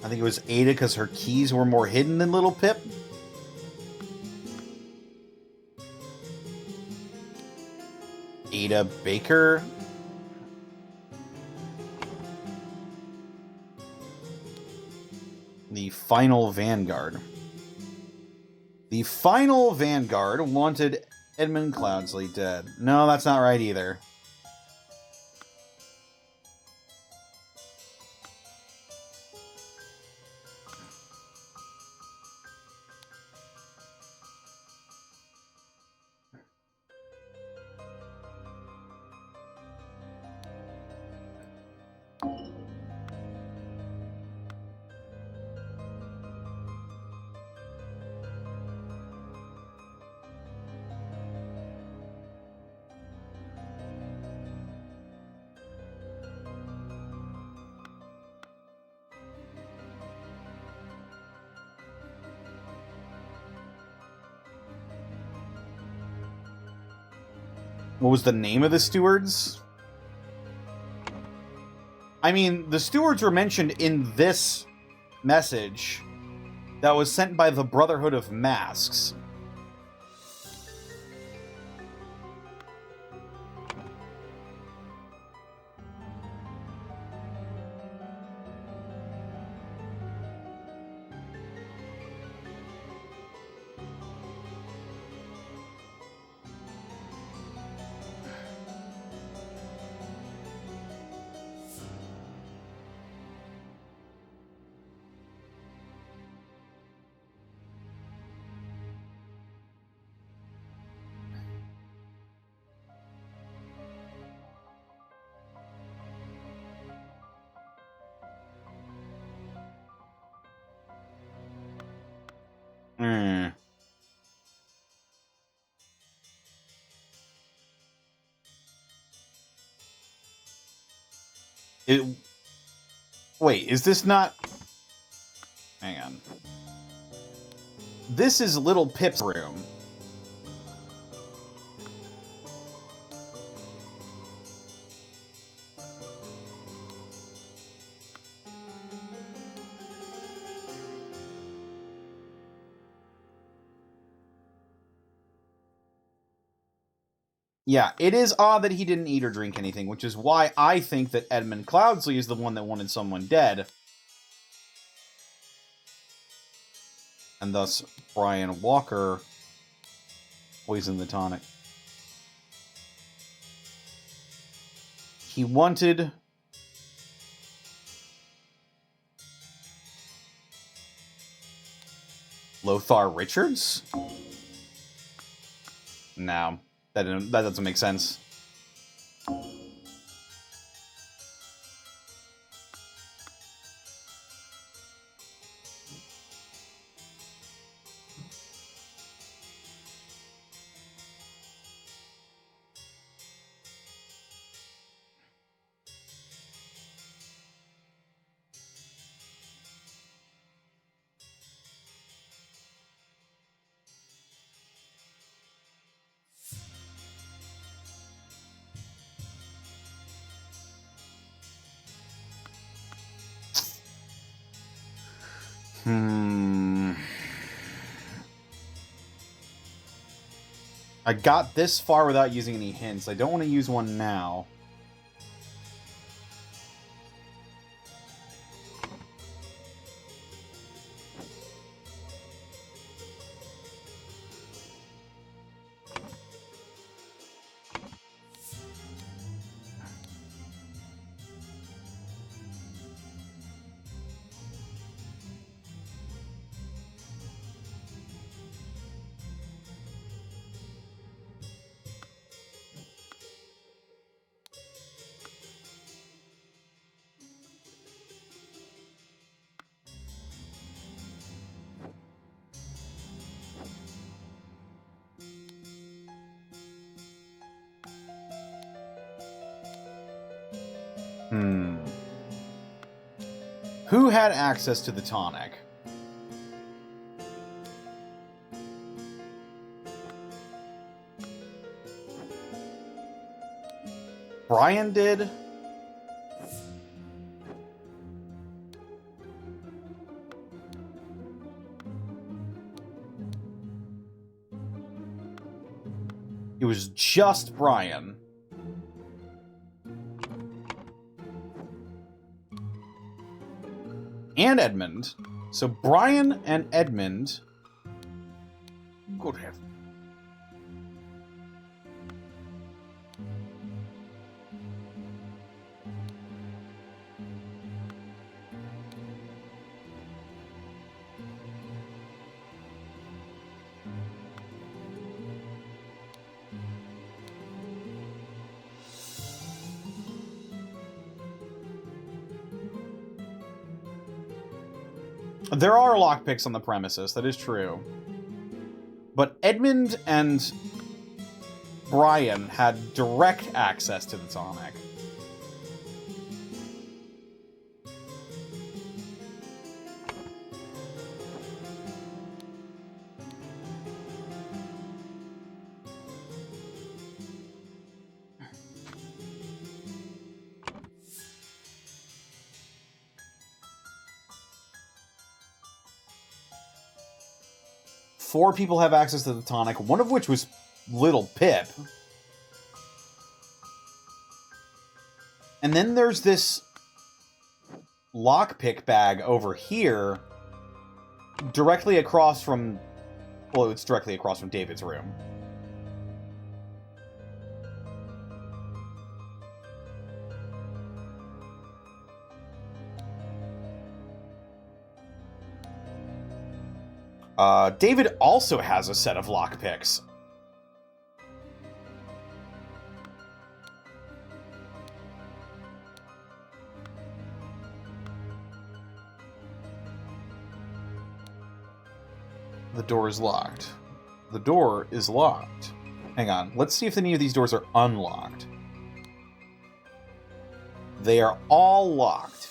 I think it was Ada because her keys were more hidden than Little Pip. Ada Baker. The final Vanguard. The final Vanguard wanted Edmund Cloudsley dead. No, that's not right either. What was the name of the stewards? I mean, the stewards were mentioned in this message that was sent by the Brotherhood of Masks. Wait, is this not... Hang on. This is Little Pip's room. Yeah, it is odd that he didn't eat or drink anything, which is why I think that Edmund Cloudsley is the one that wanted someone dead. And thus, Brian Walker poisoned the tonic. He wanted... Lothar Richards? No. That doesn't make sense. I got this far without using any hints. I don't want to use one now. Who had access to the tonic? Brian did? It was just Brian. And Edmund. So Brian and Edmund. Good heavens. There are lockpicks on the premises, that is true. But Edmund and Brian had direct access to the tonic. Four people have access to the tonic, one of which was Little Pip. And then there's this lockpick bag over here, directly across from... Well, it's directly across from David's room. David also has a set of lockpicks. The door is locked. The door is locked. Hang on. Let's see if any of these doors are unlocked. They are all locked.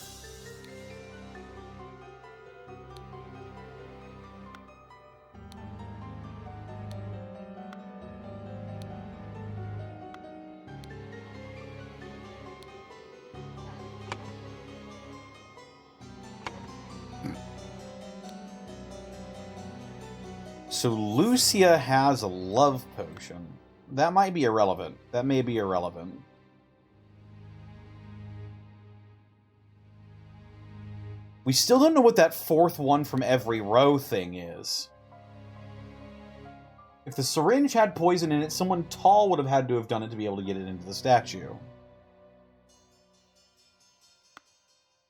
So Lucia has a love potion. That might be irrelevant. That may be irrelevant. We still don't know what that fourth one from every row thing is. If the syringe had poison in it, someone tall would have had to have done it to be able to get it into the statue.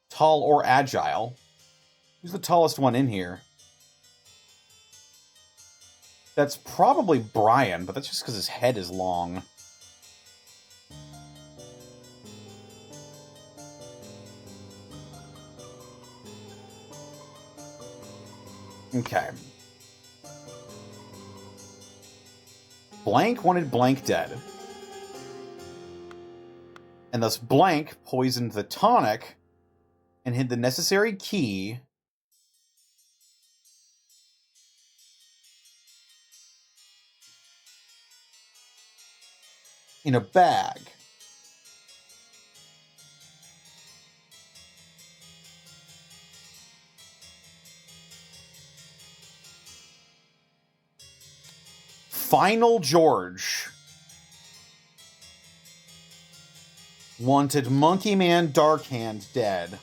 Tall or agile. Who's the tallest one in here? That's probably Brian, but that's just because his head is long. Okay. Blank wanted Blank dead. And thus Blank poisoned the tonic and hid the necessary key in a bag. Final George wanted Monkey Man Darkhand dead.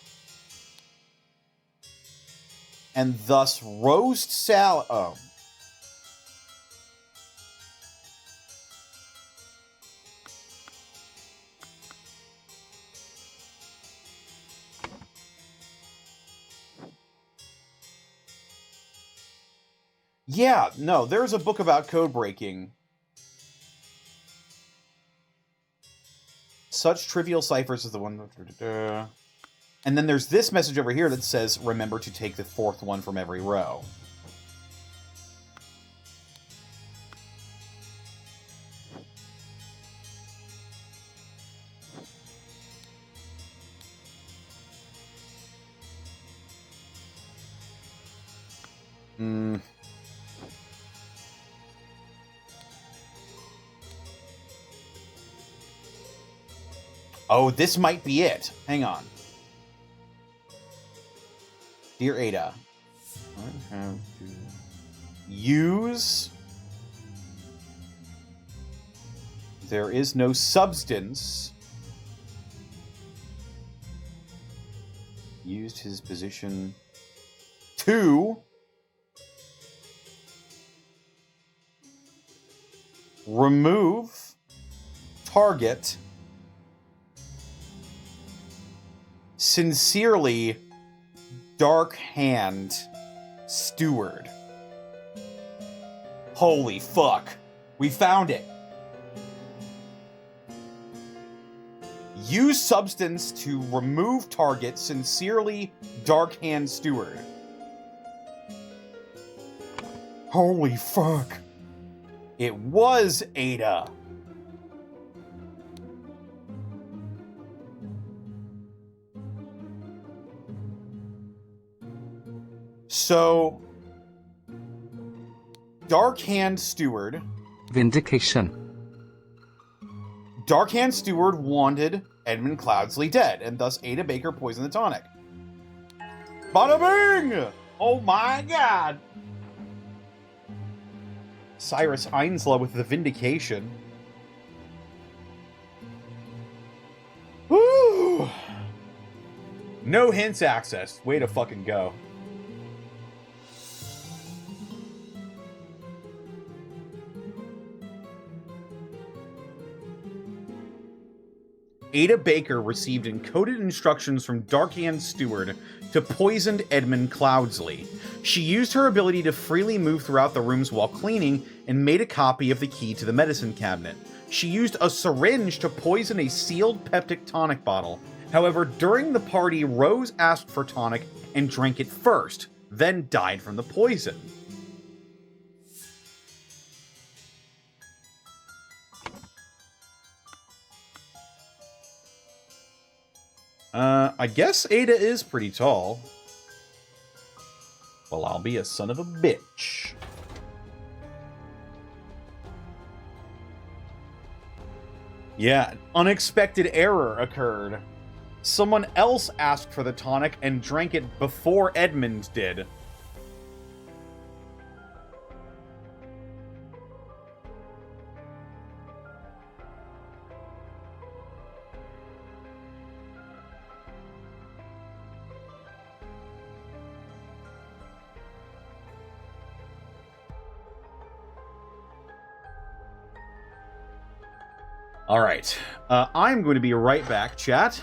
And thus Roast Salad... Oh. Yeah, no, there's a book about code breaking. Such trivial ciphers is the one... And then there's this message over here that says, remember to take the fourth one from every row. Oh, this might be it. Hang on. Dear Ada, I have to use... There is no substance. Used his position to remove target. Sincerely, Dark Hand Steward. Holy fuck. We found it. Use substance to remove target. Sincerely, Dark Hand Steward. Holy fuck. It was Ada. So, Dark Hand Steward. Vindication. Dark Hand Steward wanted Edmund Cloudsley dead, and thus Ada Baker poisoned the tonic. Bada bing! Oh my god! Cyrus Einsla with the vindication. Woo! No hints accessed. Way to fucking go. Ada Baker received encoded instructions from Darkhand Steward to poison Edmund Cloudsley. She used her ability to freely move throughout the rooms while cleaning and made a copy of the key to the medicine cabinet. She used a syringe to poison a sealed peptic tonic bottle. However, during the party, Rose asked for tonic and drank it first, then died from the poison. I guess Ada is pretty tall. Well, I'll be a son of a bitch. Yeah, unexpected error occurred. Someone else asked for the tonic and drank it before Edmund did. Alright, I'm going to be right back, chat.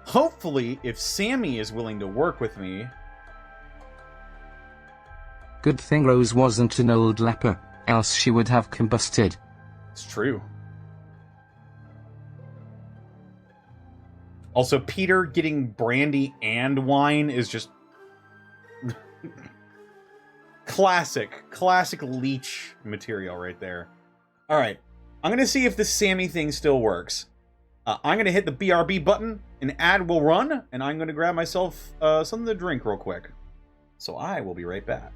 Hopefully, if Sammy is willing to work with me... Good thing Rose wasn't an old leper, else she would have combusted. It's true. Also, Peter getting brandy and wine is just... classic leech material right there. Alright, I'm going to see if this Sammy thing still works. I'm going to hit the BRB button, an ad will run, and I'm going to grab myself something to drink real quick. So I will be right back.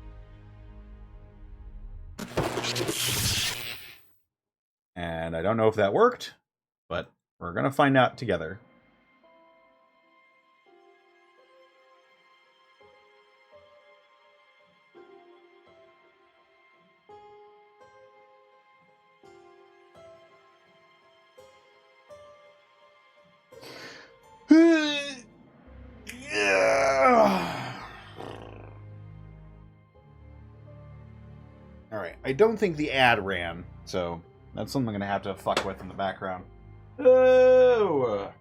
And I don't know if that worked, but we're going to find out together. I don't think the ad ran, so that's something I'm gonna have to fuck with in the background. Oh!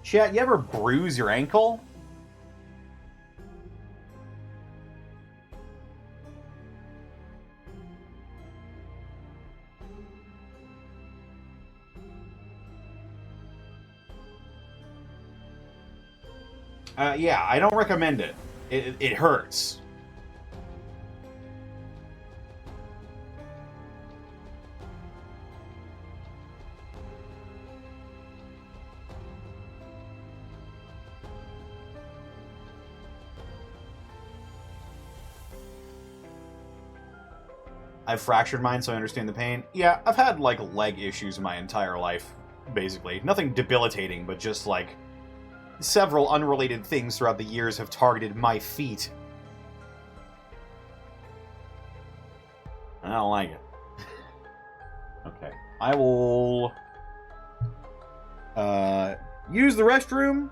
Chat, you ever bruise your ankle? Yeah, I don't recommend it. It hurts. I've fractured mine, so I understand the pain. Yeah, I've had, like, leg issues my entire life, basically. Nothing debilitating, but just, like, several unrelated things throughout the years have targeted my feet. I don't like it. Okay. I will... use the restroom.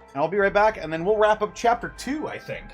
And I'll be right back, and then we'll wrap up Chapter 2, I think.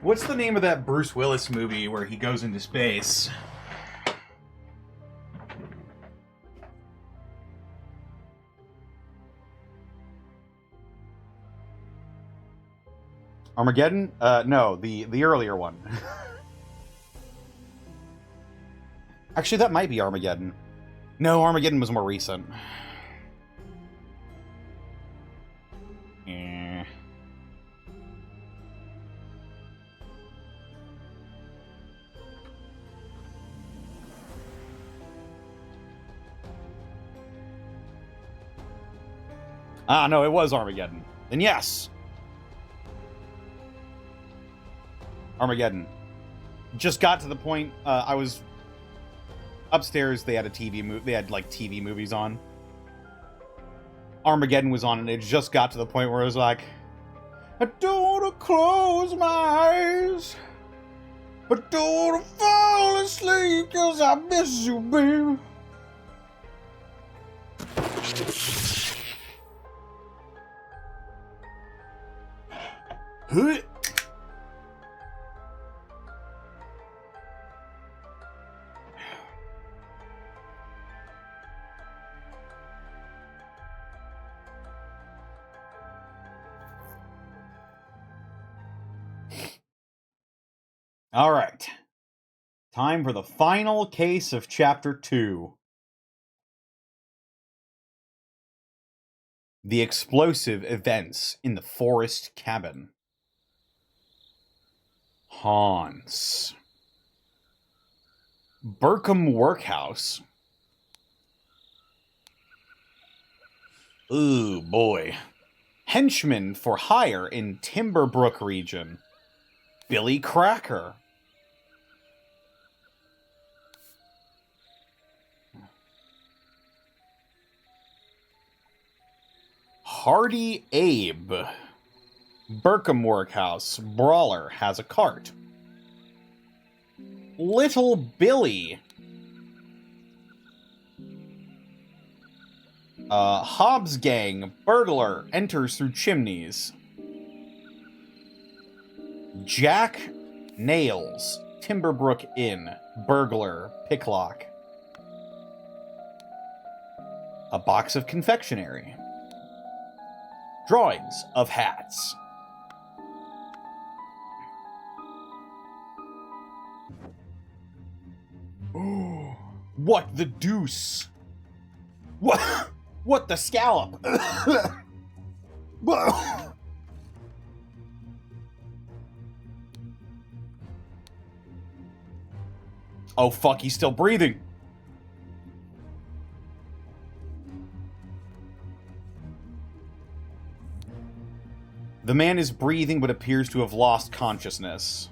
What's the name of that Bruce Willis movie where he goes into space? Armageddon? No, the earlier one. Actually, that might be Armageddon. No, Armageddon was more recent. Eh. Ah, no, it was Armageddon. Then yes. Armageddon. Just got to the point, I was upstairs, they had a TV movie, they had like TV movies on. Armageddon was on, and it just got to the point where it was like, I don't want to close my eyes. I don't want to fall asleep, cause I miss you, baby. Huh? All right. Time for the final case of Chapter 2. The explosive events in the forest cabin. Hans. Burkham Workhouse. Ooh, boy. Henchman for hire in Timberbrook region. Billy Cracker. Hardy Abe. Burkham Workhouse. Brawler has a cart. Little Billy. Hobbs Gang. Burglar enters through chimneys. Jack Nails. Timberbrook Inn. Burglar. Picklock. A box of confectionery. Drawings of hats. What the deuce? What the scallop? Oh fuck, he's still breathing. The man is breathing but appears to have lost consciousness.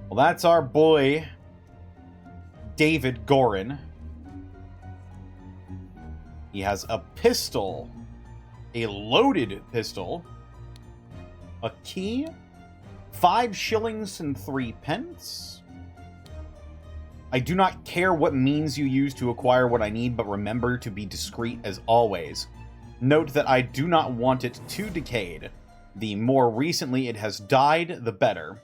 Well, that's our boy, David Gorin. He has a pistol, a loaded pistol, a key, 5 shillings and 3 pence. I do not care what means you use to acquire what I need, but remember to be discreet as always. Note that I do not want it too decayed. The more recently it has died, the better.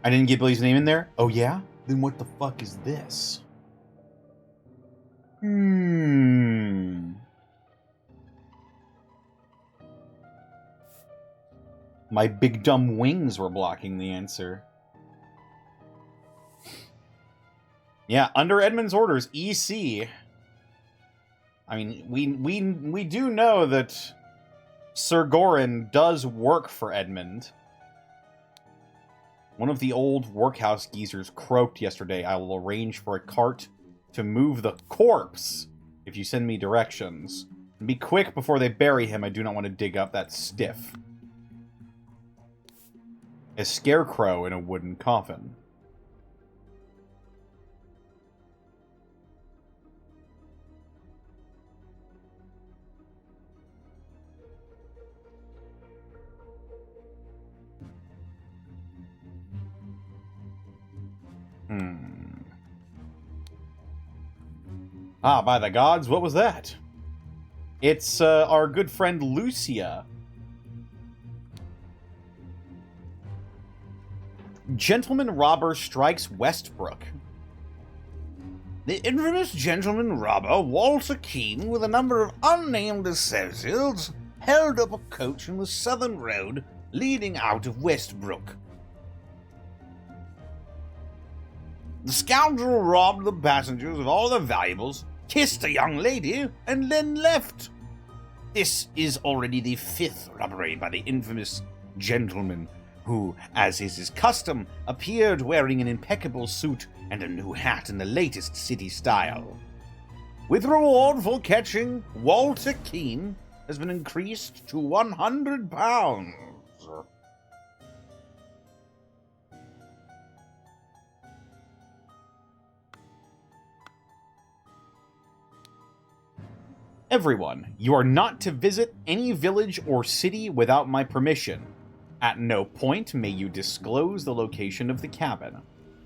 I didn't get Billy's name in there? Oh yeah? Then what the fuck is this? My big dumb wings were blocking the answer. Yeah, under Edmund's orders, EC. I mean, we do know that Sir Gorin does work for Edmund. One of the old workhouse geezers croaked yesterday. I will arrange for a cart to move the corpse if you send me directions. And be quick before they bury him. I do not want to dig up that stiff. A scarecrow in a wooden coffin. Ah, by the gods, what was that? It's our good friend Lucia. Gentleman robber strikes Westbrook. The infamous gentleman robber, Walter Keene, with a number of unnamed associates, held up a coach on the Southern Road leading out of Westbrook. The scoundrel robbed the passengers of all their valuables, kissed a young lady, and then left. This is already the 5th robbery by the infamous gentleman who, as is his custom, appeared wearing an impeccable suit and a new hat in the latest city style. With reward for catching Walter Keene has been increased to £100. Everyone, you are not to visit any village or city without my permission. At no point may you disclose the location of the cabin.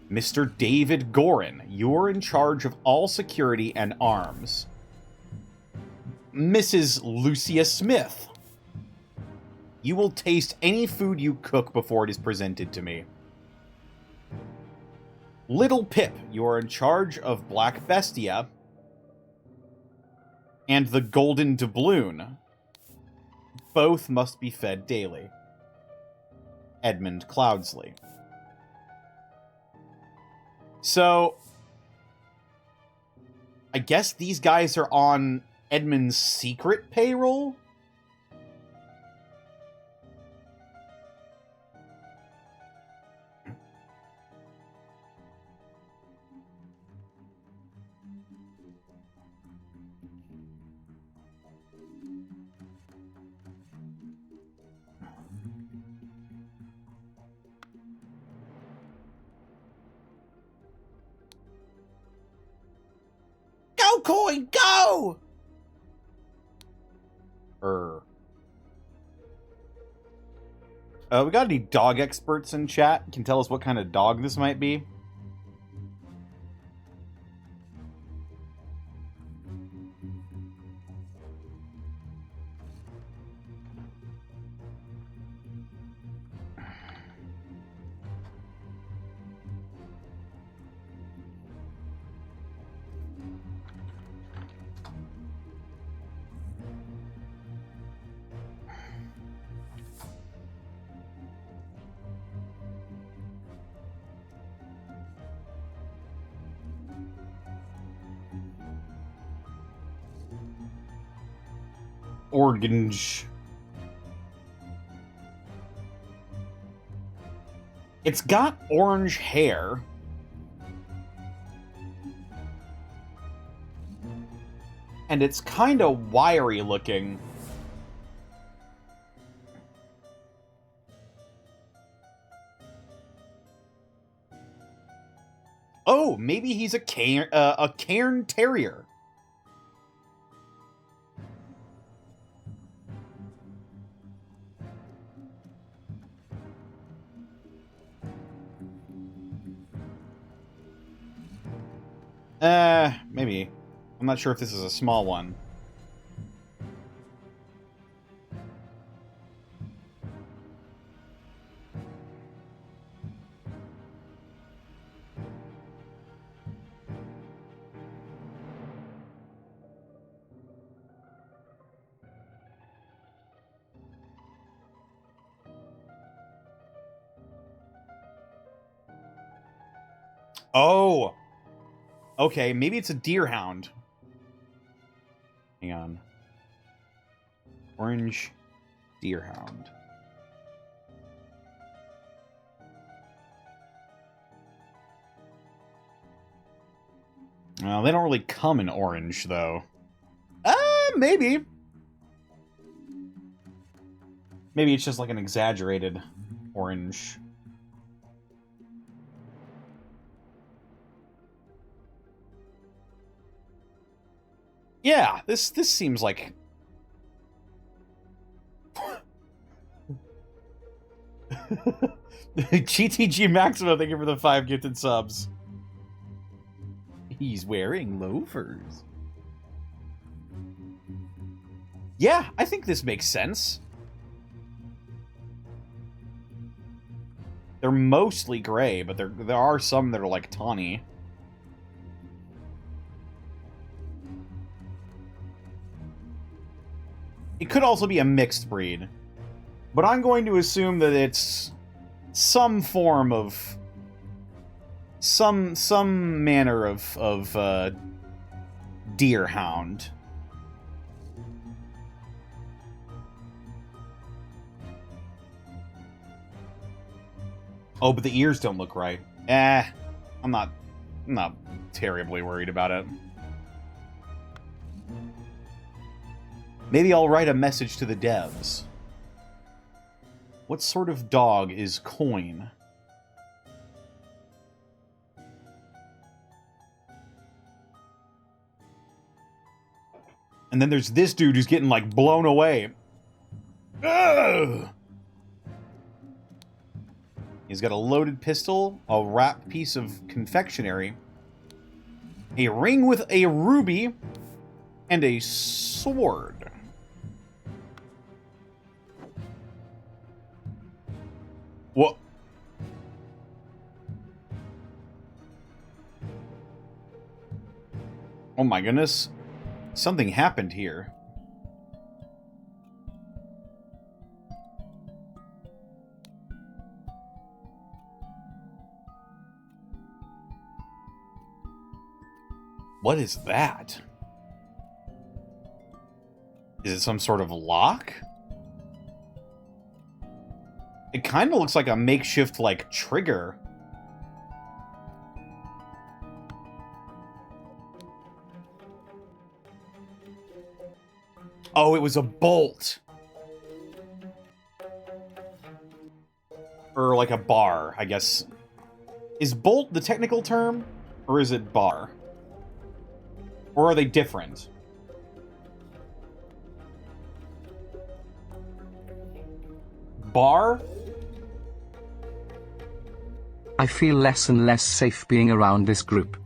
Mr. David Gorin, you're in charge of all security and arms. Mrs. Lucia Smith, you will taste any food you cook before it is presented to me. Little Pip, you are in charge of Black Bestia and the Golden Doubloon. Both must be fed daily. Edmund Cloudsley. So, I guess these guys are on Edmund's secret payroll? Go, Coin, go! We got any dog experts in chat? Can tell us what kind of dog this might be? Orange. It's got orange hair. And it's kind of wiry looking. Oh, maybe he's a Cairn Terrier. Maybe. I'm not sure if this is a small one. Oh! Okay, maybe it's a deerhound. Hang on. Orange deerhound. Well, they don't really come in orange, though. Maybe. Maybe it's just like an exaggerated orange. Yeah, this seems like... GTG Maximo, thank you for the 5 gifted subs. He's wearing loafers. Yeah, I think this makes sense. They're mostly gray, but there are some that are like tawny. It could also be a mixed breed. But I'm going to assume that it's some form of... Some manner of deerhound. Oh, but the ears don't look right. I'm not terribly worried about it. Maybe I'll write a message to the devs. What sort of dog is Coin? And then there's this dude who's getting, like, blown away. Ugh! He's got a loaded pistol, a wrapped piece of confectionery, a ring with a ruby, and a sword. What? Oh my goodness. Something happened here. What is that? Is it some sort of lock? It kind of looks like a makeshift, like, trigger. Oh, it was a bolt. Or, like, a bar, I guess. Is bolt the technical term? Or is it bar? Or are they different? Bar? I feel less and less safe being around this group.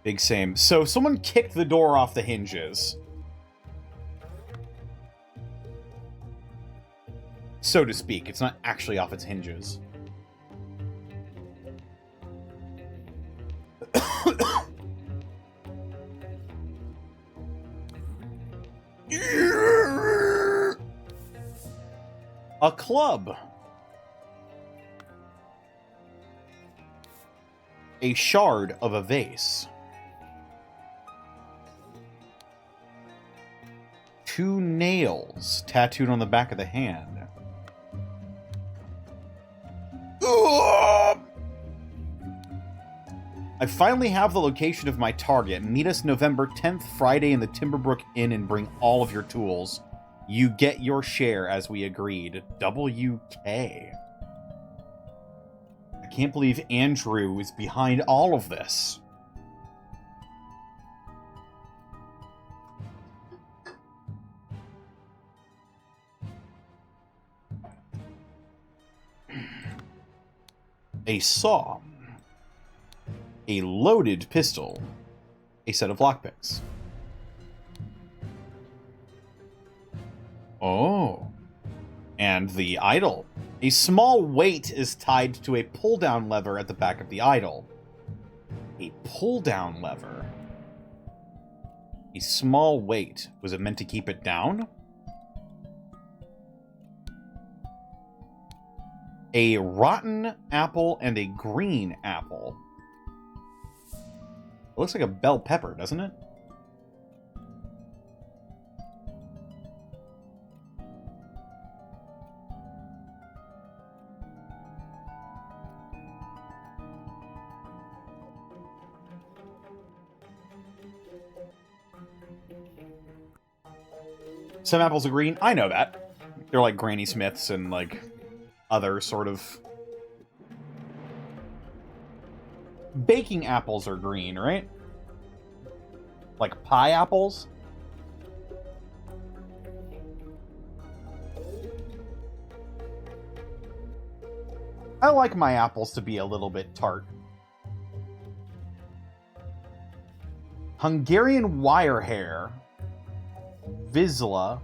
Big same. So someone kicked the door off the hinges. So to speak. It's not actually off its hinges. A club. A shard of a vase. 2 nails tattooed on the back of the hand. Ugh! I finally have the location of my target. Meet us November 10th, Friday in the Timberbrook Inn and bring all of your tools. You get your share as we agreed. WK. I can't believe Andrew is behind all of this. A saw. A loaded pistol. A set of lockpicks. Oh. And the idol. A small weight is tied to a pull-down lever at the back of the idol. A pull-down lever. A small weight. Was it meant to keep it down? A rotten apple and a green apple. It looks like a bell pepper, doesn't it? Some apples are green. I know that. They're like Granny Smiths and like other sort of... Baking apples are green, right? Like pie apples? I like my apples to be a little bit tart. Hungarian Wirehair, Vizsla,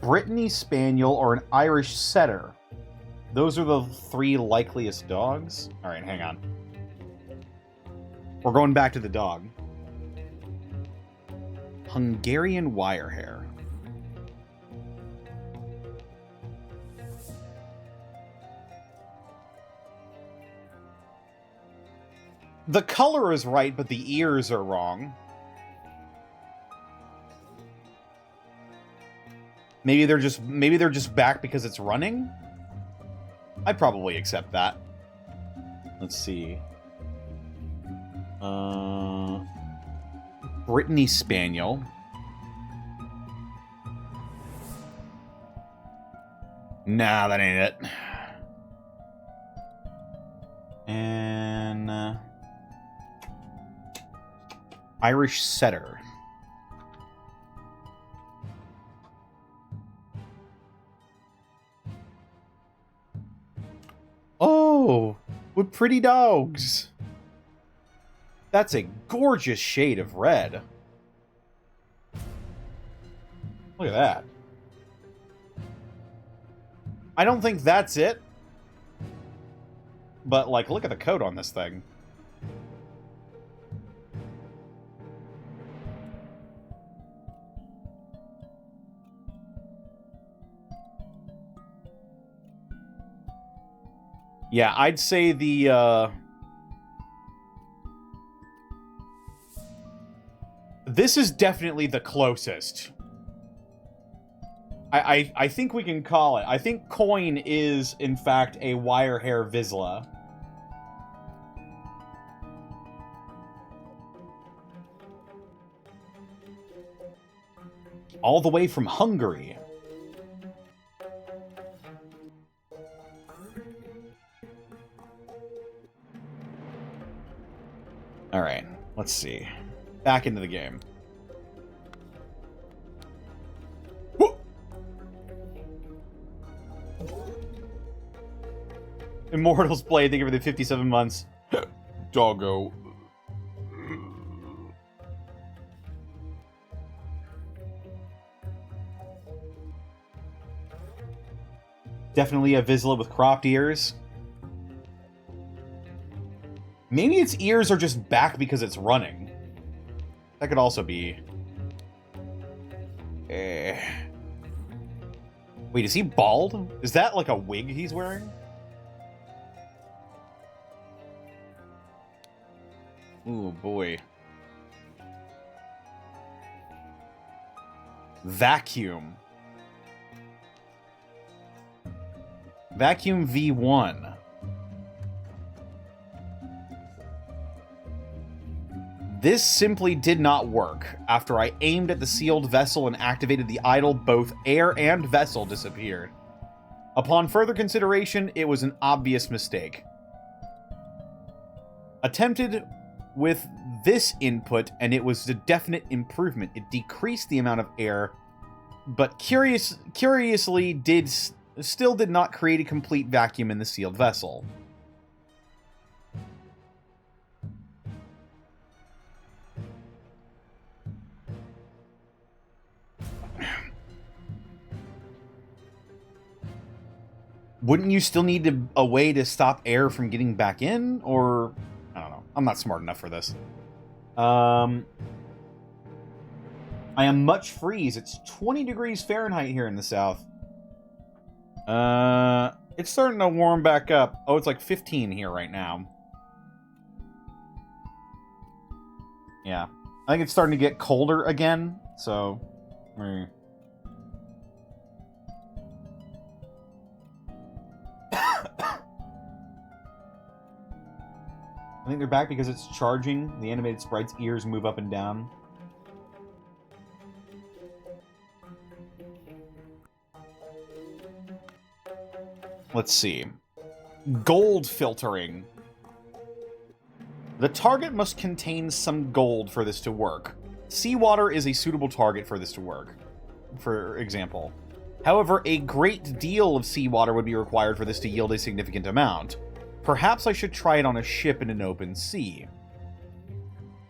Brittany Spaniel, or an Irish Setter. Those are the 3 likeliest dogs. Alright, hang on. We're going back to the dog. Hungarian Wirehair. The color is right, but the ears are wrong. Maybe they're just back because it's running? I'd probably accept that. Let's see. Brittany Spaniel. Nah, that ain't it. And Irish Setter. Oh, with pretty dogs. That's a gorgeous shade of red. Look at that. I don't think that's it. But, like, look at the coat on this thing. Yeah, I'd say the, this is definitely the closest. I think we can call it. I think Coin is, in fact, a Wirehair Vizsla. All the way from Hungary. Alright, let's see. Back into the game. Whoa! Immortals Blade, thank you for the 57 months. Doggo. Definitely a Vizsla with cropped ears. Maybe its ears are just back because it's running. That could also be... Wait, is he bald? Is that like a wig he's wearing? Ooh, boy. Vacuum. Vacuum V1. This simply did not work. After I aimed at the sealed vessel and activated the idol, both air and vessel disappeared. Upon further consideration, it was an obvious mistake. Attempted with this input, and it was a definite improvement. It decreased the amount of air, but curiously still did not create a complete vacuum in the sealed vessel. Wouldn't you still need a way to stop air from getting back in? Or, I don't know. I'm not smart enough for this. I am much freeze. It's 20 degrees Fahrenheit here in the south. It's starting to warm back up. Oh, it's like 15 here right now. Yeah. I think it's starting to get colder again, so... I think they're back because it's charging. The animated sprite's ears move up and down. Let's see. Gold filtering. The target must contain some gold for this to work. Seawater is a suitable target for this to work, for example. However, a great deal of seawater would be required for this to yield a significant amount. Perhaps I should try it on a ship in an open sea.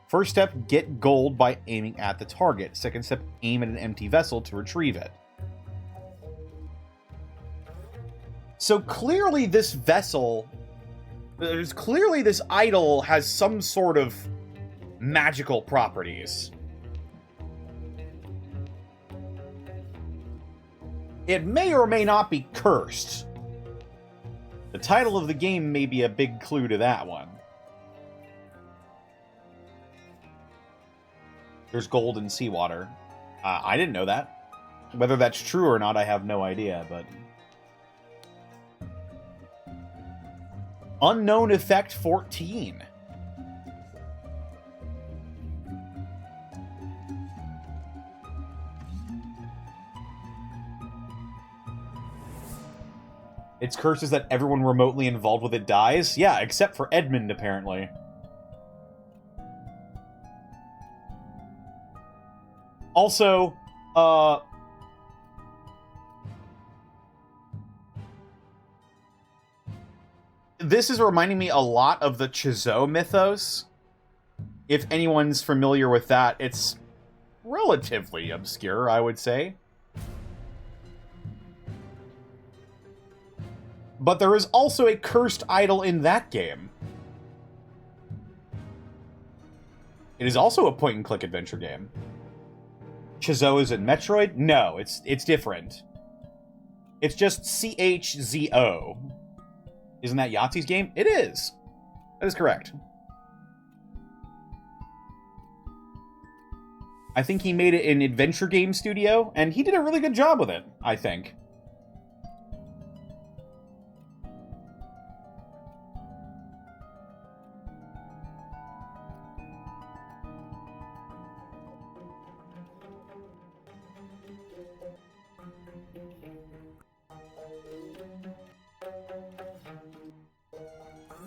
First step, get gold by aiming at the target. Second step, aim at an empty vessel to retrieve it. So clearly this vessel, clearly this idol has some sort of magical properties. It may or may not be cursed. The title of the game may be a big clue to that one. There's gold in seawater. I didn't know that. Whether that's true or not, I have no idea, but... Unknown Effect 14. Its curse is that everyone remotely involved with it dies? Yeah, except for Edmund, apparently. Also, this is reminding me a lot of the Chizou mythos. If anyone's familiar with that, it's relatively obscure, I would say. But there is also a cursed idol in that game. It is also a point-and-click adventure game. Chizou is in Metroid? No, it's different. It's just CHZO. Isn't that Yahtzee's game? It is. That is correct. I think he made it in Adventure Game Studio, and he did a really good job with it, I think.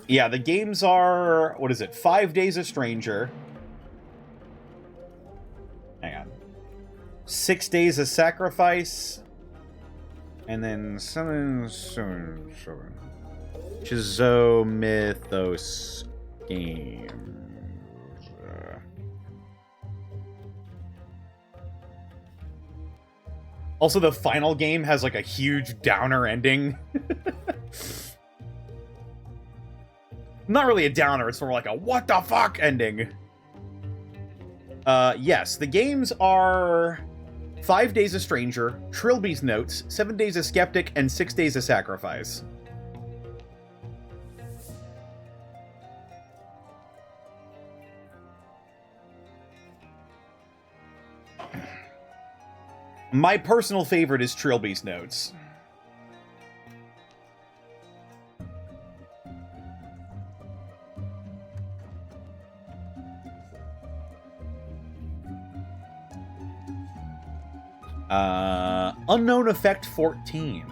Yeah, the games are, what is it, 5 Days a Stranger. Hang on. 6 Days a Sacrifice. And then something. Chizou Mythos games. Also, the final game has like a huge downer ending. Not really a downer, it's sort of like a what the fuck ending. Yes, the games are 5 Days a Stranger, Trilby's Notes, 7 Days a Skeptic, and 6 Days a Sacrifice. My personal favorite is Trilby's Notes. Unknown Effect 14.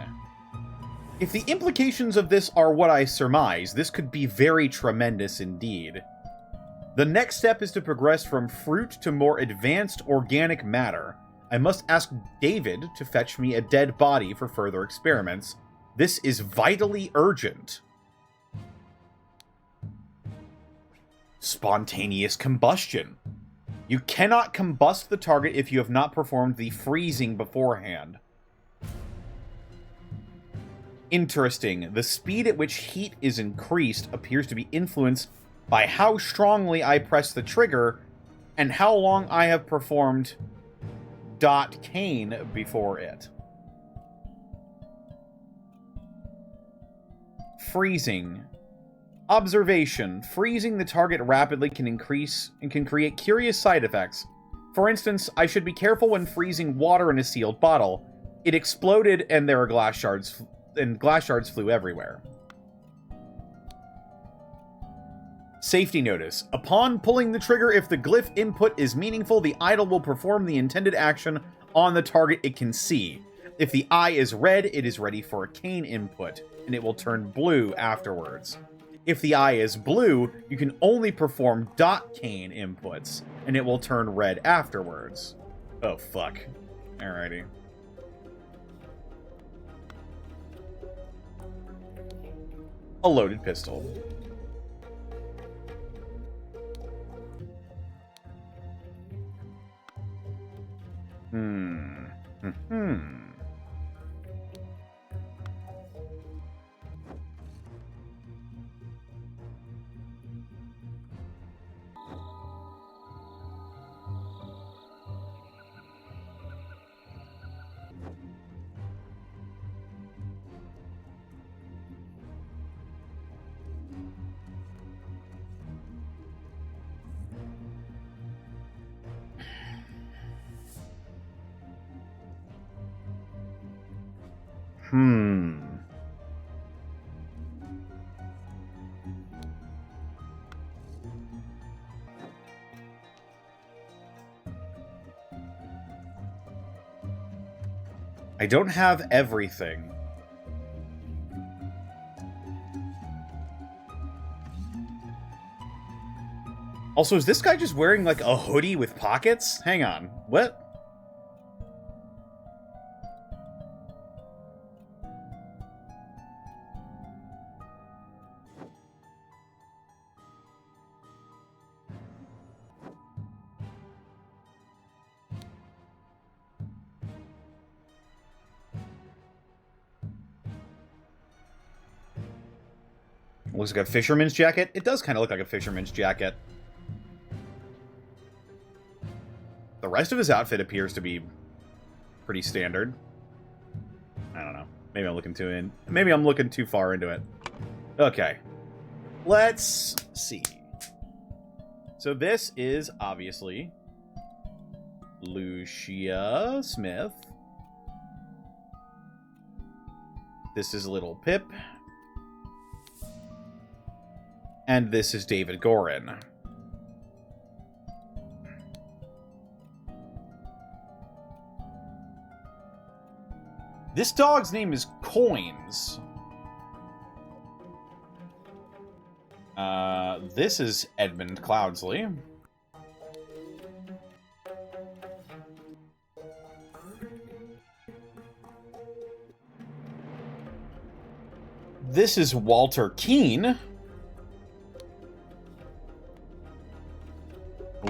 If the implications of this are what I surmise, this could be very tremendous indeed. The next step is to progress from fruit to more advanced organic matter. I must ask David to fetch me a dead body for further experiments. This is vitally urgent. Spontaneous combustion. You cannot combust the target if you have not performed the freezing beforehand. Interesting. The speed at which heat is increased appears to be influenced by how strongly I press the trigger and how long I have performed .cane before it. Freezing. Observation. Freezing the target rapidly can increase and can create curious side effects. For instance, I should be careful when freezing water in a sealed bottle. It exploded and there are glass shards flew everywhere. Safety notice. Upon pulling the trigger, if the glyph input is meaningful, the idol will perform the intended action on the target it can see. If the eye is red, it is ready for a cane input, and it will turn blue afterwards. If the eye is blue, you can only perform dot cane inputs, and it will turn red afterwards. Oh, fuck. Alrighty. A loaded pistol. I don't have everything. Also, is this guy just wearing, like, a hoodie with pockets? Hang on. What? Looks like a fisherman's jacket. It does kind of look like a fisherman's jacket. The rest of his outfit appears to be pretty standard. I don't know. Maybe I'm looking too far into it. Okay. Let's see. So this is obviously Lucia Smith. This is Little Pip. And this is David Gorin. This dog's name is Coins. This is Edmund Cloudsley. This is Walter Keane.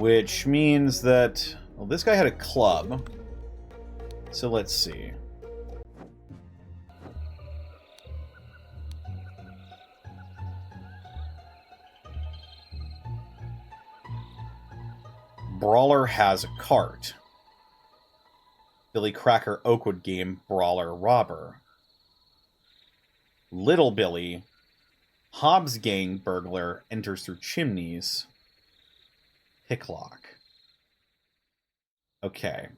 Which means that... Well, this guy had a club. So let's see. Brawler has a cart. Billy Cracker Oakwood game Brawler Robber. Little Billy, Hobbs Gang burglar enters through chimneys. Picklock. Okay.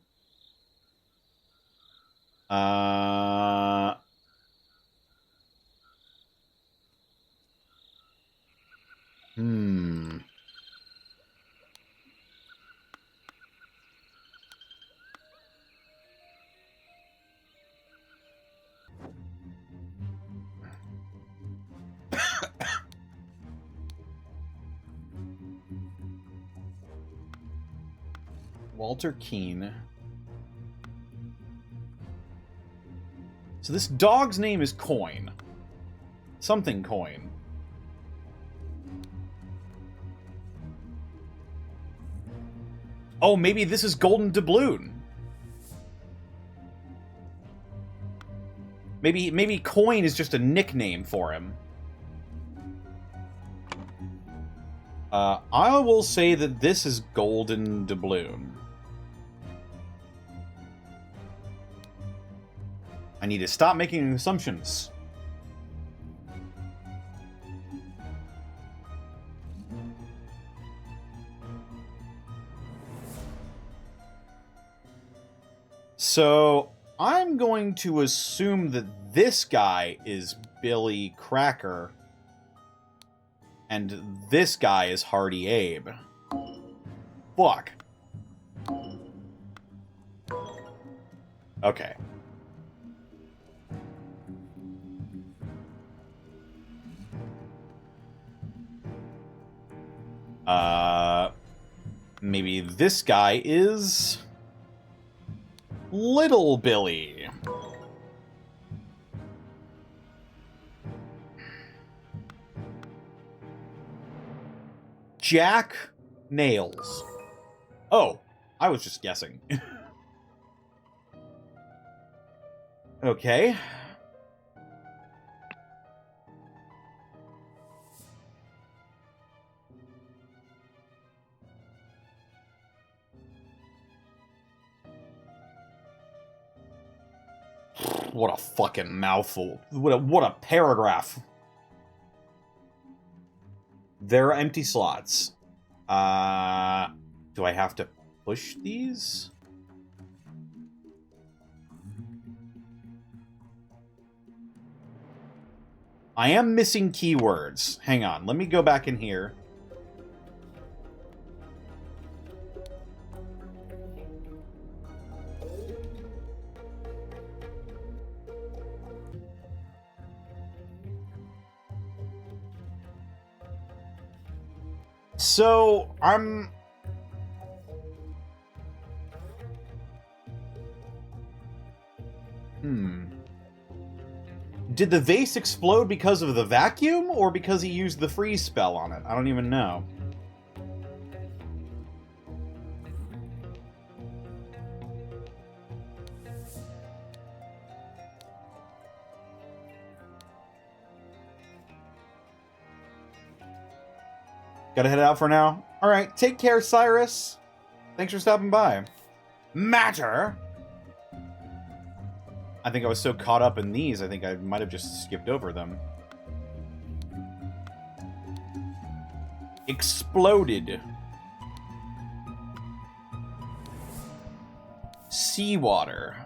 Walter Keane. So this dog's name is Coin. Something Coin. Oh, maybe this is Golden Doubloon. Maybe Coin is just a nickname for him. I will say that this is Golden Doubloon. I need to stop making assumptions. So, I'm going to assume that this guy is Billy Cracker, and this guy is Hardy Abe. Fuck. Okay. Maybe this guy is Little Billy. Jack Nails. Oh, I was just guessing. Okay. What a fucking mouthful. What a paragraph. There are empty slots. Do I have to push these? I am missing keywords. Hang on, let me go back in here. So, I'm... Did the vase explode because of the vacuum, or because he used the freeze spell on it? I don't even know. Gotta head out for now. Alright, take care, Cyrus. Thanks for stopping by. Matter? I think I was so caught up in these, I think I might have just skipped over them. Exploded. Seawater.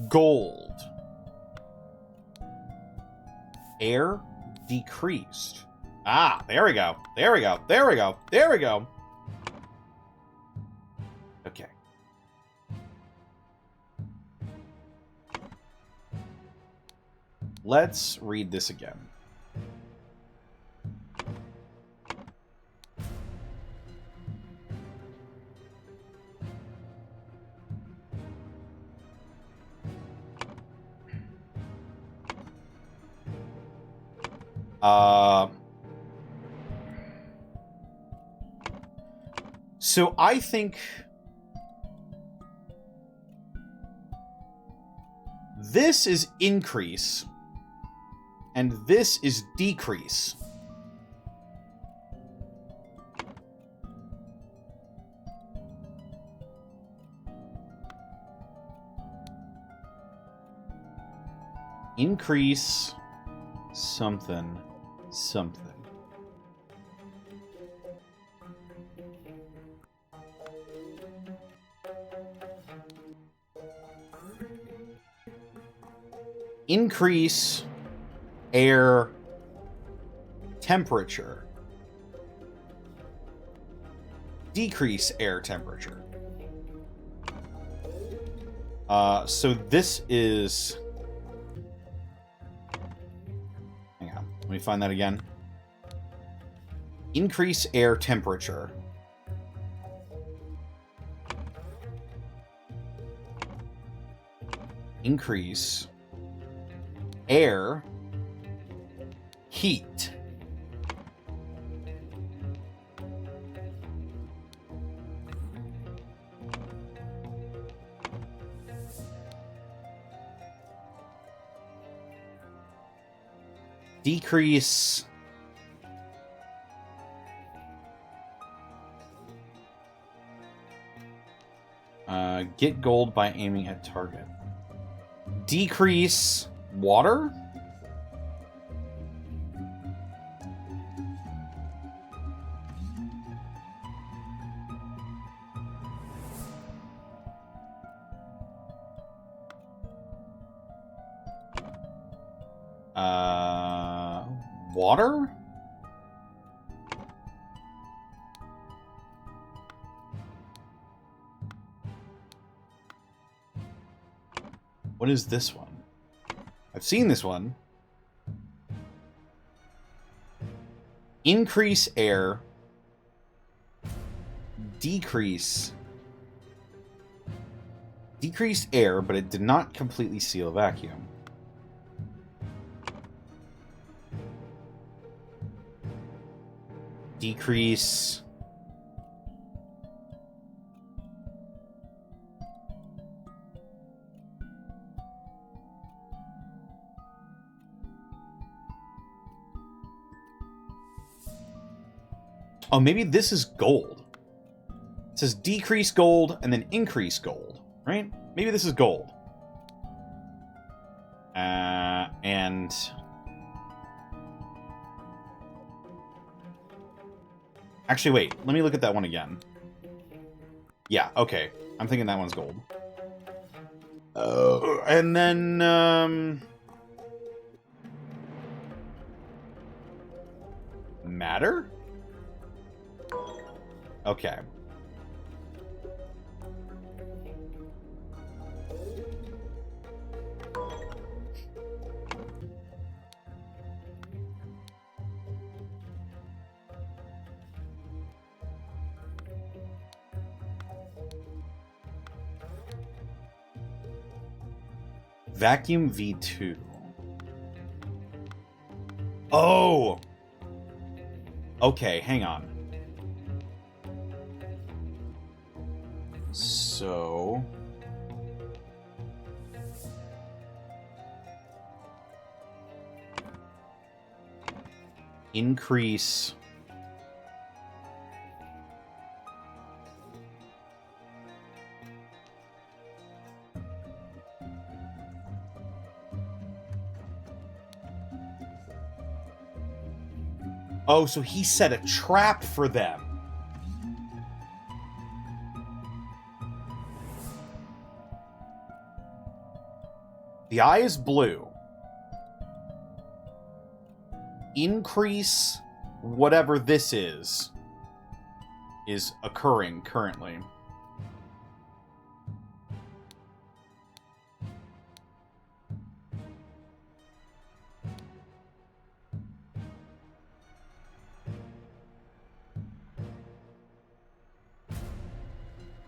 Gold. Air decreased. Ah, there we go. There we go. There we go. There we go. Okay. Let's read this again. So I think this is increase and this is decrease. Increase something something. Increase air temperature. Decrease air temperature. So this is... Hang on, let me find that again. Increase air temperature. Increase air heat. Decrease get gold by aiming at target. Decrease water? Water? What is this one? I've seen this one. increase air, decrease air, but it did not completely seal a vacuum. Decrease oh, maybe this is gold. It says decrease gold and then increase gold, right? Maybe this is gold. And actually, wait. Let me look at that one again. Yeah, okay. I'm thinking that one's gold. And then, matter? Okay. Vacuum V2. Oh! Okay, hang on. So... increase... Oh, so he set a trap for them. The eye is blue. Increase whatever this is occurring currently.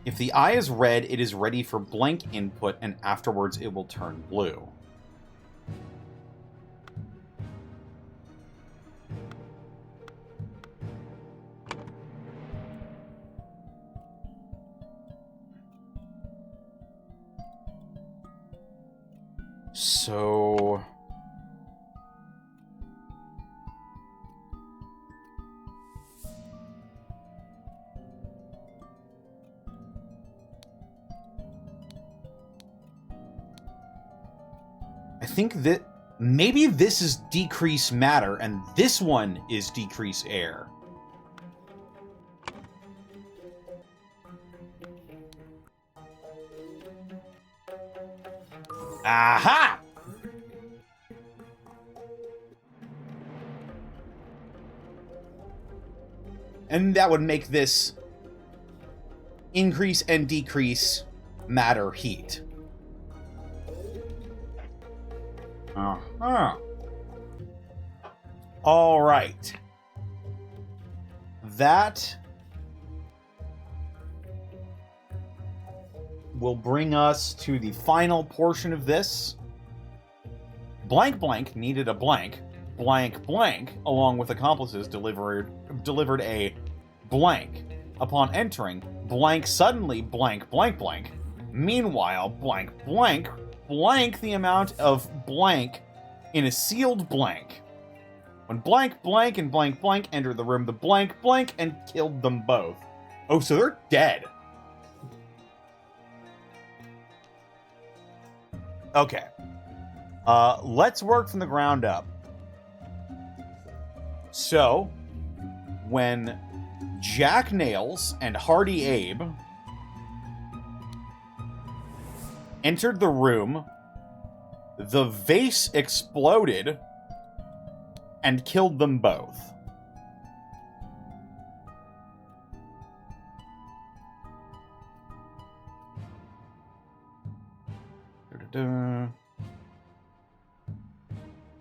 If the eye is red, it is ready for blank input, and afterwards it will turn blue. So... I think that maybe this is decrease matter and this one is decrease air. Aha! And that would make this increase and decrease matter heat. Uh-huh. All right. That will bring us to the final portion of this. Blank blank needed a blank. Blank blank, along with accomplices, delivered a blank. Upon entering, blank suddenly blank blank blank. Meanwhile, blank blank blank the amount of blank in a sealed blank. When blank blank and blank blank entered the room, the blank blank and killed them both. Oh, so they're dead. Okay. Let's work from the ground up. So, when Jack Nails and Hardy Abe entered the room, the vase exploded and killed them both.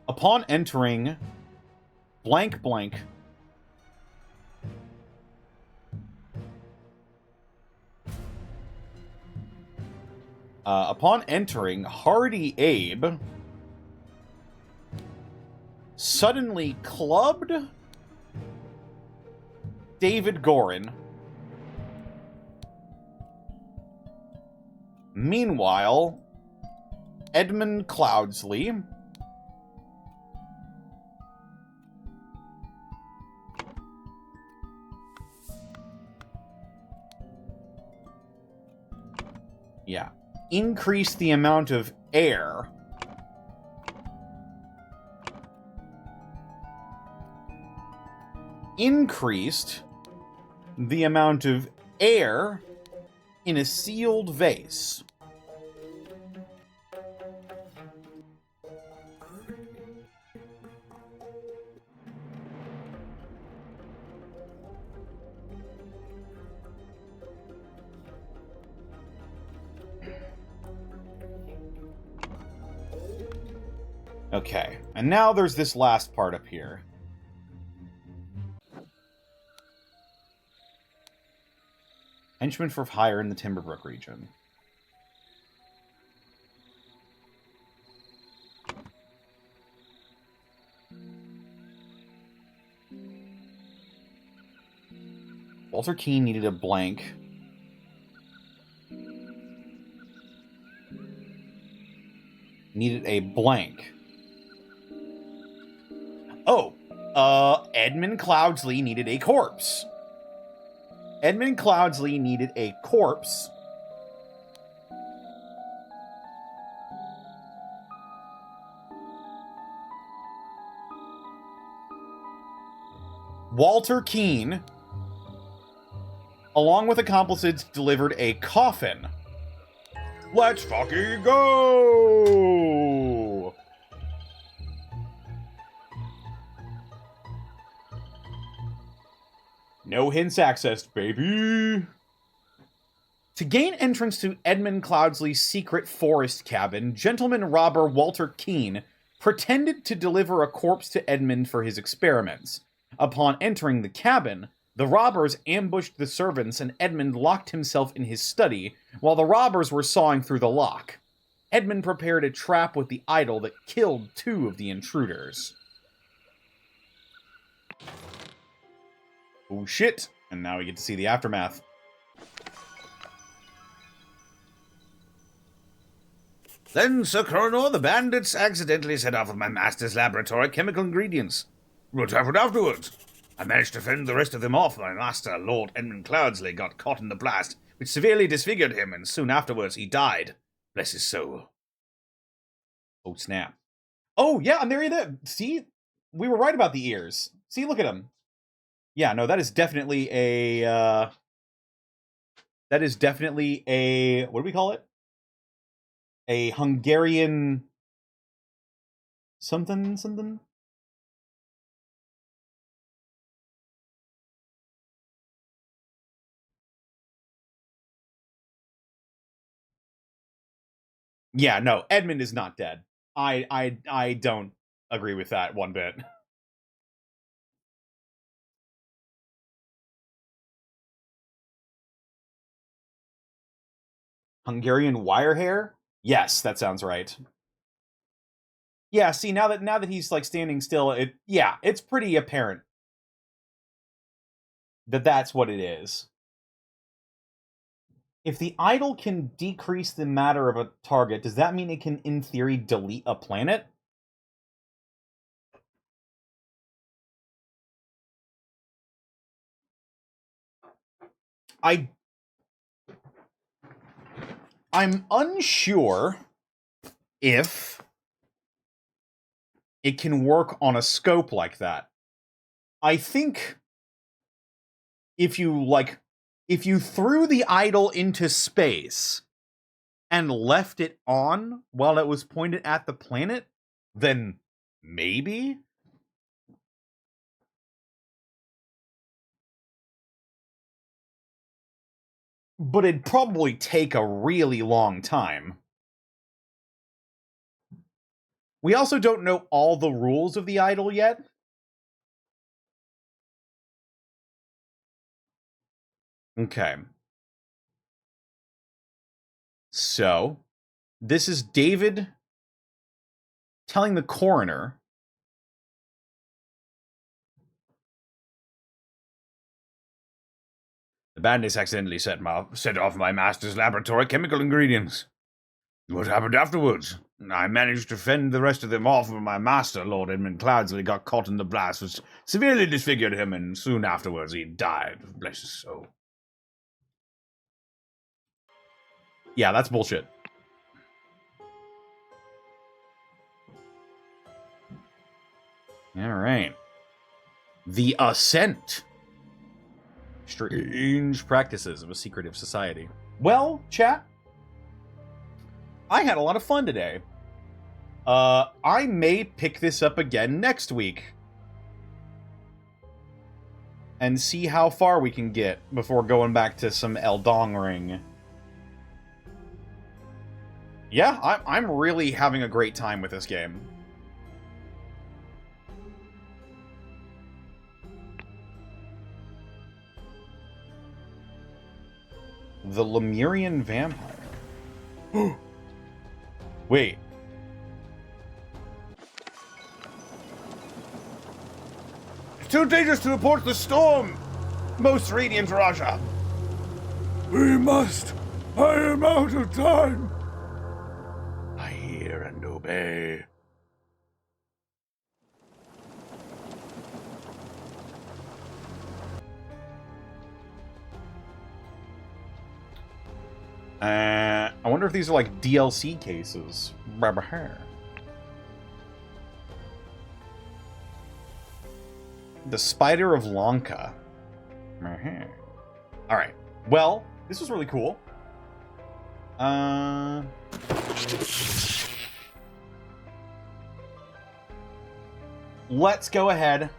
Upon entering, blank blank Upon entering, Hardy Abe suddenly clubbed David Gorin. Meanwhile, Edmund Cloudsley increased the amount of air in a sealed vase. Okay, and now there's this last part up here. Henchman for hire in the Timberbrook region. Walter Keane needed a blank. Needed a blank. Oh, Edmund Cloudsley needed a corpse. Edmund Cloudsley needed a corpse. Walter Keane, along with accomplices, delivered a coffin. Let's fucking go! No hints accessed, baby! To gain entrance to Edmund Cloudsley's secret forest cabin, gentleman robber Walter Keane pretended to deliver a corpse to Edmund for his experiments. Upon entering the cabin, the robbers ambushed the servants and Edmund locked himself in his study while the robbers were sawing through the lock. Edmund prepared a trap with the idol that killed 2 of the intruders. Oh shit, and now we get to see the aftermath. Then, Sir Coronor, the bandits accidentally set off at my master's laboratory chemical ingredients. What happened afterwards? I managed to fend the rest of them off. My master, Lord Edmund Cloudsley, got caught in the blast, which severely disfigured him, and soon afterwards he died. Bless his soul. Oh, snap. Oh, yeah, and there he is. See? We were right about the ears. See, look at him. Yeah, no, that is definitely a, what do we call it? A Hungarian something? Yeah, no, Edmund is not dead. I don't agree with that one bit. Hungarian wire hair? Yes, that sounds right. Yeah, see, now that he's like standing still, it's pretty apparent that that's what it is. If the idol can decrease the matter of a target, does that mean it can, in theory, delete a planet? I'm unsure if it can work on a scope like that. I think if you threw the idol into space and left it on while it was pointed at the planet, then maybe? But it'd probably take a really long time. We also don't know all the rules of the idol yet. Okay. So, This is David telling the coroner The bandits accidentally set off my master's laboratory chemical ingredients. What happened afterwards? I managed to fend the rest of them off, but my master, Lord Edmund Cloudsley, got caught in the blast, which severely disfigured him, and soon afterwards he died. Bless his soul. Yeah, that's bullshit. All right. The Ascent. Strange practices of a secretive society. Well, chat, I had a lot of fun today. I may pick this up again next week and see how far we can get before going back to some Eldong Ring. Yeah, I'm really having a great time with this game. The Lemurian Vampire. Wait. It's too dangerous to report the storm, most radiant Raja. We must. I am out of time. I hear and obey. I wonder if these are like DLC cases. The Spider of Lanka. Alright. Well, this was really cool. Let's go ahead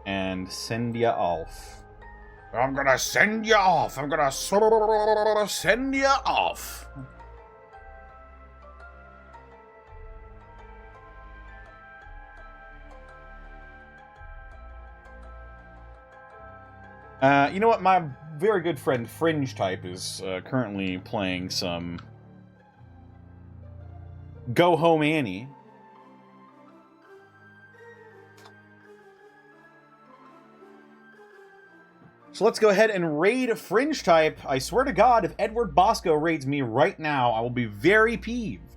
and send ya off. I'm gonna send you off. I'm gonna send you off. You know what? My very good friend Fringe Type is currently playing some Go Home Annie. So let's go ahead and raid Fringe Type. I swear to God, if Edward Bosco raids me right now, I will be very peeved.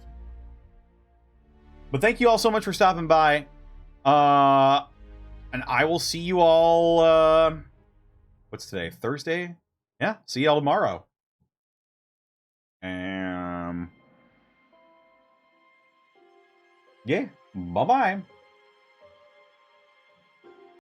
But thank you all so much for stopping by. And I will see you all, what's today? Thursday? Yeah, see y'all tomorrow. Yeah, bye-bye.